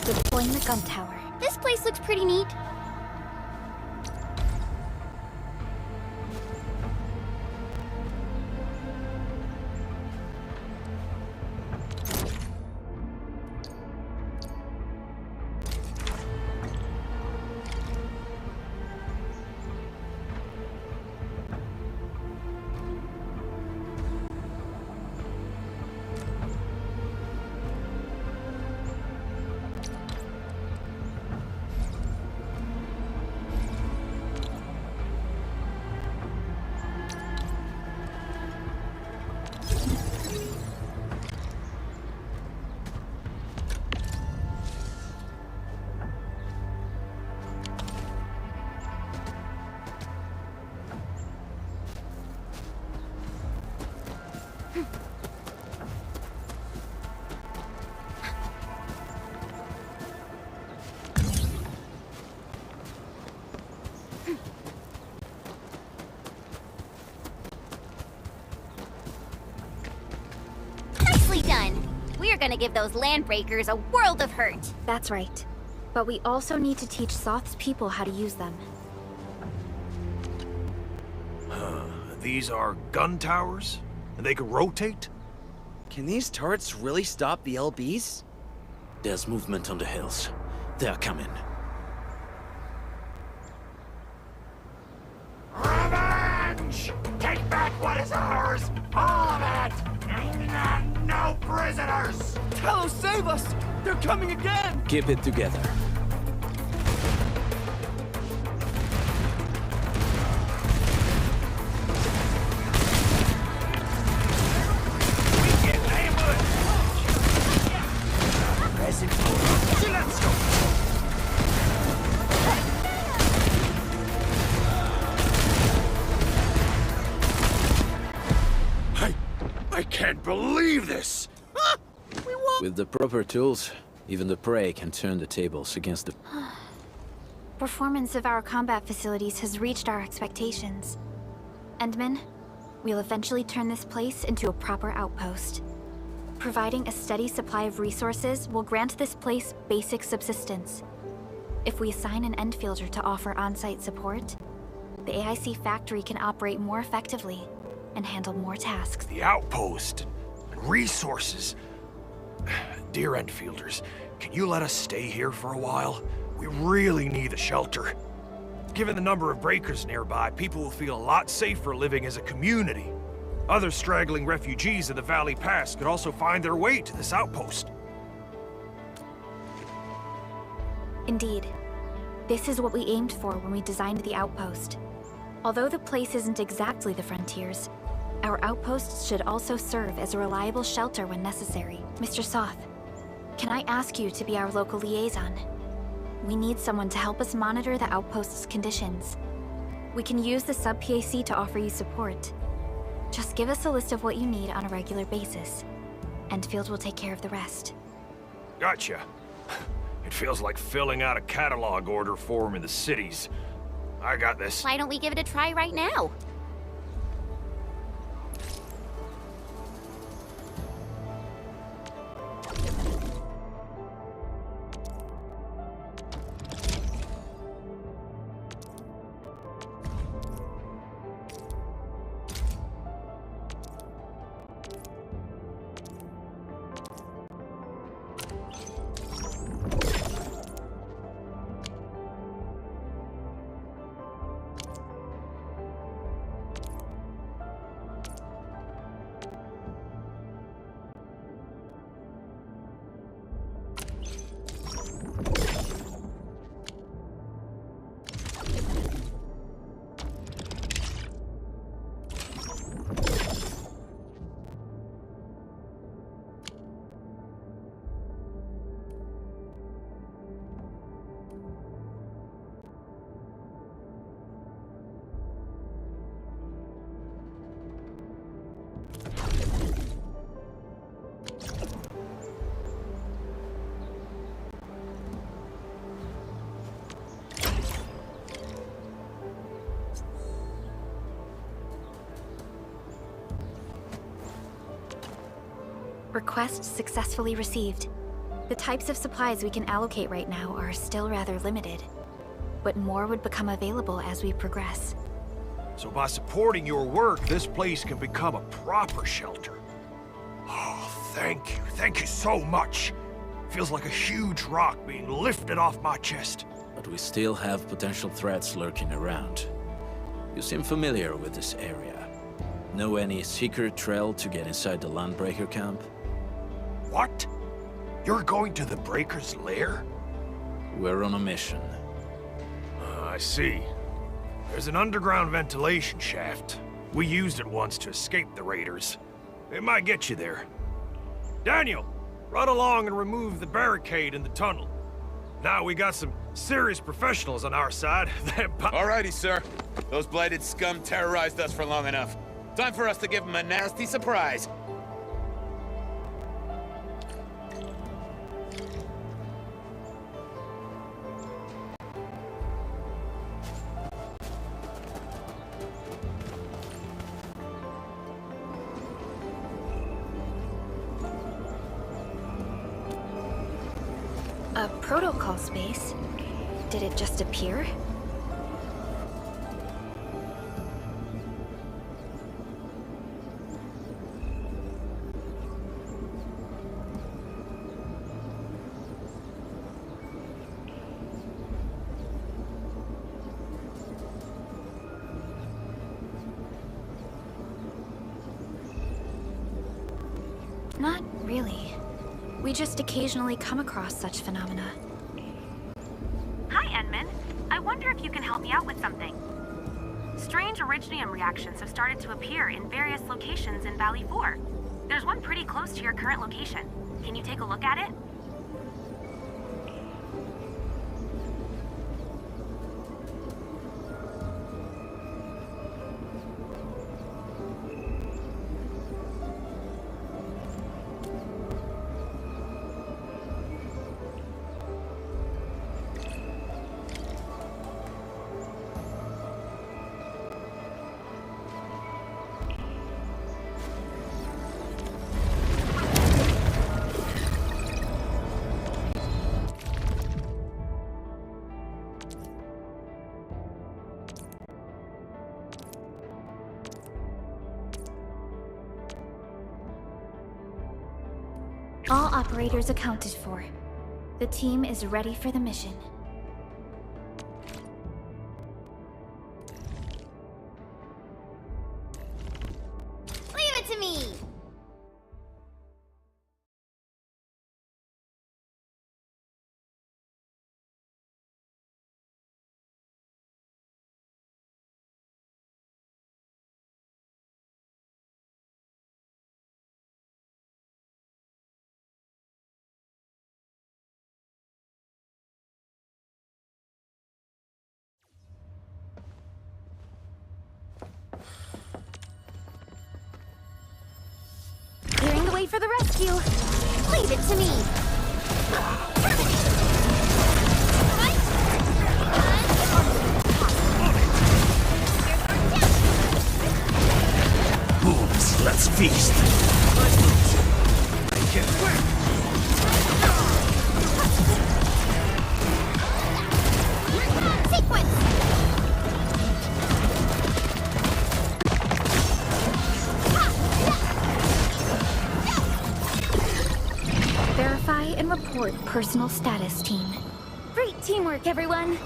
deploying the gun tower. This place looks pretty neat. Nicely done. We're gonna give those landbreakers a world of hurt. That's right. But we also need to teach Soth's people how to use them. These are gun towers? And they can rotate? Can these turrets really stop the LBs? There's movement on the hills. They're coming. Revenge! Take back what is ours! All of it! And no prisoners! Talos, save us! They're coming again! Keep it together. I can't believe this! With the proper tools, even the prey can turn the tables against the... Performance of our combat facilities has reached our expectations. Endman, we'll eventually turn this place into a proper outpost. Providing a steady supply of resources will grant this place basic subsistence. If we assign an Endfielder to offer on-site support, the AIC factory can operate more effectively and handle more tasks. The outpost and resources. Dear Endfielders, can you let us stay here for a while? We really need a shelter. Given the number of breakers nearby, people will feel a lot safer living as a community. Other straggling refugees of the Valley Pass could also find their way to this outpost. Indeed. This is what we aimed for when we designed the outpost. Although the place isn't exactly the frontiers, our outposts should also serve as a reliable shelter when necessary. Mr. Soth, can I ask you to be our local liaison? We need someone to help us monitor the outpost's conditions. We can use the sub-PAC to offer you support. Just give us a list of what you need on a regular basis. Endfield will take care of the rest. Gotcha. It feels like filling out a catalog order form in the cities. I got this. Why don't we give it a try right now? Request successfully received. The types of supplies we can allocate right now are still rather limited, but more would become available as we progress. So by supporting your work, this place can become a proper shelter. Oh, thank you. Thank you so much. Feels like a huge rock being lifted off my chest. But we still have potential threats lurking around. You seem familiar with this area. Know any secret trail to get inside the Landbreaker camp? What? You're going to the Breaker's lair? We're on a mission. I see. There's an underground ventilation shaft. We used it once to escape the raiders. It might get you there. Daniel, run along and remove the barricade in the tunnel. Now we got some serious professionals on our side. Alrighty, sir. Those blighted scum terrorized us for long enough. Time for us to give them a nasty surprise. A protocol space? Did it just appear? Not really. We just occasionally come across such phenomena. Hi, Enman. I wonder if you can help me out with something. Strange originium reactions have started to appear in various locations in Valley 4. There's one pretty close to your current location. Can you take a look at it? All operators accounted for. The team is ready for the mission. Leave it to me! Clearing the way for the rescue. Leave it to me! Boobs, let's feast. Verify and report personal status, team. Great teamwork, everyone!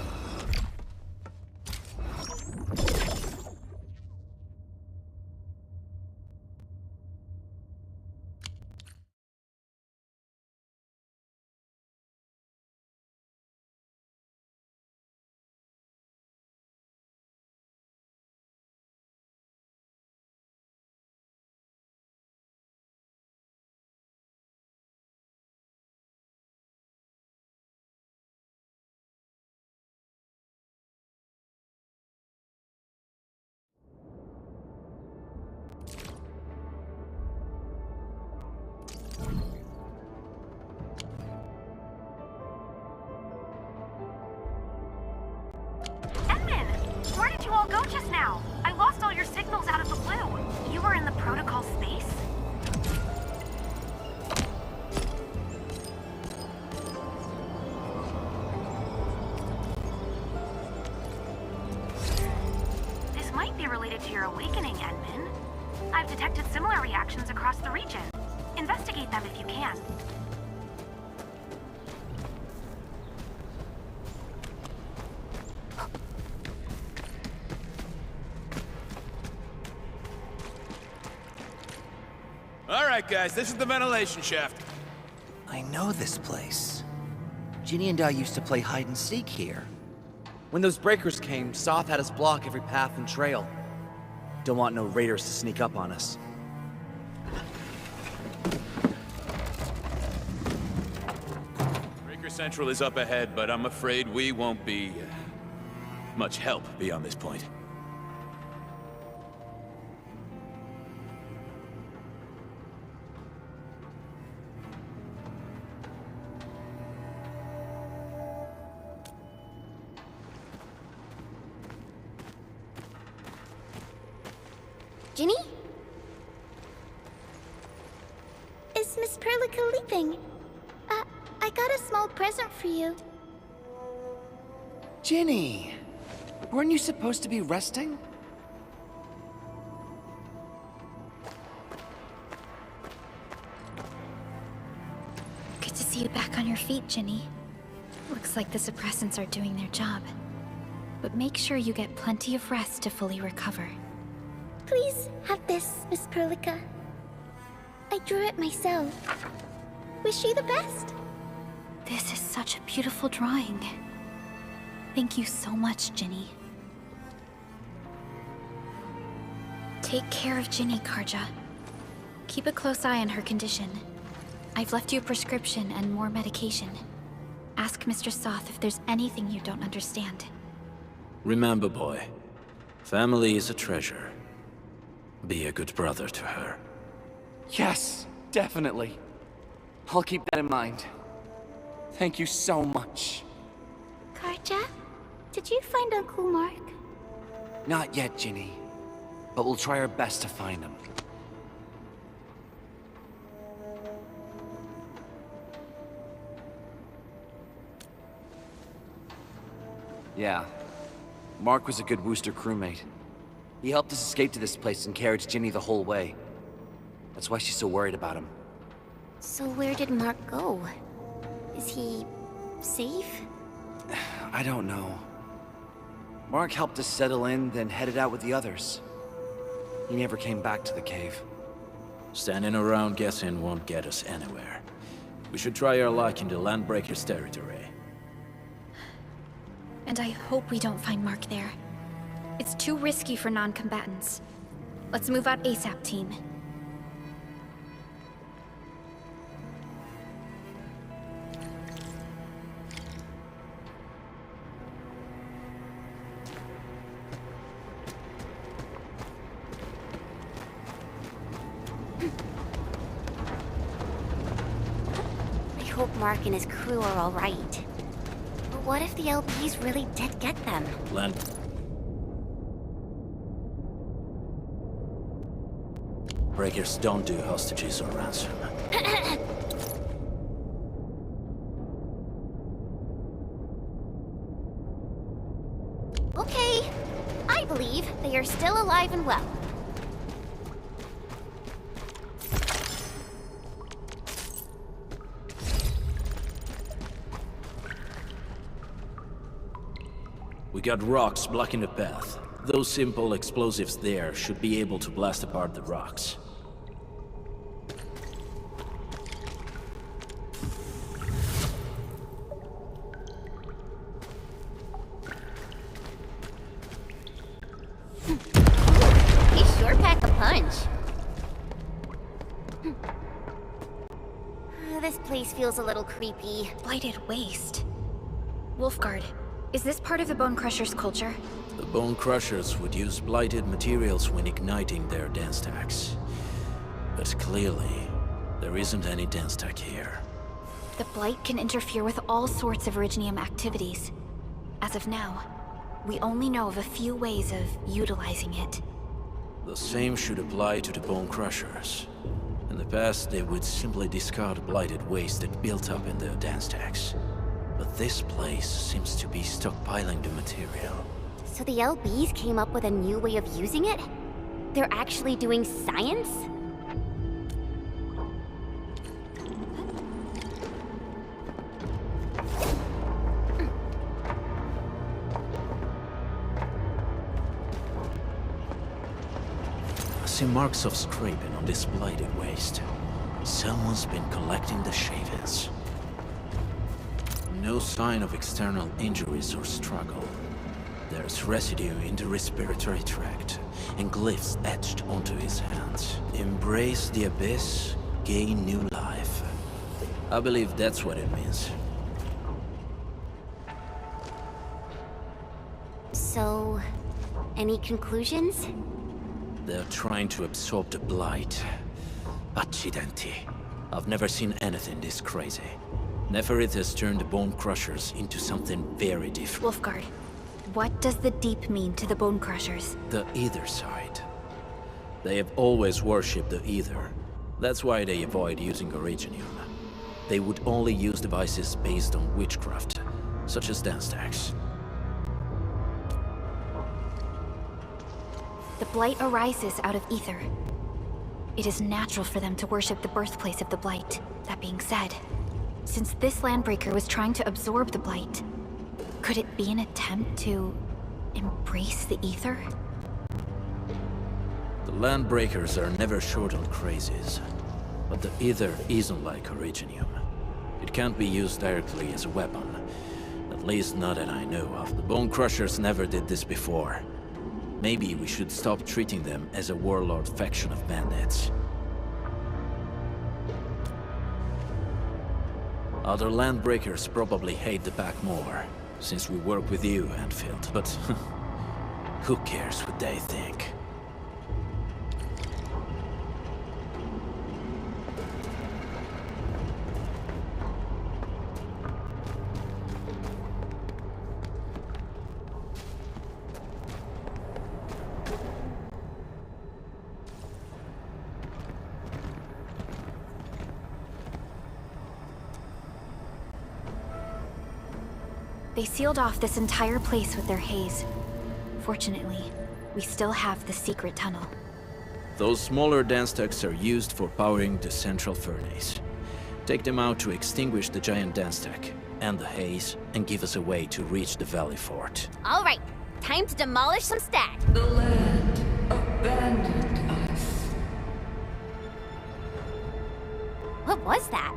Where did you all go just now? I lost all your signals out of the blue. You were in the protocol space? be related to your awakening, Edmund. I've detected similar reactions across the region. Investigate them if you can. All right, guys, this is the ventilation shaft. I know this place. Ginny and I used to play hide and seek here. When those breakers came, Soth had us block every path and trail. Don't want no raiders to sneak up on us. Breaker Central is up ahead, but I'm afraid we won't be much help beyond this point. Ginny? Is Miss Perlica leaving? I got a small present for you. Ginny! Weren't you supposed to be resting? Good to see you back on your feet, Ginny. Looks like the suppressants are doing their job. But make sure you get plenty of rest to fully recover. Please have this, Miss Perlica. I drew it myself. Wish you the best. This is such a beautiful drawing. Thank you so much, Ginny. Take care of Ginny, Karja. Keep a close eye on her condition. I've left you a prescription and more medication. Ask Mr. Soth if there's anything you don't understand. Remember, boy, family is a treasure. Be a good brother to her. Yes, definitely. I'll keep that in mind. Thank you so much. Karja, did you find Uncle Mark? Not yet, Ginny. But we'll try our best to find him. Yeah. Mark was a good Wooster crewmate. He helped us escape to this place and carried Ginny the whole way. That's why she's so worried about him. So where did Mark go? Is he safe? I don't know. Mark helped us settle in, then headed out with the others. He never came back to the cave. Standing around guessing won't get us anywhere. We should try our luck in the Landbreakers' territory. And I hope we don't find Mark there. It's too risky for non-combatants. Let's move out ASAP, team. I hope Mark and his crew are all right. But what if the LBs really did get them? Breakers don't do hostages or ransom. Okay, I believe they are still alive and well. We got rocks blocking the path. Those simple explosives there should be able to blast apart the rocks. He sure packed a punch. This place feels a little creepy. Blighted waste. Wolfguard, is this part of the Bone Crusher's culture? The Bone Crushers would use blighted materials when igniting their dance stacks. But clearly, there isn't any dance stack here. The Blight can interfere with all sorts of Originium activities. As of now, we only know of a few ways of utilizing it. The same should apply to the Bone Crushers. In the past, they would simply discard blighted waste that built up in their dance stacks. But this place seems to be stockpiling the material. So the LBs came up with a new way of using it? They're actually doing science? I see marks of scraping on this blighted waste. Someone's been collecting the shavings. No sign of external injuries or struggle. There's residue in the respiratory tract, and glyphs etched onto his hands. Embrace the abyss, gain new life. I believe that's what it means. So, any conclusions? They're trying to absorb the blight. Accidenti. I've never seen anything this crazy. Neferith has turned the Bone Crushers into something very different. Wolfguard, what does the Deep mean to the Bone Crushers? The Ether side. They have always worshipped the Ether. That's why they avoid using Originium. They would only use devices based on witchcraft, such as dance stacks. The Blight arises out of Ether. It is natural for them to worship the birthplace of the Blight. That being said, since this Landbreaker was trying to absorb the Blight, could it be an attempt to embrace the Ether? The Landbreakers are never short on crazies, but the Ether isn't like Originium. It can't be used directly as a weapon, at least not that I know of. The Bone Crushers never did this before. Maybe we should stop treating them as a warlord faction of bandits. Other Landbreakers probably hate the pack more, since we work with you, Endfield, but who cares what they think? They sealed off this entire place with their haze. Fortunately, we still have the secret tunnel. Those smaller dance stacks are used for powering the central furnace. Take them out to extinguish the giant dance stack and the haze, and give us a way to reach the Valley Fort. All right, time to demolish some stacks. The land abandoned us. What was that?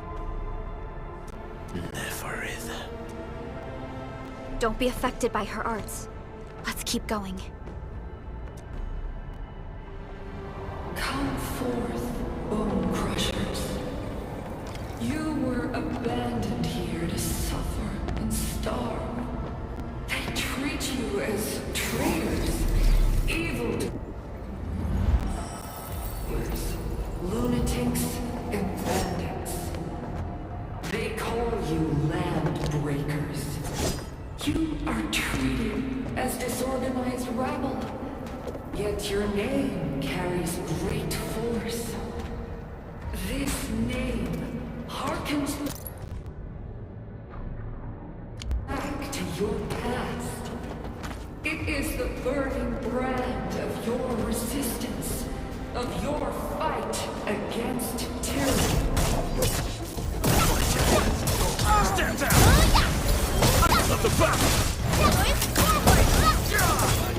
Neferith. Don't be affected by her arts. Let's keep going. Come forth, Bone Crushers. You were abandoned here to suffer and starve. They treat you as traitors, evil lunatics and bandits. They call you land breakers. You are treated as disorganized rabble, yet your name carries great force. This name harkens back to your past. It is the burning brand of your resistance, of your fight against tyranny. Stand down! Of the back! Pass off as pass!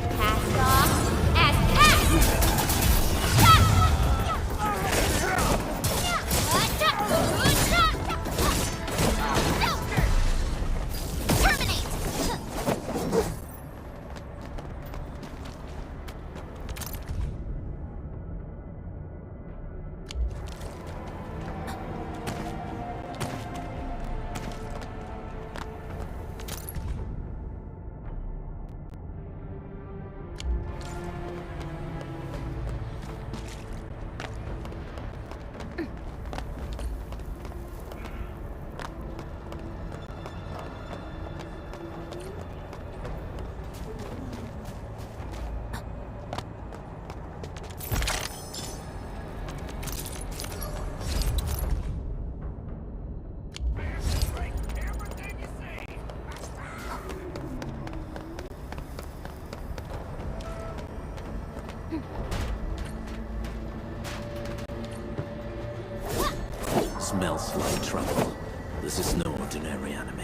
smells like trouble. This is no ordinary enemy.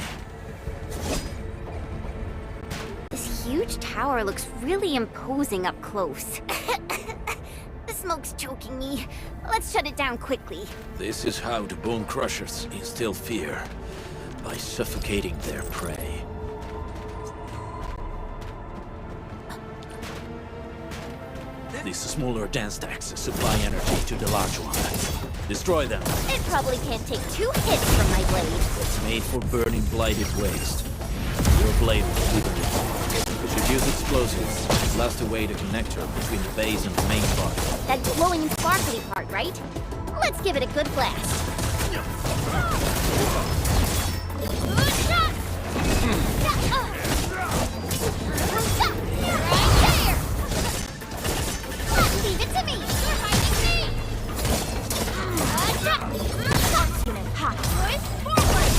This huge tower looks really imposing up close. The smoke's choking me. Let's shut it down quickly. This is how the Bone Crushers instill fear, by suffocating their prey. These smaller dance stacks supply energy to the large one. Destroy them. It probably can't take 2 hits from my blade. It's made for burning blighted waste. Your blade will cleave it. You should use explosives to blast away the connector between the base and the main body. That glowing sparkly part, right? Let's give it a good blast. Leave it to me! You're hiding me! That's gonna pop. Boys, forward!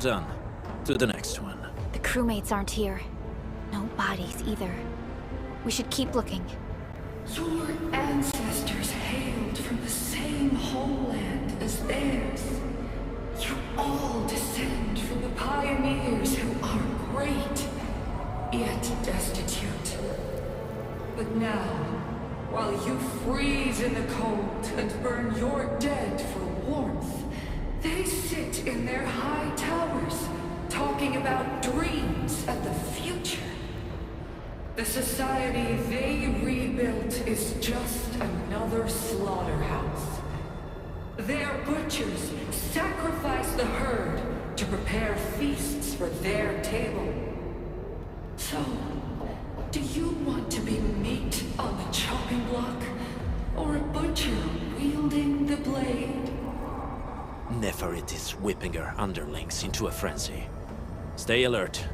Done. To the next one. The crewmates aren't here. No bodies either. We should keep looking. Your ancestors hailed from the same homeland as theirs. You all descend from the pioneers who are great, yet destitute. But now, while you freeze in the cold and burn your dead for warmth, they sit in their high towers, talking about dreams and the future. The society they rebuilt is just another slaughterhouse. Their butchers sacrifice the herd to prepare feasts for their table. So, do you want to be meat on the chopping block, or a butcher wielding the blade? Neferit is whipping her underlings into a frenzy. Stay alert.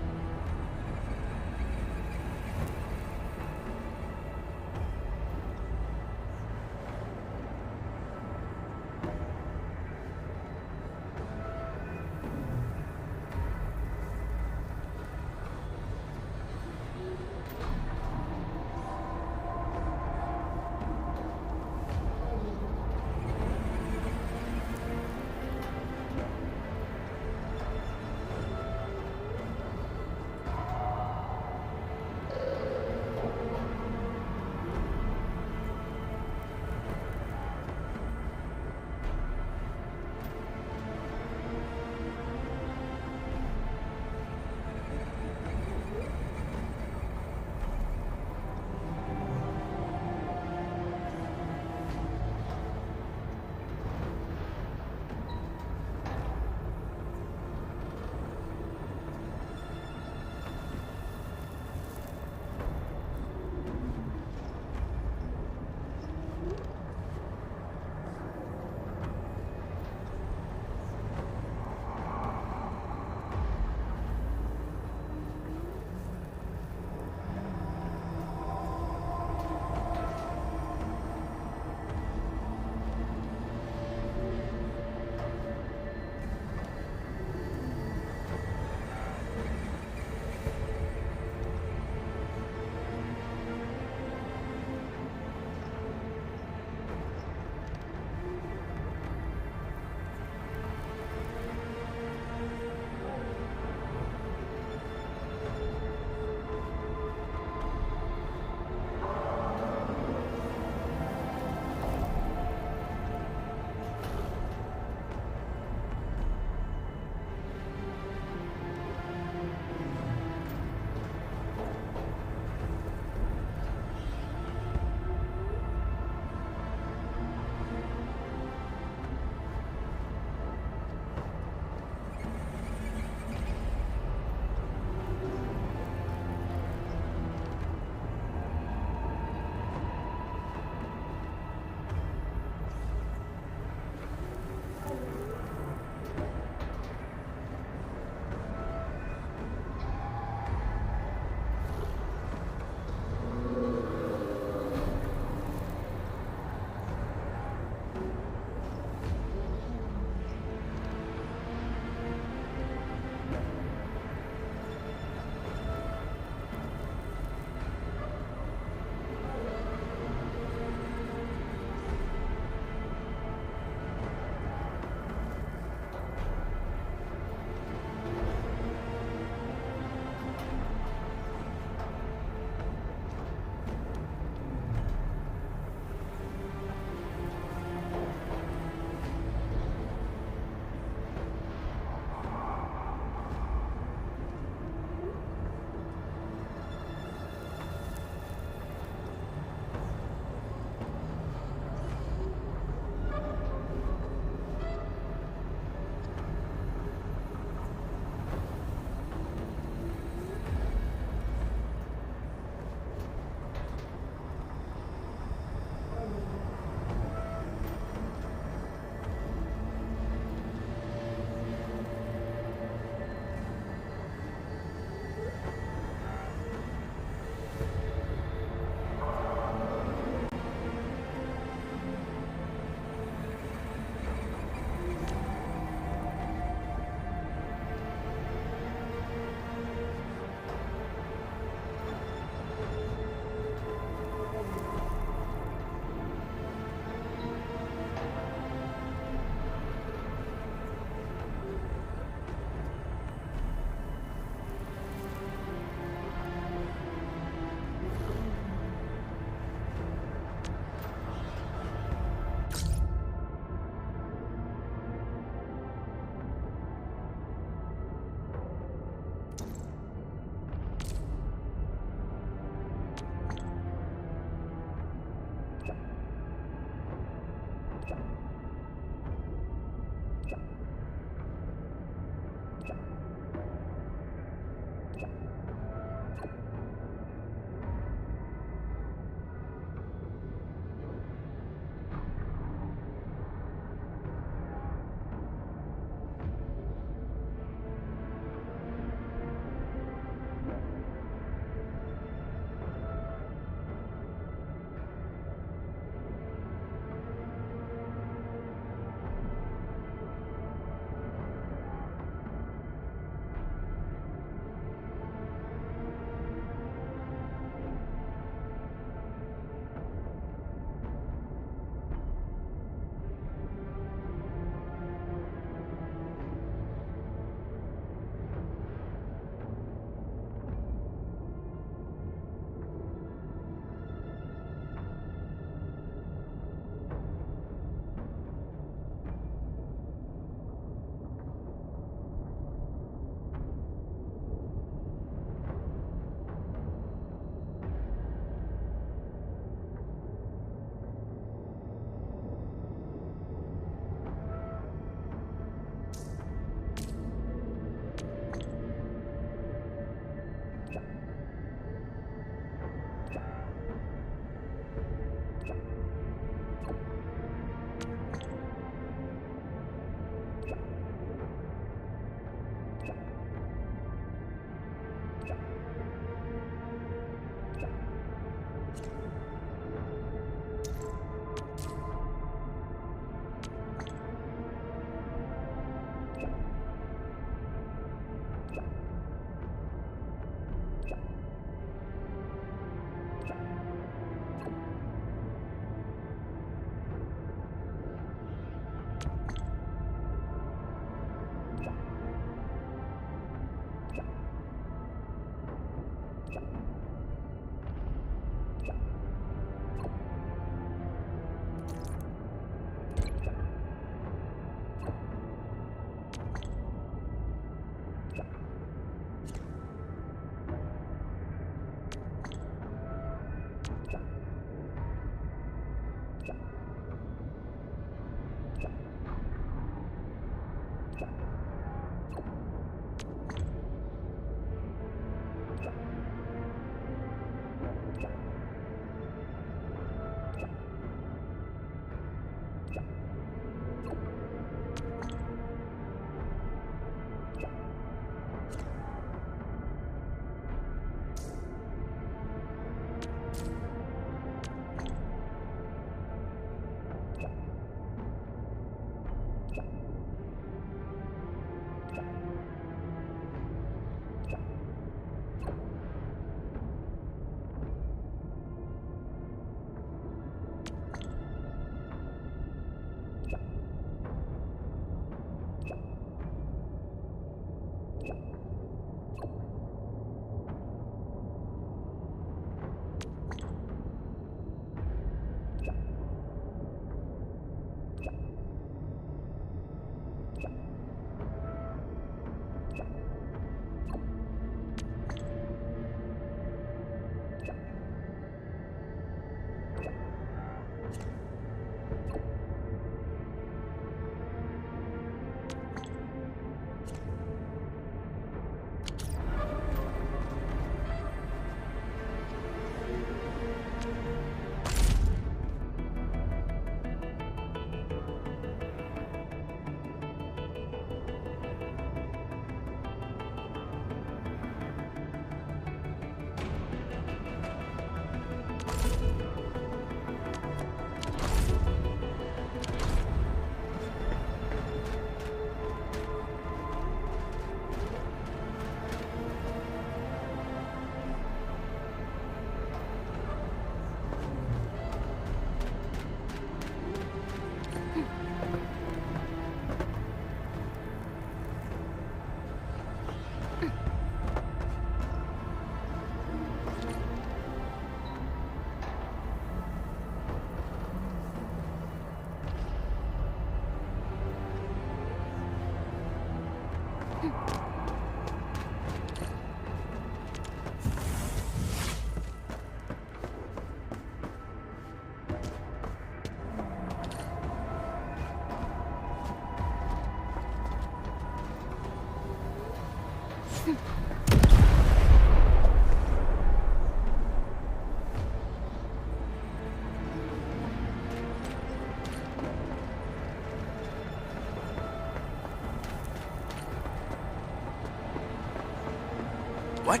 What?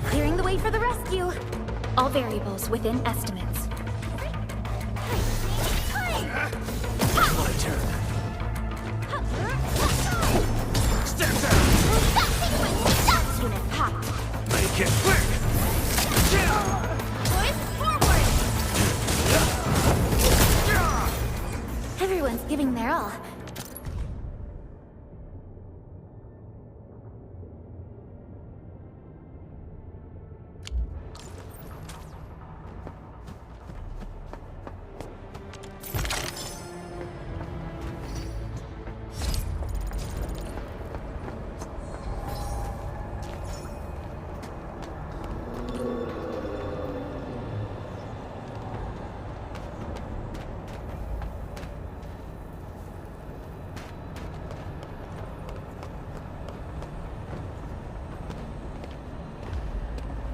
Clearing the way for the rescue. All variables within estimates. My turn. Step down. Unit pop. Make it quick. Everyone's giving their all.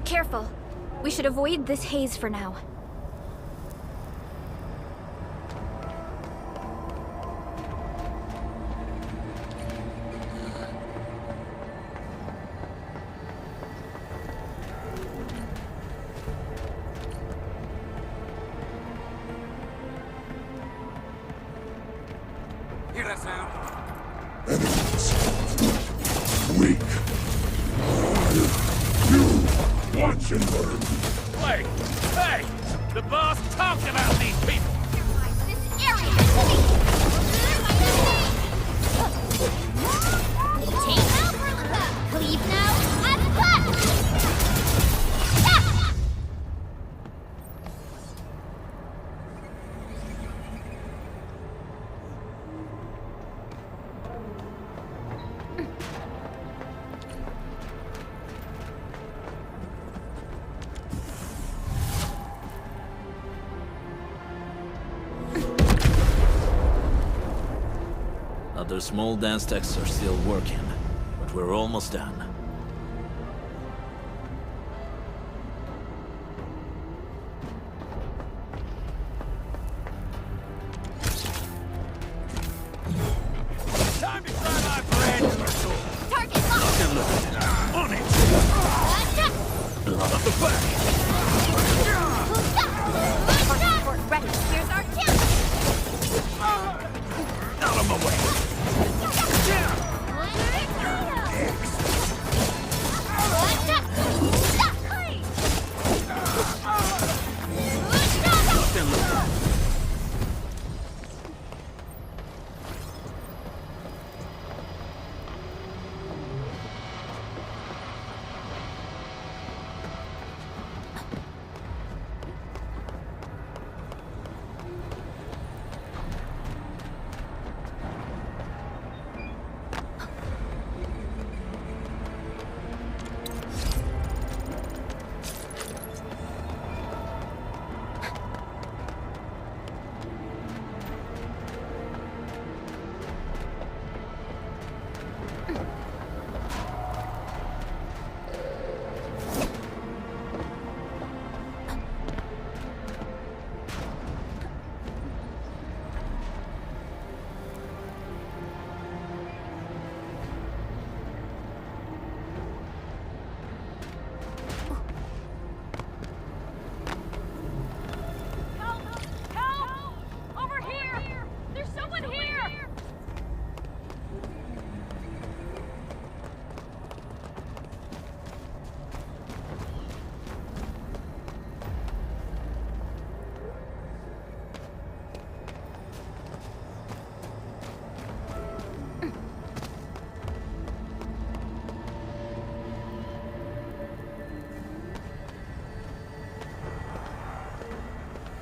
Careful. We should avoid this haze for now. Hear that sound? Weak. You watch and learn. Wait! Hey! The boss talked about these people! This area! Take out Perlica! Leave now and cut! Other small dance techs are still working, but we're almost done. Time to try my bread! Target locked! On it! Up the back! Transport ready! Here's our chance! Out of my way!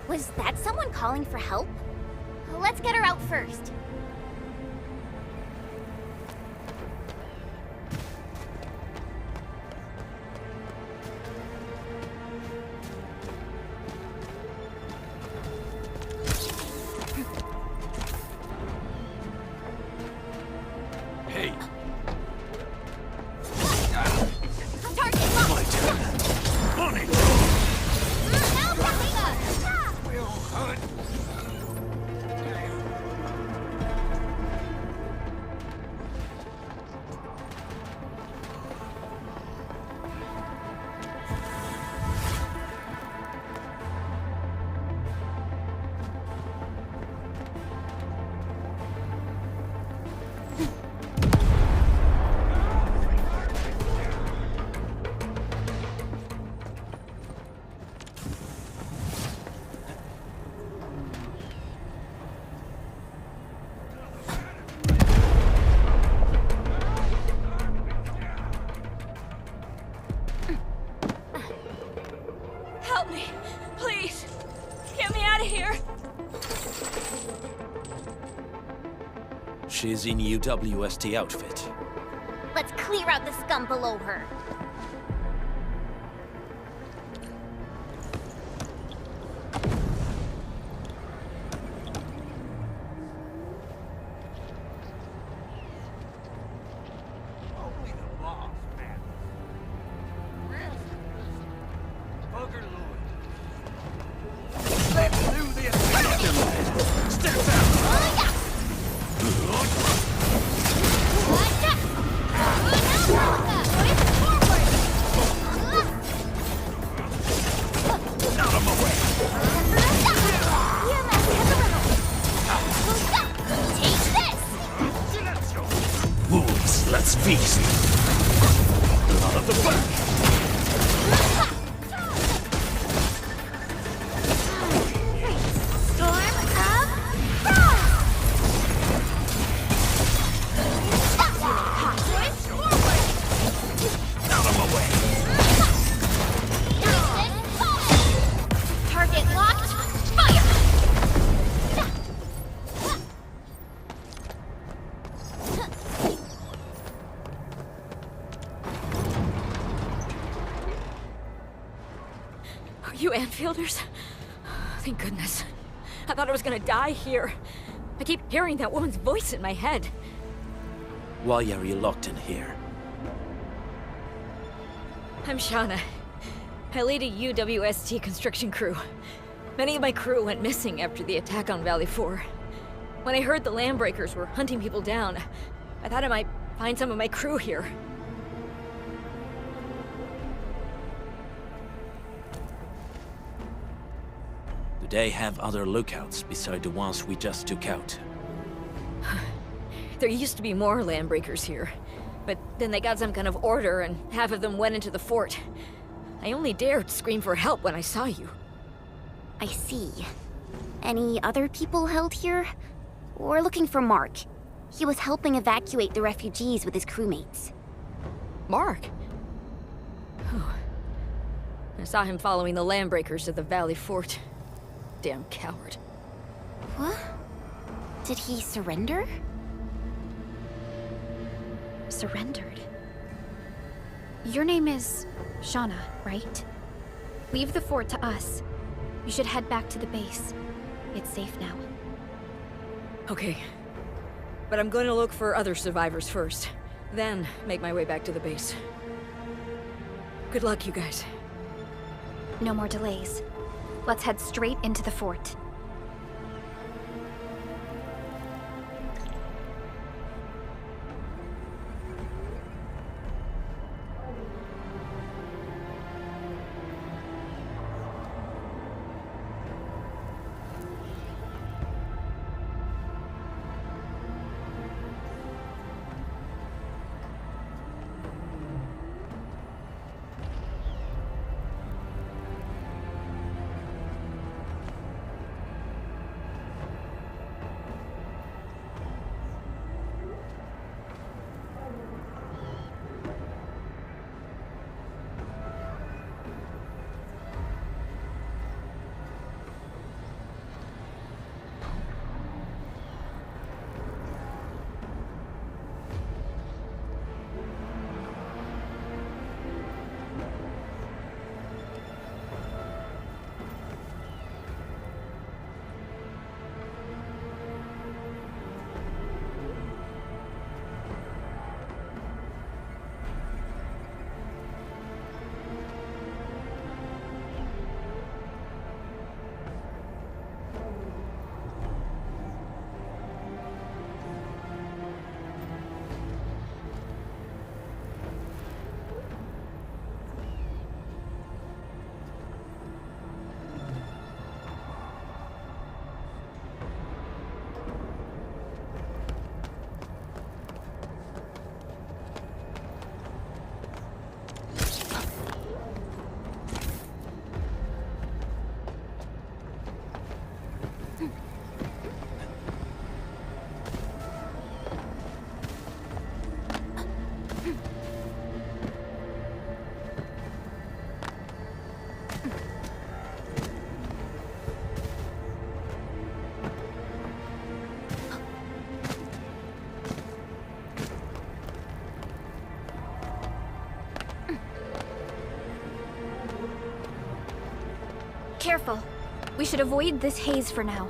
Was that someone calling for help? Let's get her out first. Hey! Target locked! My turn! On it! Now Perlica! she's in UWST outfit. Let's clear out the scum below her. Let's feast! Out of the back! Storm of Out of my way! Target locked. Fire! You Endfielders? Thank goodness. I thought I was gonna die here. I keep hearing that woman's voice in my head. Why are you locked in here? I'm Shauna. I lead a UWST construction crew. Many of my crew went missing after the attack on Valley 4. When I heard the Landbreakers were hunting people down, I thought I might find some of my crew here. Do they have other lookouts beside the ones we just took out? There used to be more Landbreakers here, but then they got some kind of order and half of them went into the fort. I only dared scream for help when I saw you. I see. Any other people held here? We're looking for Mark. He was helping evacuate the refugees with his crewmates. Mark? I saw him following the Landbreakers to the Valley Fort. Damn coward. What? Did he surrender? Surrendered? Your name is Shauna, right? Leave the fort to us. You should head back to the base. It's safe now. Okay. But I'm going to look for other survivors first. Then make my way back to the base. Good luck, you guys. No more delays. Let's head straight into the fort. Careful. We should avoid this haze for now.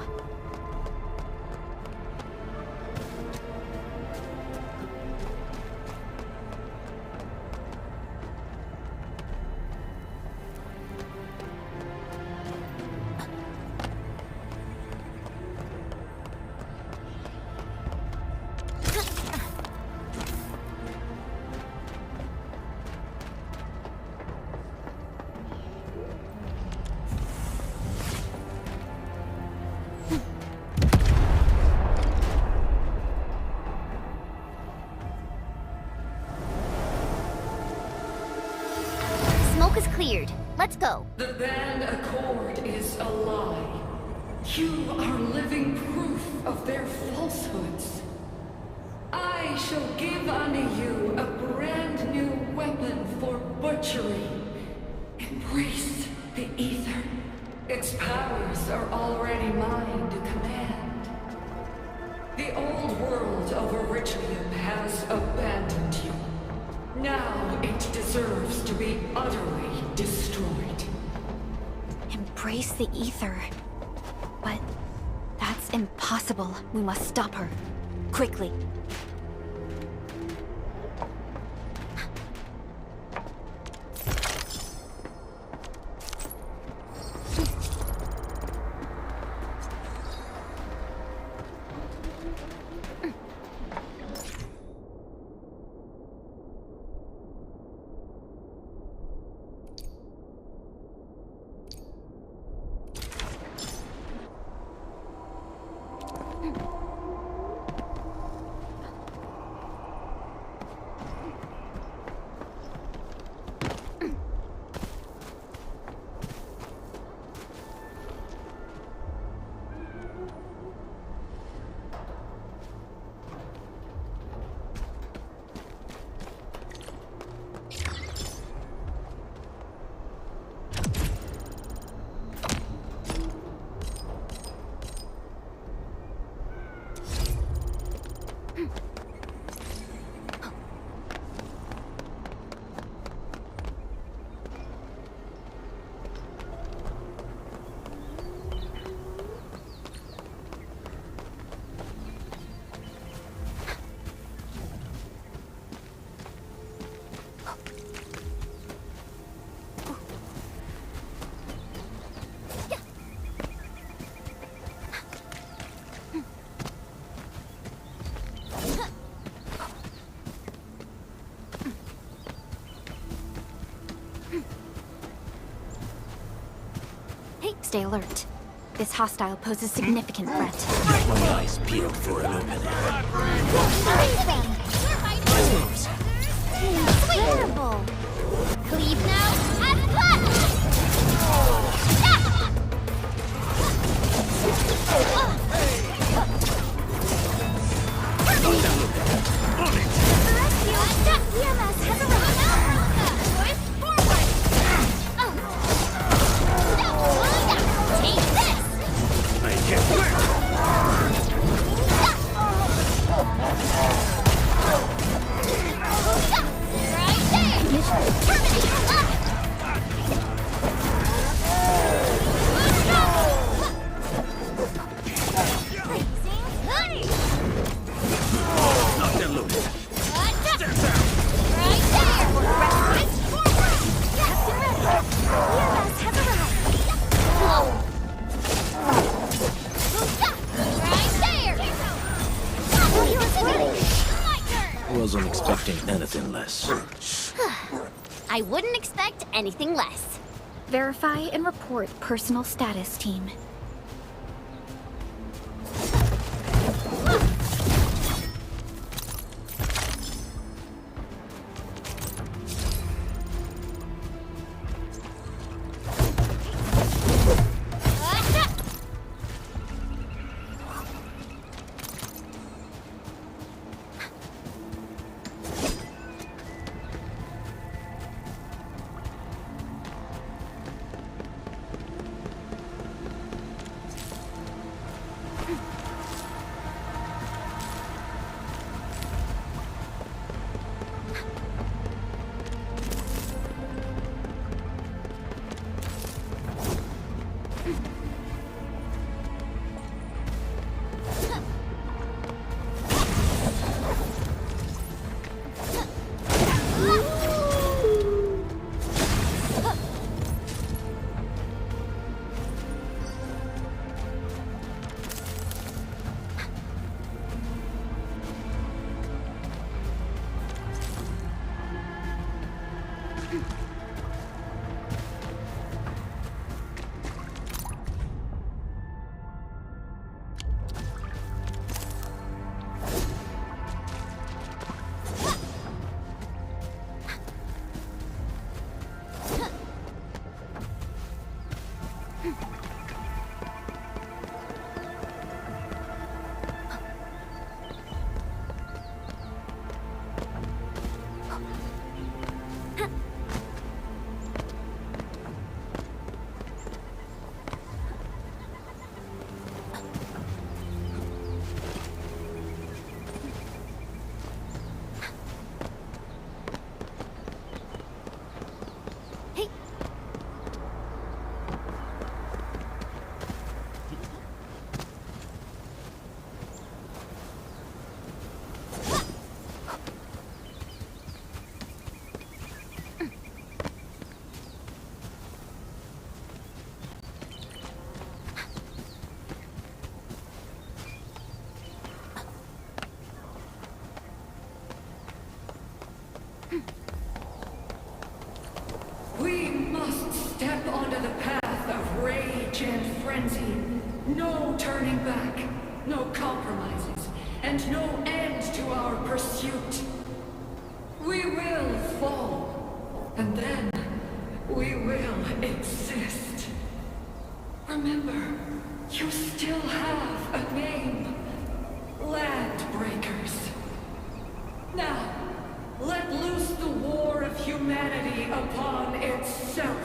Smoke is cleared. Let's go. The band accord is a lie. You are living proof of their falsehoods. I shall give unto you a brand new weapon for butchery. Embrace the ether. Its powers are already mine to command. The old world of Erythrium has abandoned you. Now it deserves to be utterly destroyed. Embrace the ether. But that's impossible. We must stop her. Quickly. Stay alert. This hostile poses significant threat. My eyes peeled for an opening. Terrible. Cleave now and clutch! EMS has arrived. Take this! Make it work! Right there! Terminate! Knock them loose. Step down! Right there! Right forward! Captain ready! EMS has arrived! Right there! My turn! Wasn't expecting anything less. I wouldn't expect anything less. Verify and report personal status, team. We must step onto the path of rage and frenzy. No turning back, no compromises, and no end to our pursuit. We will fall, and then we will exist. Remember, you still have a name. Landbreakers. Now, let loose the war of humanity upon itself.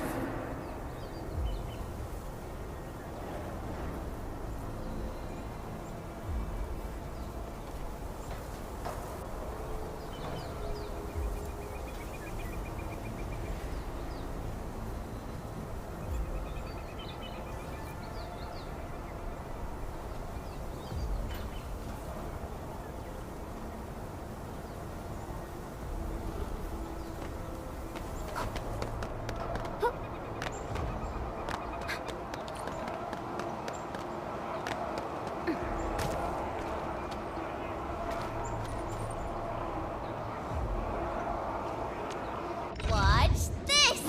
Watch this!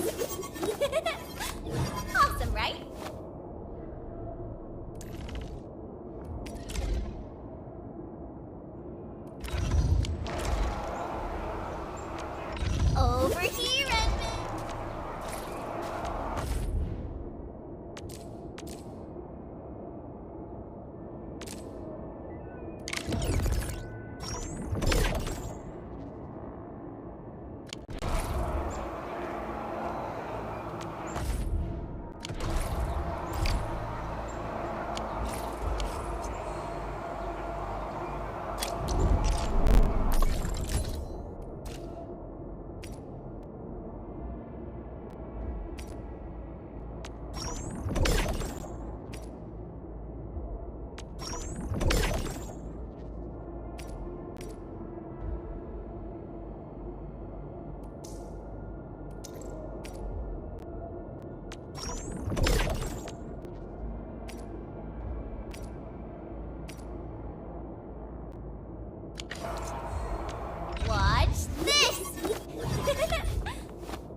Awesome, right? Over here, Edmund! Watch this!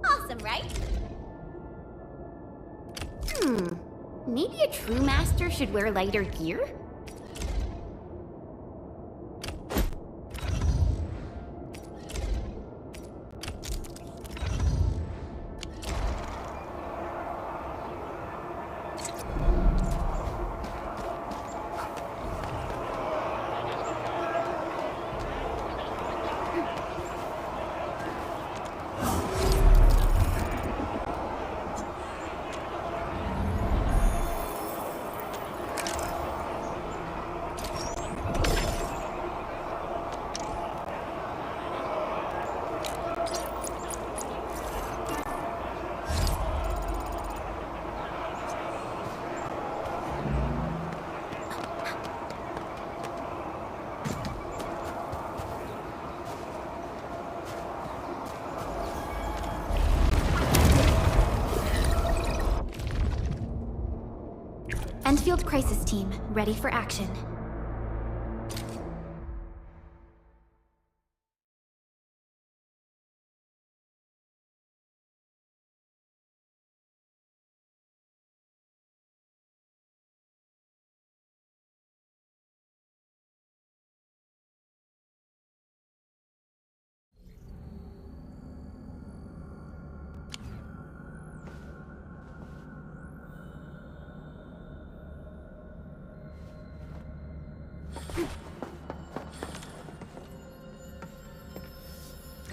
Awesome, right? Maybe a true master should wear lighter gear? Endfield Crisis Team, ready for action.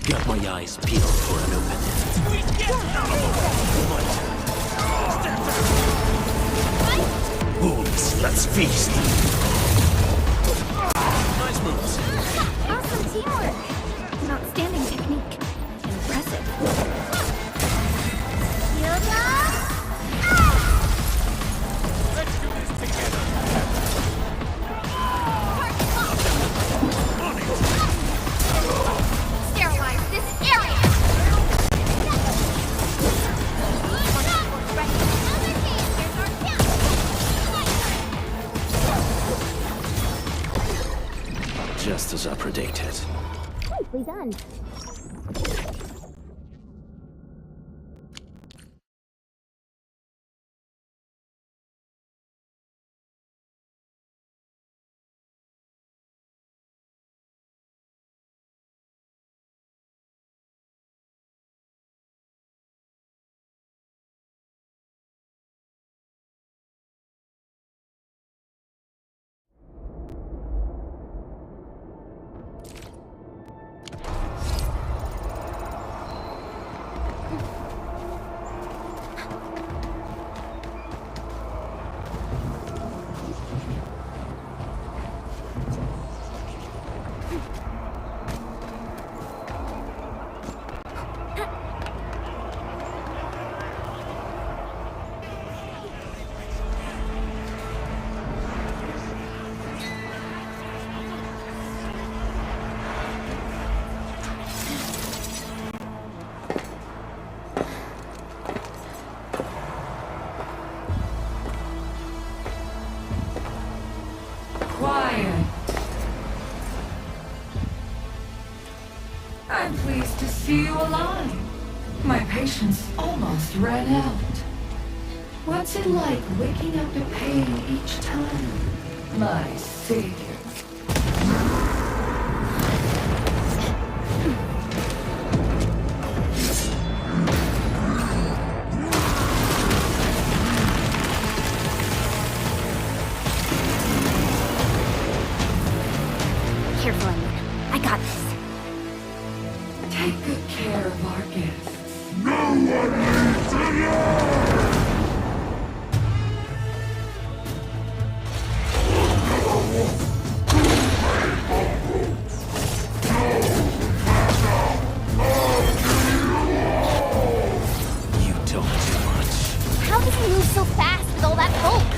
Got my eyes peeled for an opening. Wolves, let's feast! Nice moves. Awesome teamwork. An outstanding technique. Impressive. Let's do this together. Sterilize this area! Just as I predicted. Nicely done. Quiet. I'm pleased to see you alive. My patience almost ran out. What's it like waking up to pain each time? My savior. Careful, Onion. I got this. Take good care of our guests. No one leaves alive! You talk too much. How does he move so fast with all that bulk?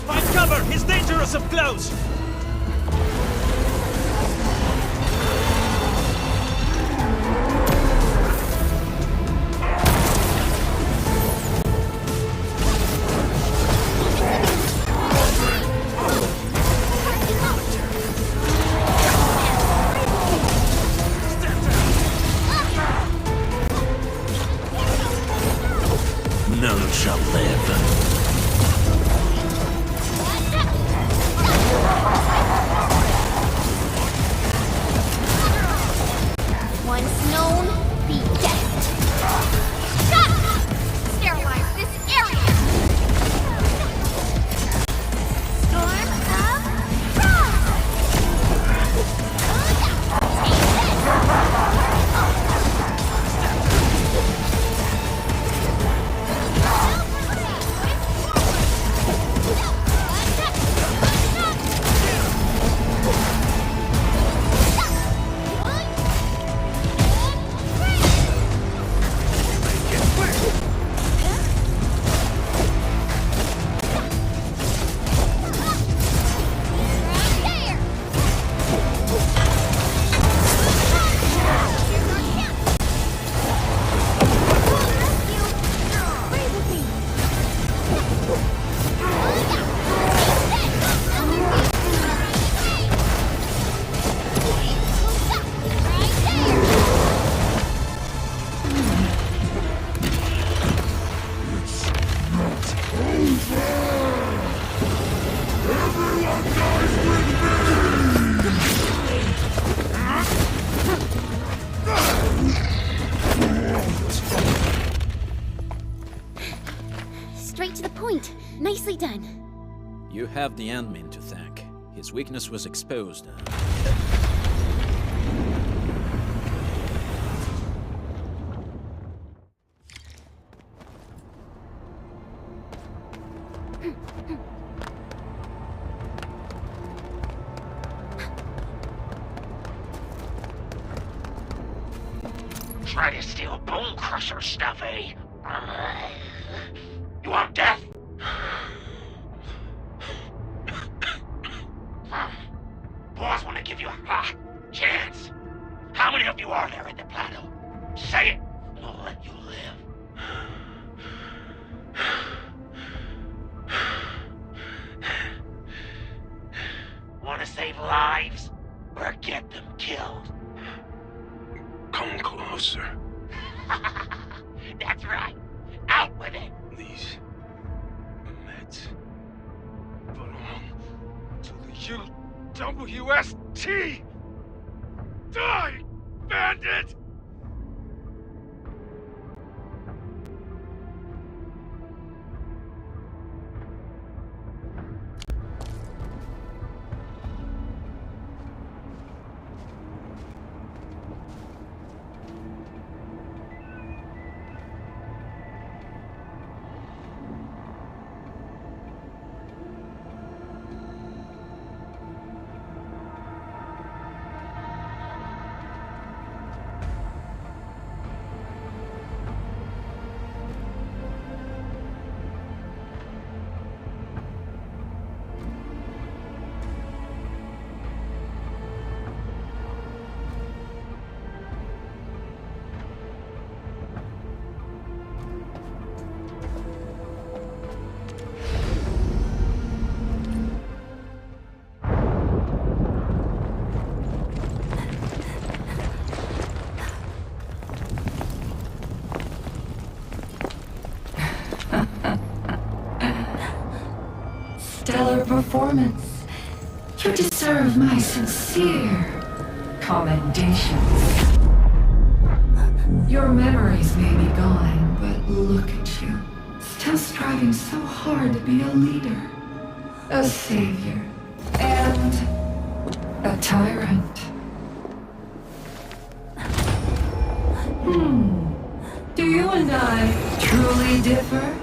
Find cover! He's dangerous up close! None shall live. Once known, be guessed. Sterilize this area! Storm of Frost! Nicely done. You have the admin to thank. His weakness was exposed. Try to steal Bone Crusher stuff, eh? You want death? Boss want to give you a chance. How many of you are there in the plateau? Say it, and I'll let you live. Want to save lives, or get them killed? Come closer. That's right. Out with it. These meds belong to the UWST. Die, bandit! Stellar performance. You deserve my sincere commendations. Your memories may be gone, but look at you. Still striving so hard to be a leader, a savior, and a tyrant. Do you and I truly differ?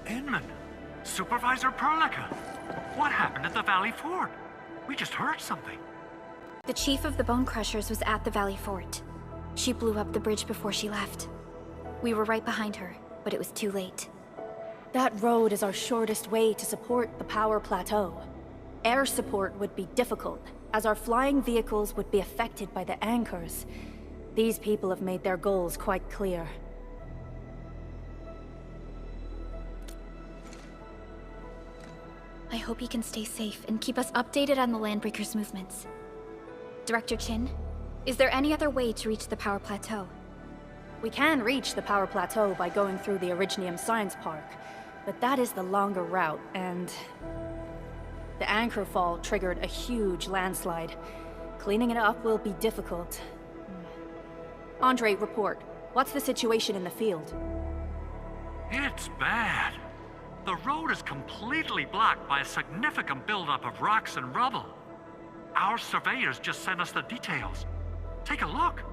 Inman! Supervisor Perlica! What happened at the Valley Fort? We just heard something. The chief of the Bone Crushers was at the Valley Fort. She blew up the bridge before she left. We were right behind her, but it was too late. That road is our shortest way to support the power plateau. Air support would be difficult, as our flying vehicles would be affected by the anchors. These people have made their goals quite clear. I hope he can stay safe and keep us updated on the Landbreakers' movements. Director Chin, is there any other way to reach the power plateau? We can reach the power plateau by going through the Originium Science Park, but that is the longer route, and the anchor fall triggered a huge landslide. Cleaning it up will be difficult. Andre, report. What's the situation in the field? It's bad. The road is completely blocked by a significant buildup of rocks and rubble. Our surveyors just sent us the details. Take a look.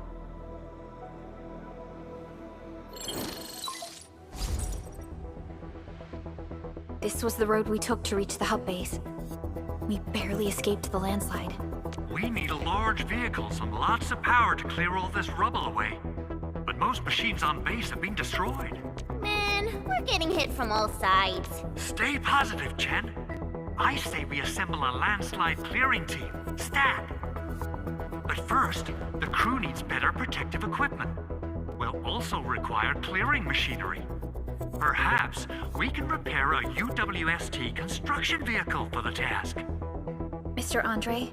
This was the road we took to reach the hub base. We barely escaped the landslide. We need large vehicles and lots of power to clear all this rubble away. But most machines on base have been destroyed. Man, we're getting hit from all sides. Stay positive, Chen. I say we assemble a landslide clearing team, stat. But first, the crew needs better protective equipment. We'll also require clearing machinery. Perhaps we can repair a UWST construction vehicle for the task. Mr. Andre,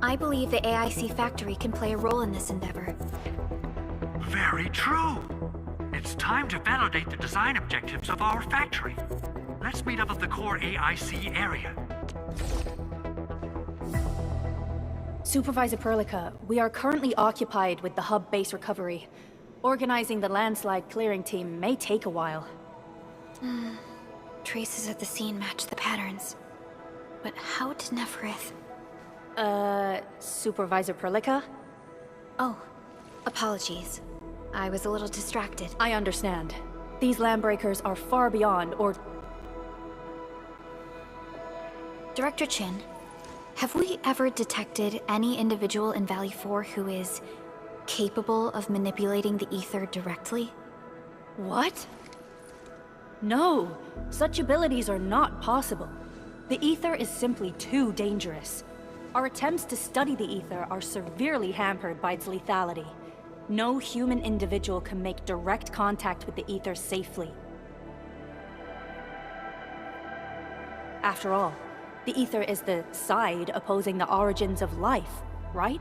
I believe the AIC factory can play a role in this endeavor. Very true. It's time to validate the design objectives of our factory. Let's meet up at the core AIC area. Supervisor Perlica, we are currently occupied with the hub base recovery. Organizing the landslide clearing team may take a while. Traces at the scene match the patterns. But how did Neferith... Supervisor Perlica? Oh, apologies. I was a little distracted. I understand. These landbreakers are far beyond, or... Director Chin, have we ever detected any individual in Valley 4 who is capable of manipulating the ether directly? What? No, such abilities are not possible. The ether is simply too dangerous. Our attempts to study the ether are severely hampered by its lethality. No human individual can make direct contact with the ether safely. After all, the ether is the side opposing the origins of life, right?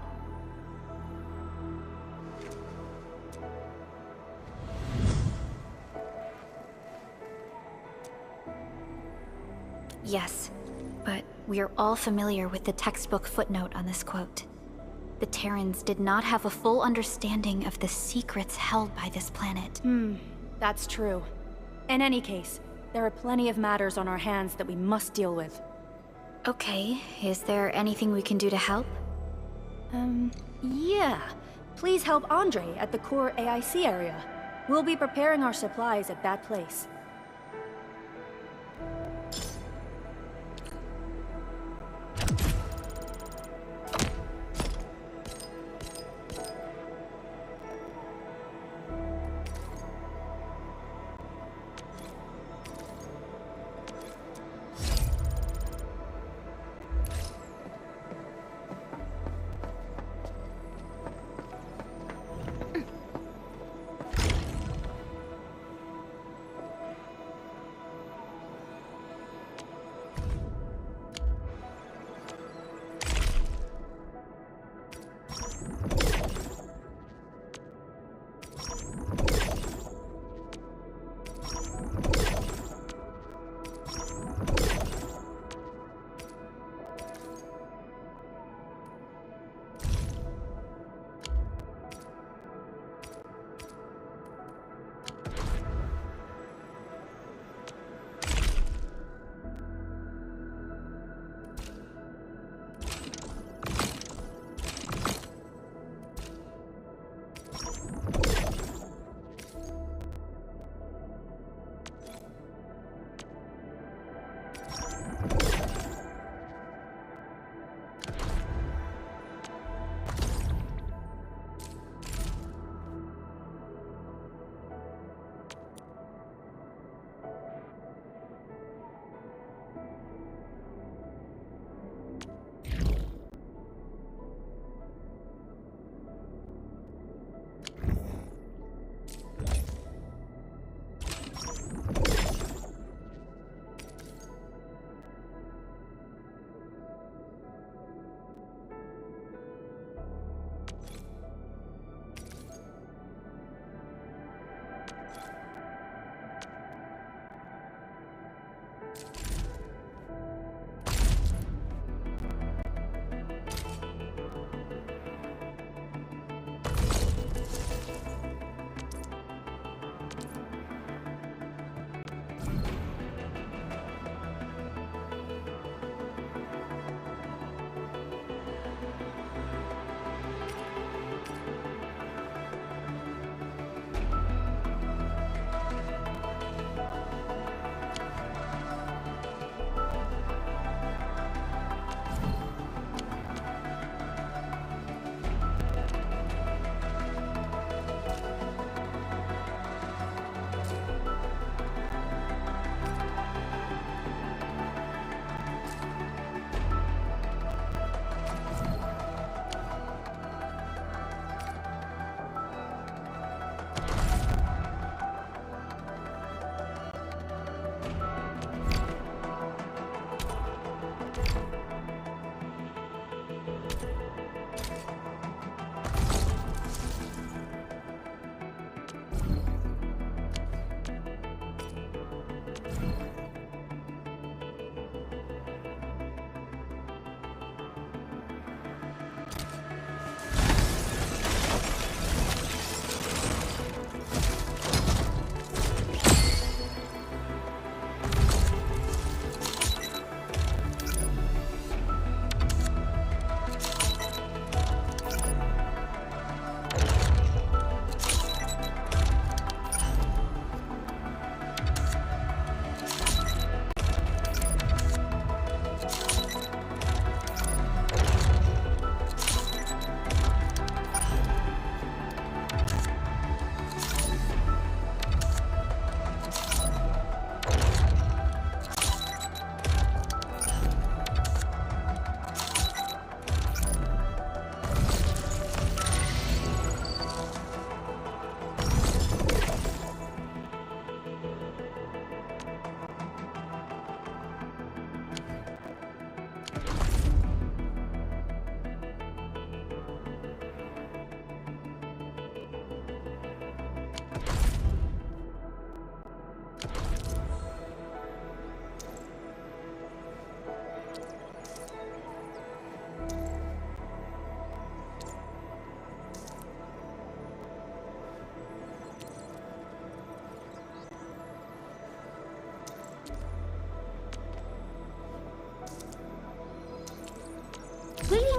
Yes, but we are all familiar with the textbook footnote on this quote. The Terrans did not have a full understanding of the secrets held by this planet. That's true. In any case, there are plenty of matters on our hands that we must deal with. Okay, is there anything we can do to help? Yeah. Please help Andre at the core AIC area. We'll be preparing our supplies at that place.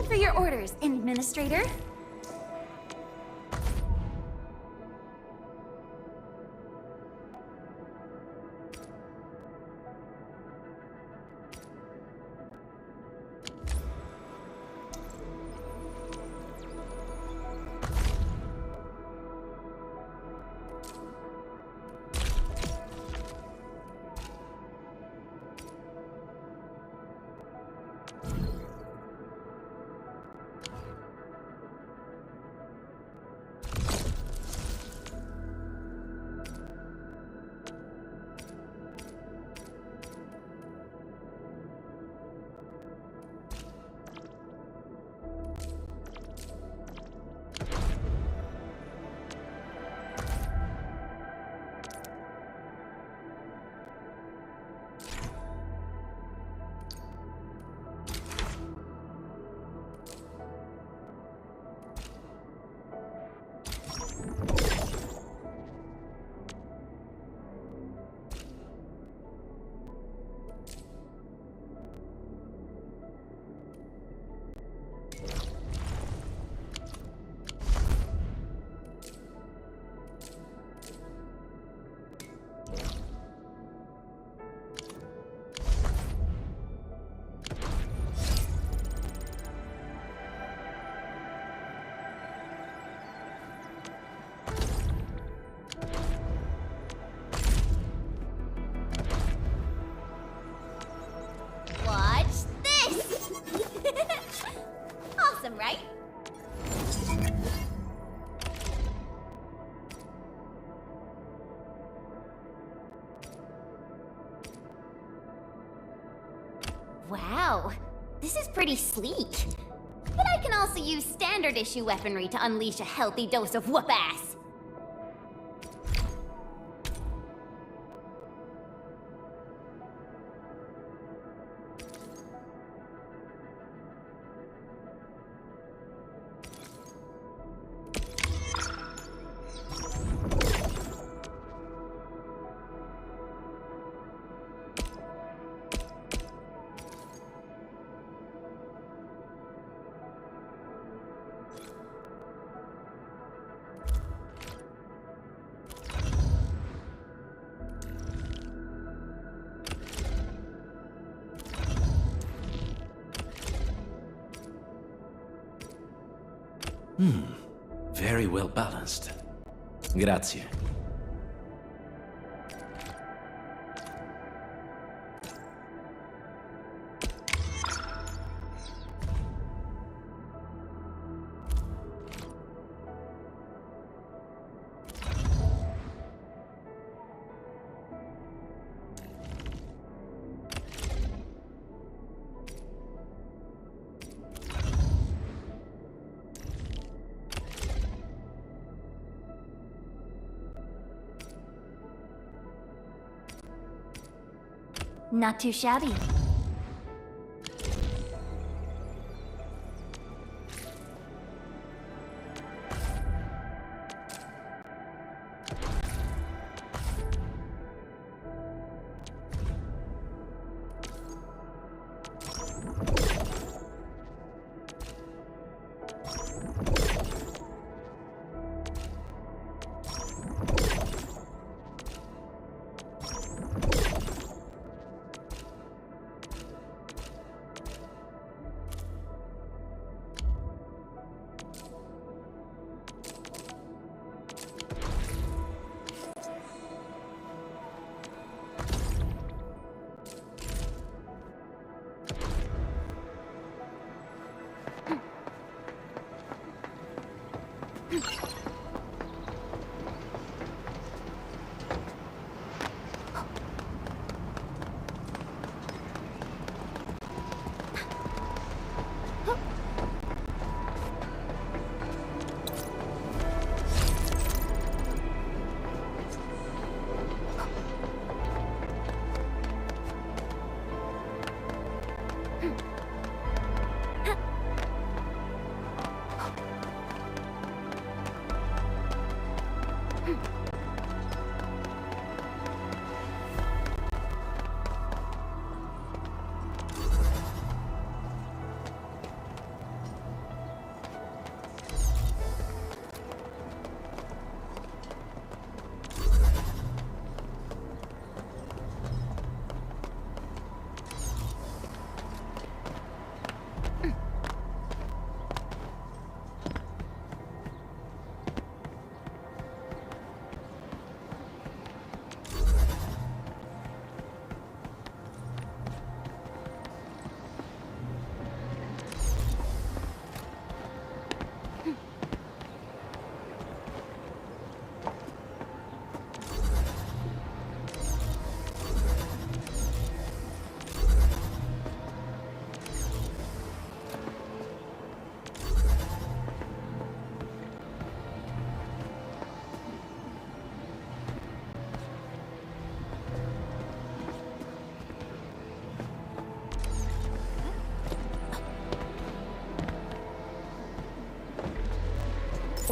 stand for your orders, Administrator. Right? Wow, this is pretty sleek. But I can also use standard issue weaponry to unleash a healthy dose of whoop-ass. Very well balanced. Grazie. Not too shabby.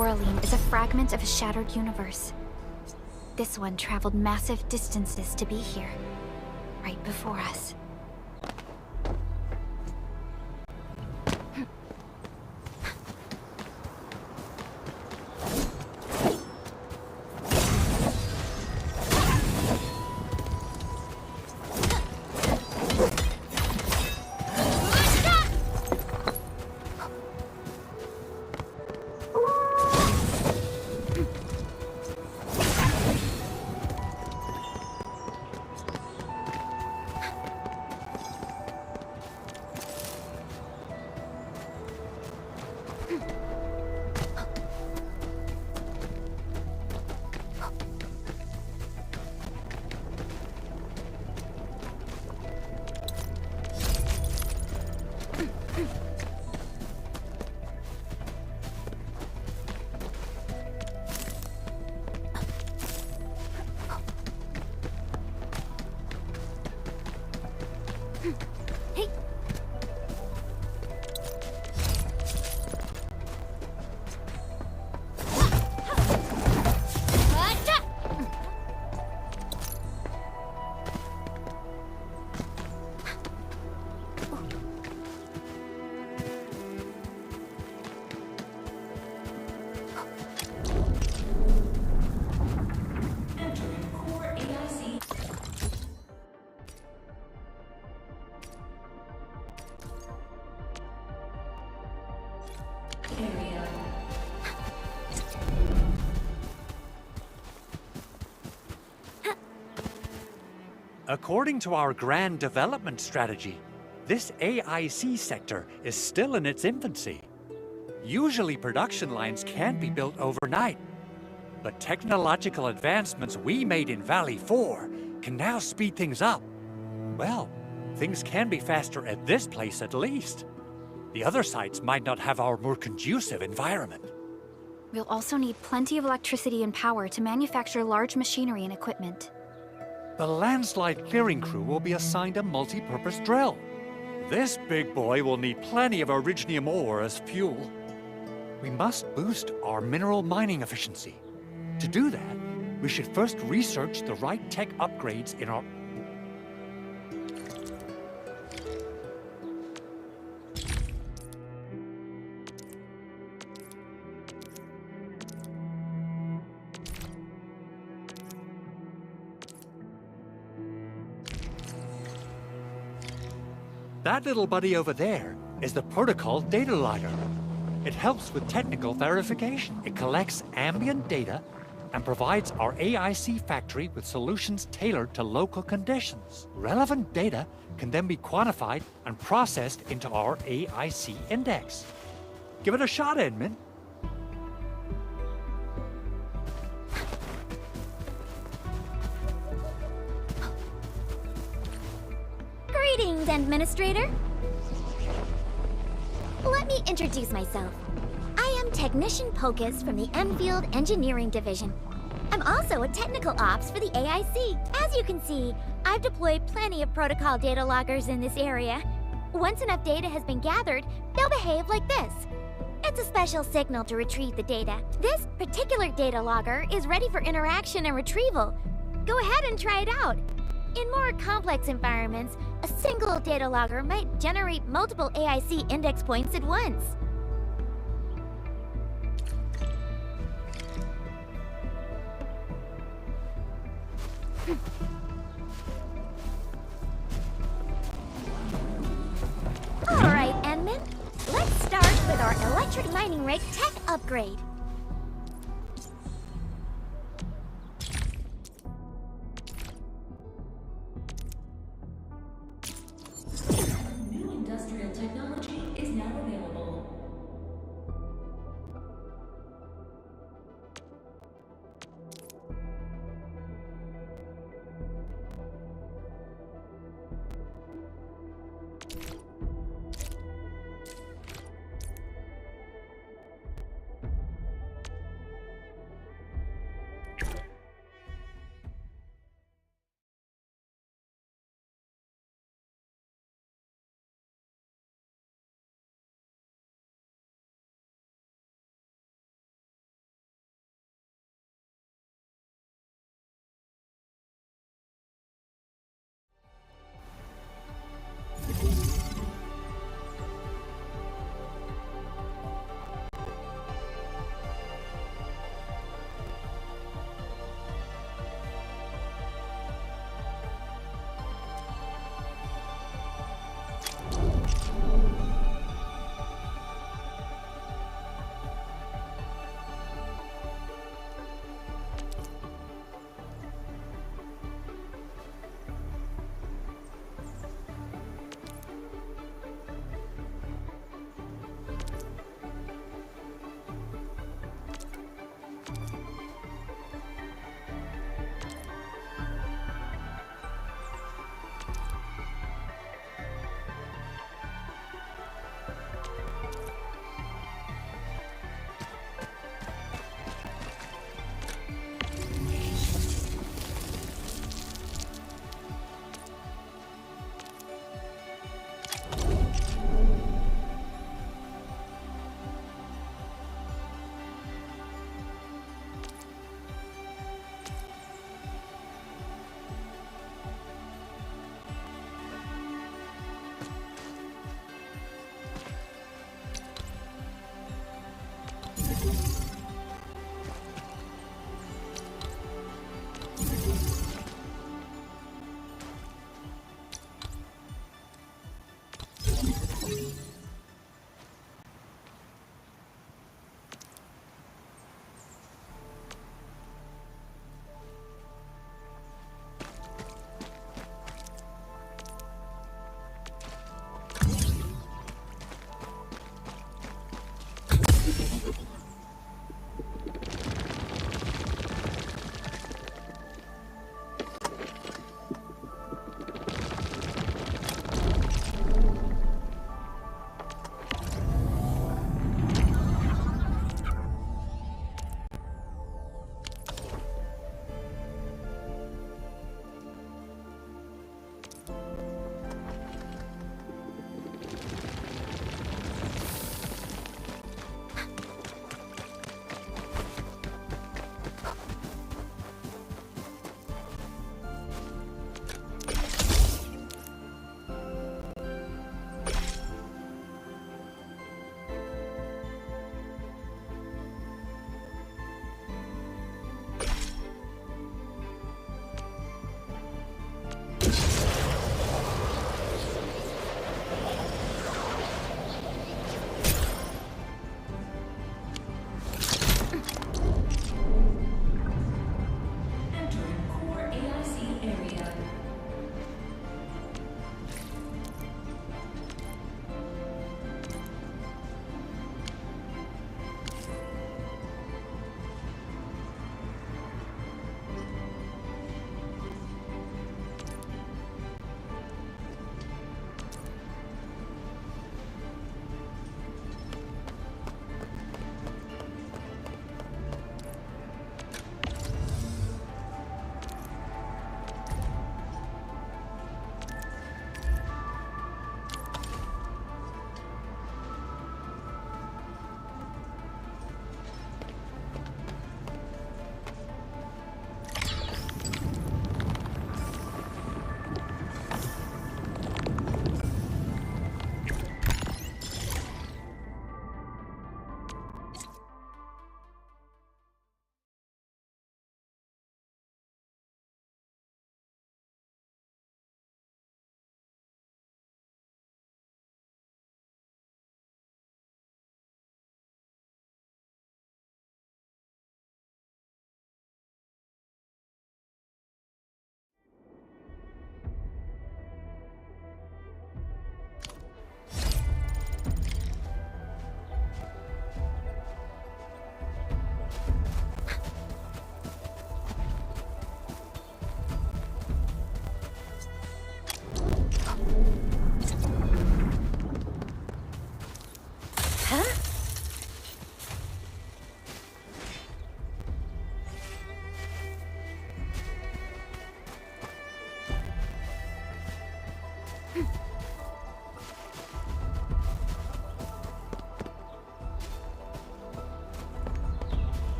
Oraline is a fragment of a shattered universe. This one traveled massive distances to be here, right before us. According to our grand development strategy, this AIC sector is still in its infancy. Usually production lines can't be built overnight, but technological advancements we made in Valley 4 can now speed things up. Well, things can be faster at this place at least. The other sites might not have our more conducive environment. We'll also need plenty of electricity and power to manufacture large machinery and equipment. The landslide clearing crew will be assigned a multi-purpose drill. This big boy will need plenty of Originium ore as fuel. We must boost our mineral mining efficiency. To do that, we should first research the right tech upgrades in our... That little buddy over there is the protocol data logger. It helps with technical verification. It collects ambient data and provides our AIC factory with solutions tailored to local conditions. Relevant data can then be quantified and processed into our AIC index. Give it a shot, Edmund. Greetings, Administrator. Let me introduce myself. I am Technician Pocus from the Endfield Engineering Division. I'm also a technical ops for the AIC. As you can see, I've deployed plenty of protocol data loggers in this area. Once enough data has been gathered, they'll behave like this. It's a special signal to retrieve the data. This particular data logger is ready for interaction and retrieval. Go ahead and try it out. In more complex environments, a single data logger might generate multiple AIC index points at once. Alright, Enman. Let's start with our electric mining rig tech upgrade. New industrial technology is now available.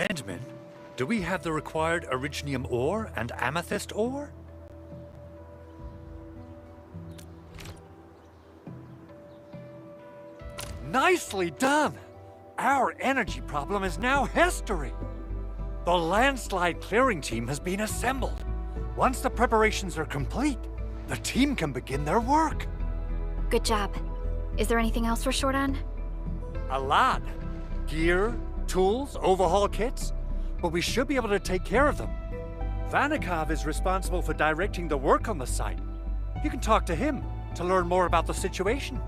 Endman, do we have the required Originium ore and Amethyst ore? Nicely done! Our energy problem is now history. The landslide clearing team has been assembled. Once the preparations are complete, the team can begin their work. Good job. Is there anything else we're short on? A lot. Gear, tools, overhaul kits, but we should be able to take care of them. Vanikov is responsible for directing the work on the site. You can talk to him to learn more about the situation.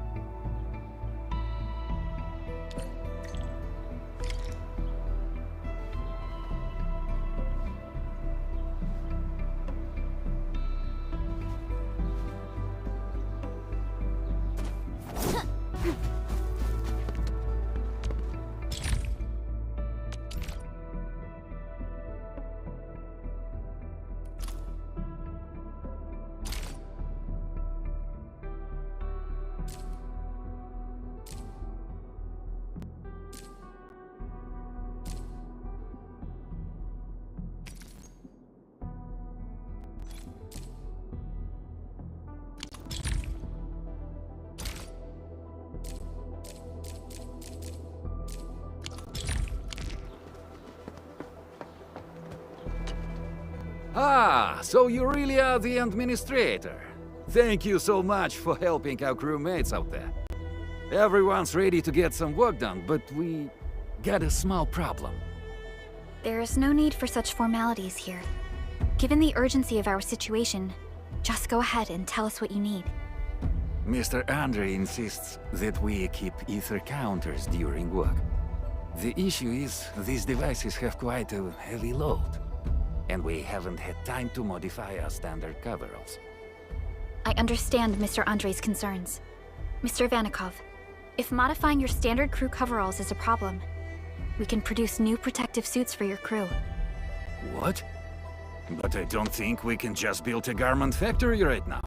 Ah, so you really are the administrator. Thank you so much for helping our crewmates out there. Everyone's ready to get some work done, but we got a small problem. There is no need for such formalities here. Given the urgency of our situation, just go ahead and tell us what you need. Mr. Andre insists that we keep ether counters during work. The issue is, these devices have quite a heavy load, and we haven't had time to modify our standard coveralls. I understand Mr. Andre's concerns. Mr. Vanikov, if modifying your standard crew coveralls is a problem, we can produce new protective suits for your crew. What? But I don't think we can just build a garment factory right now.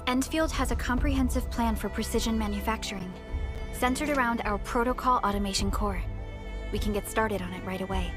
Endfield has a comprehensive plan for precision manufacturing, centered around our protocol automation core. We can get started on it right away.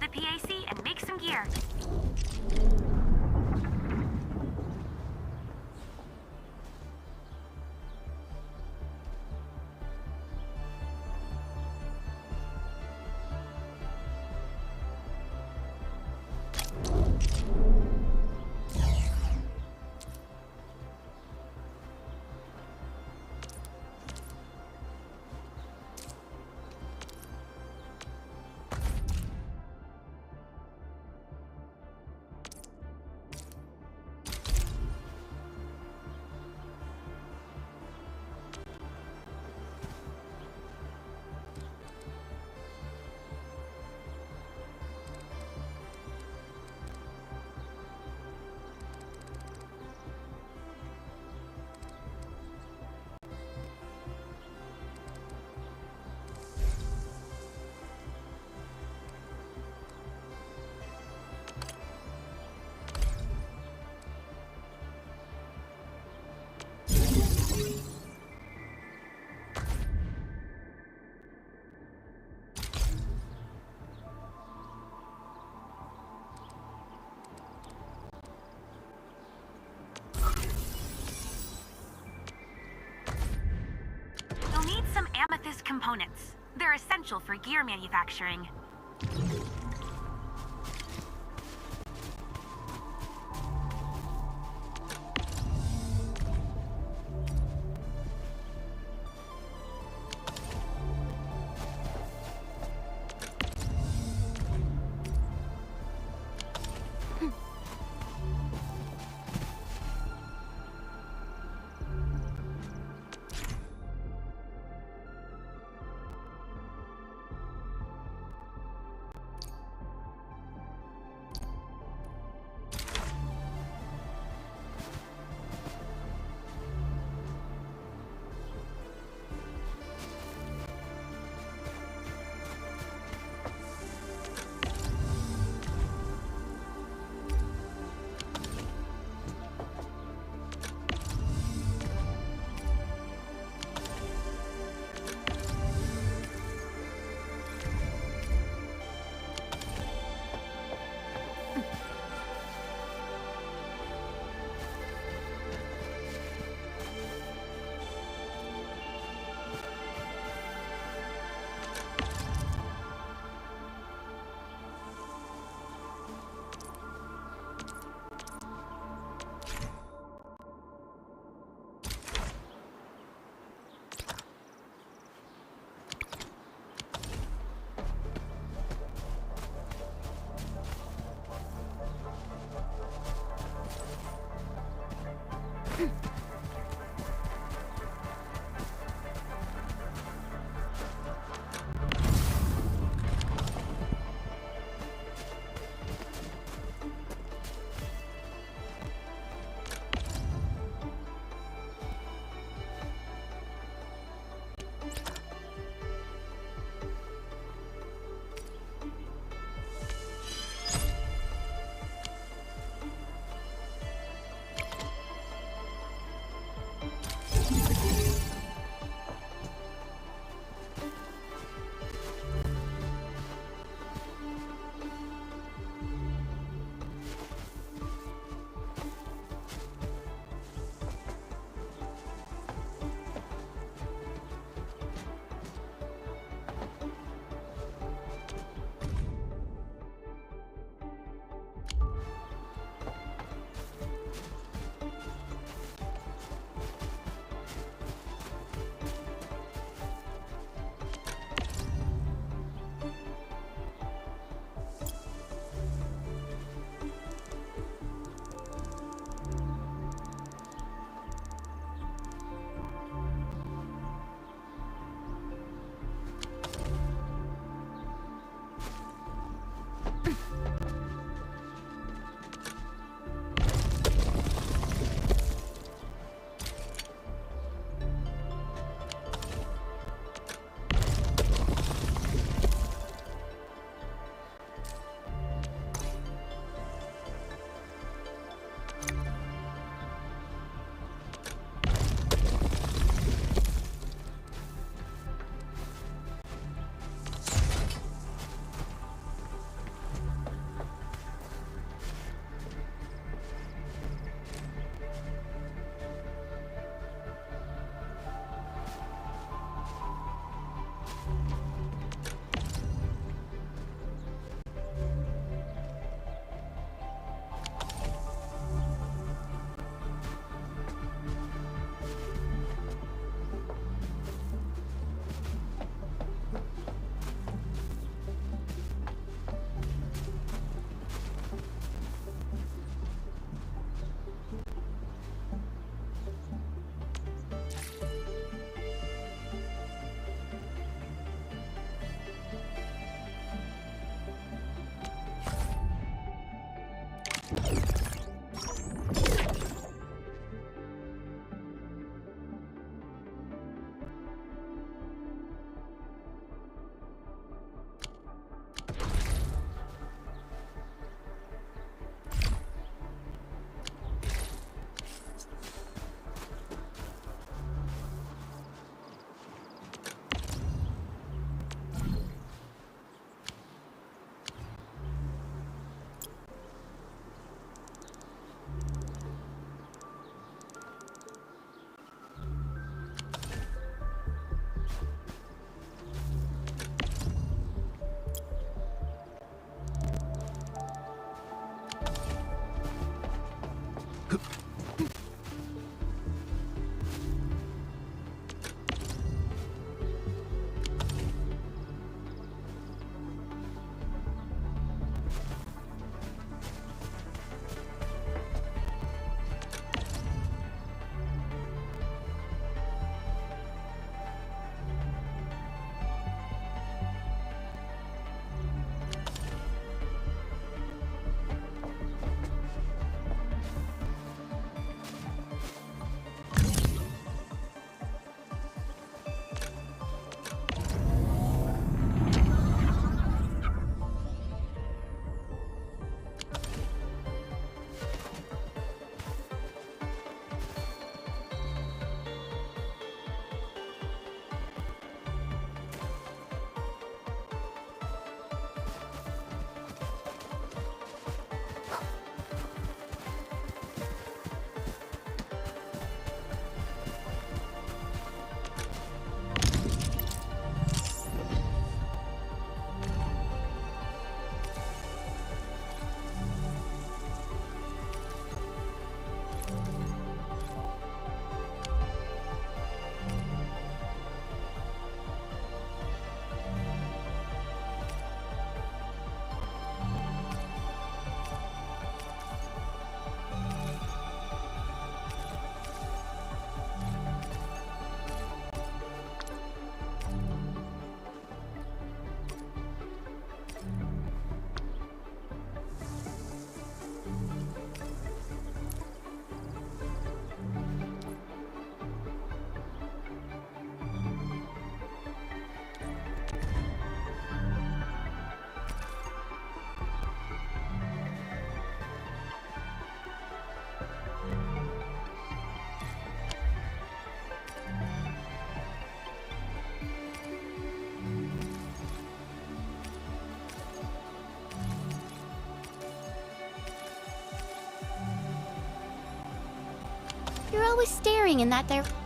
the PAC and make some gear. You'll need some amethyst components. They're essential for gear manufacturing. You're always staring in that direction.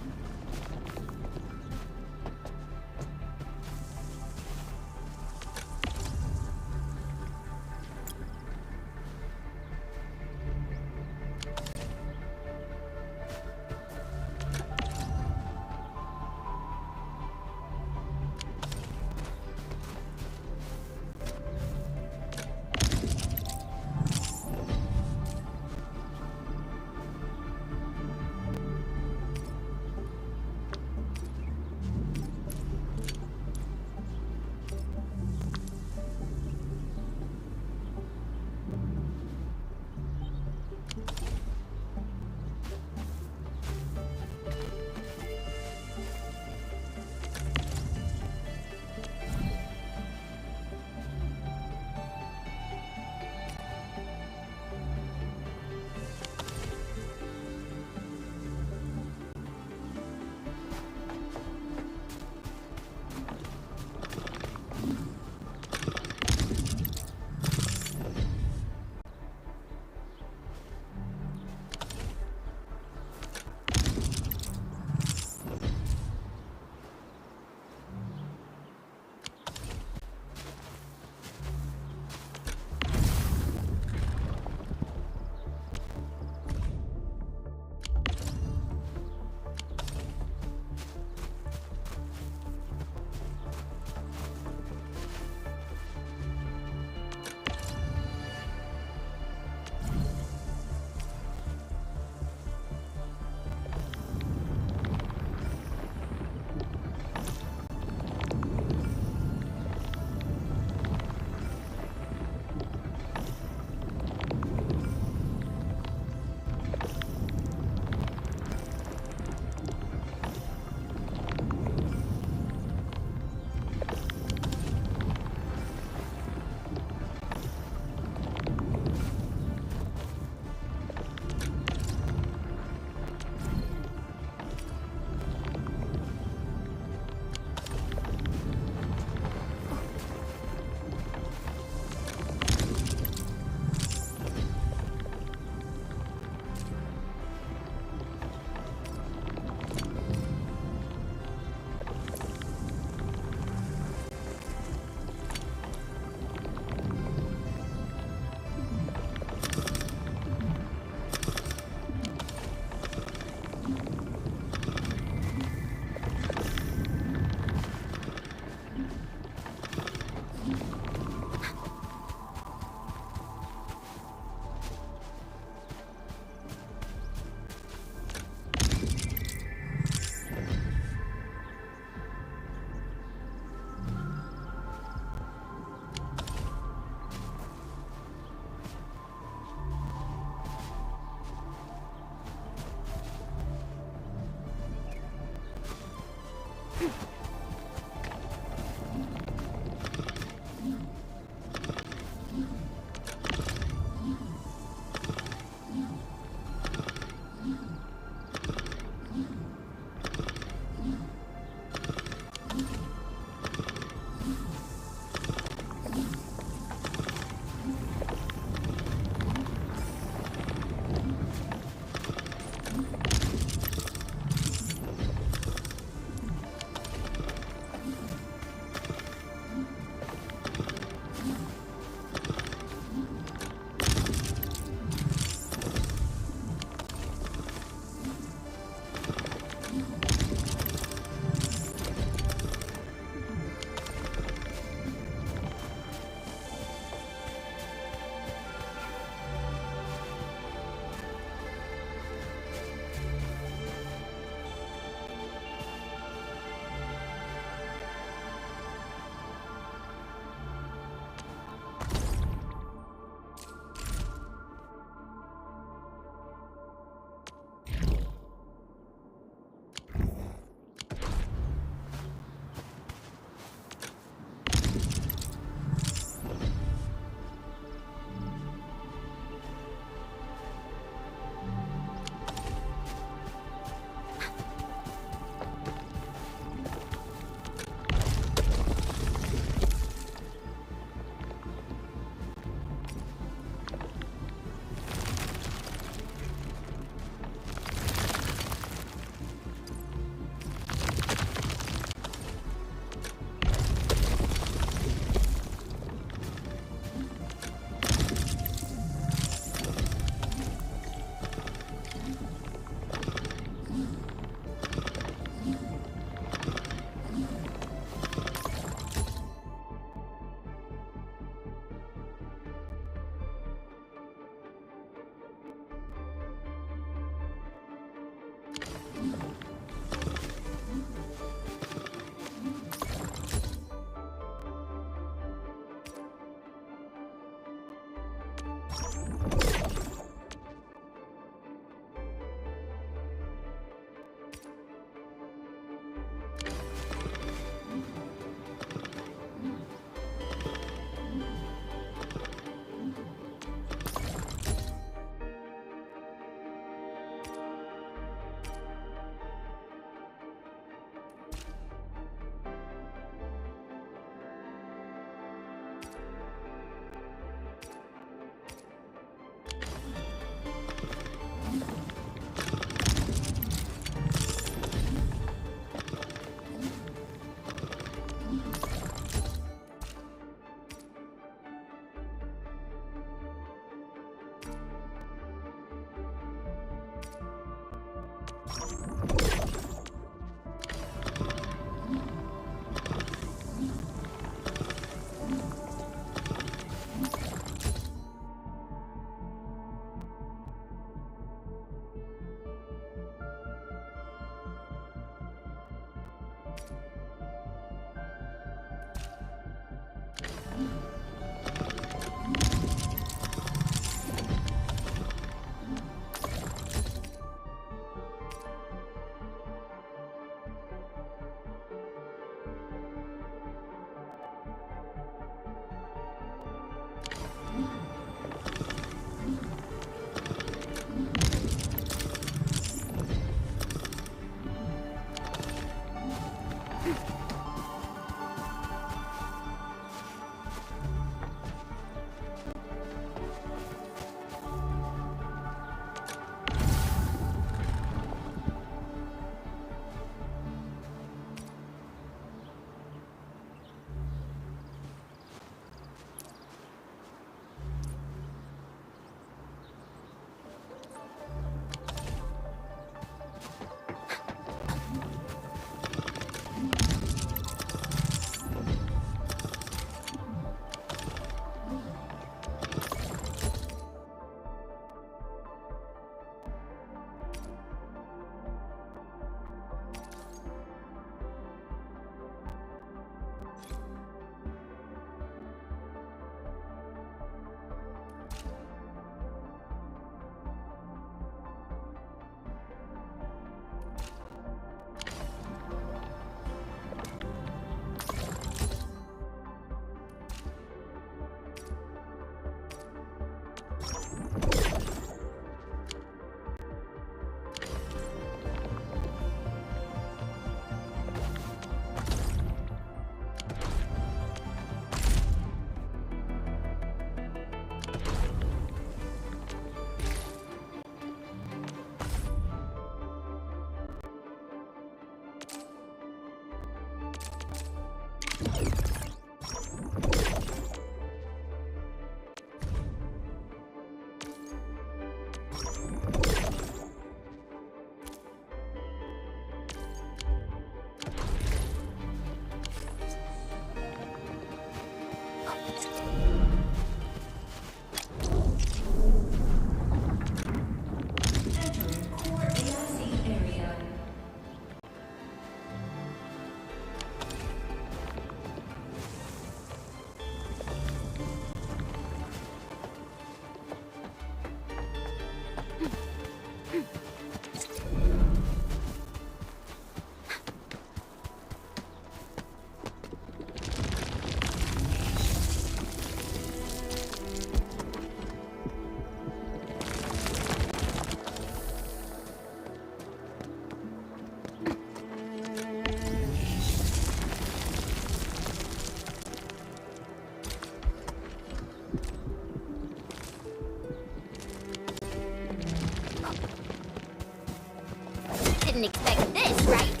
Didn't expect this, right?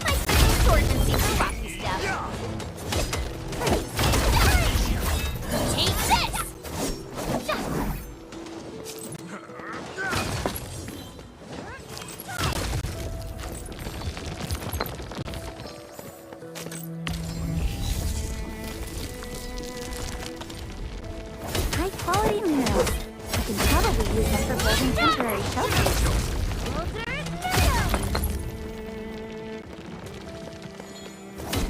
My special swordsmancy for rocky stuff. Take this! High quality minerals. I can probably use them for building temporary shelters.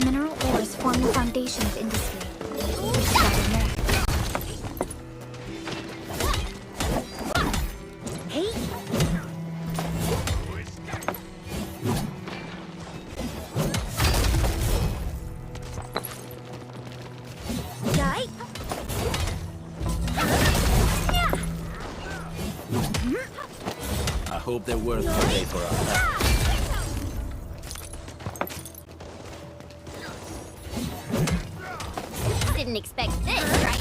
Mineral ores form the foundation of industry. Discover more. Hey! Die! I hope they're worth the pay for our help. Didn't expect this, right?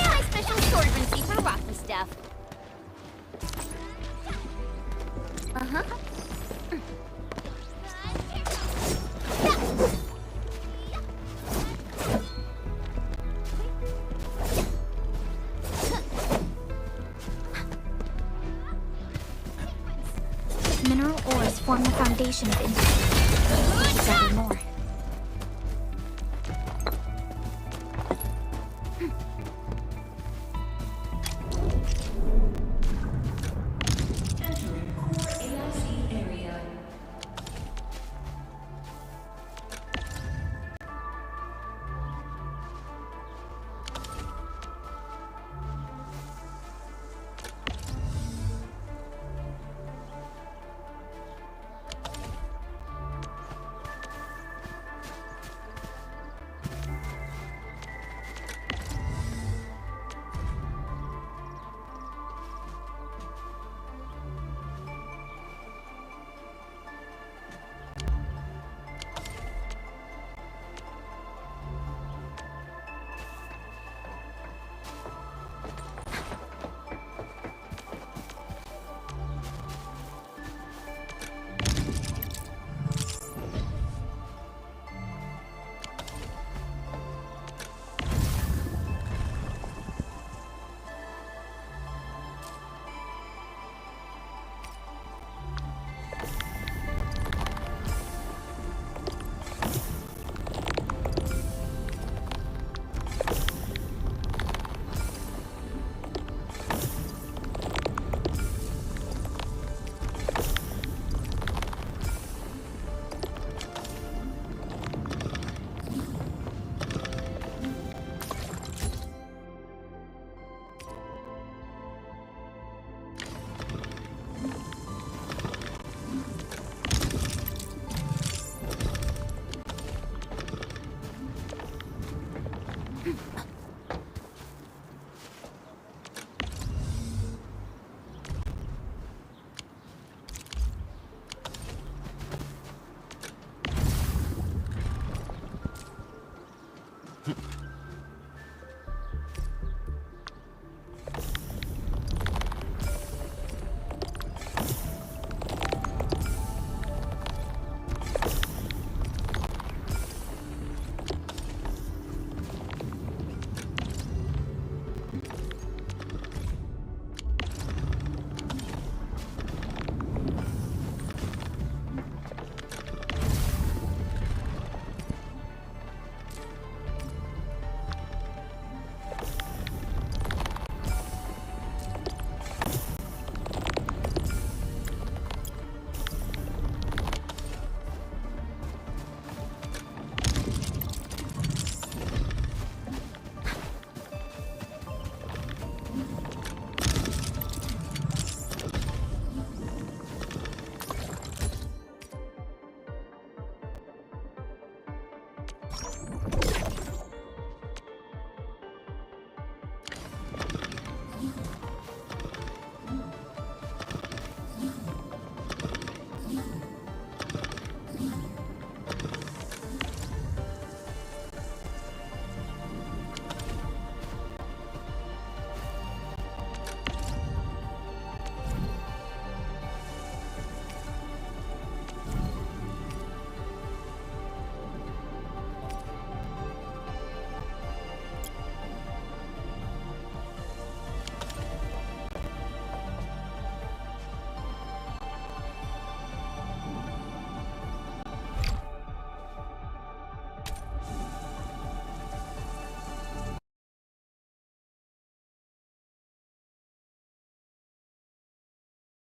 My special swordsmancy for rocky stuff. Uh-huh. Mineral ores form the foundation of industry. Discover more.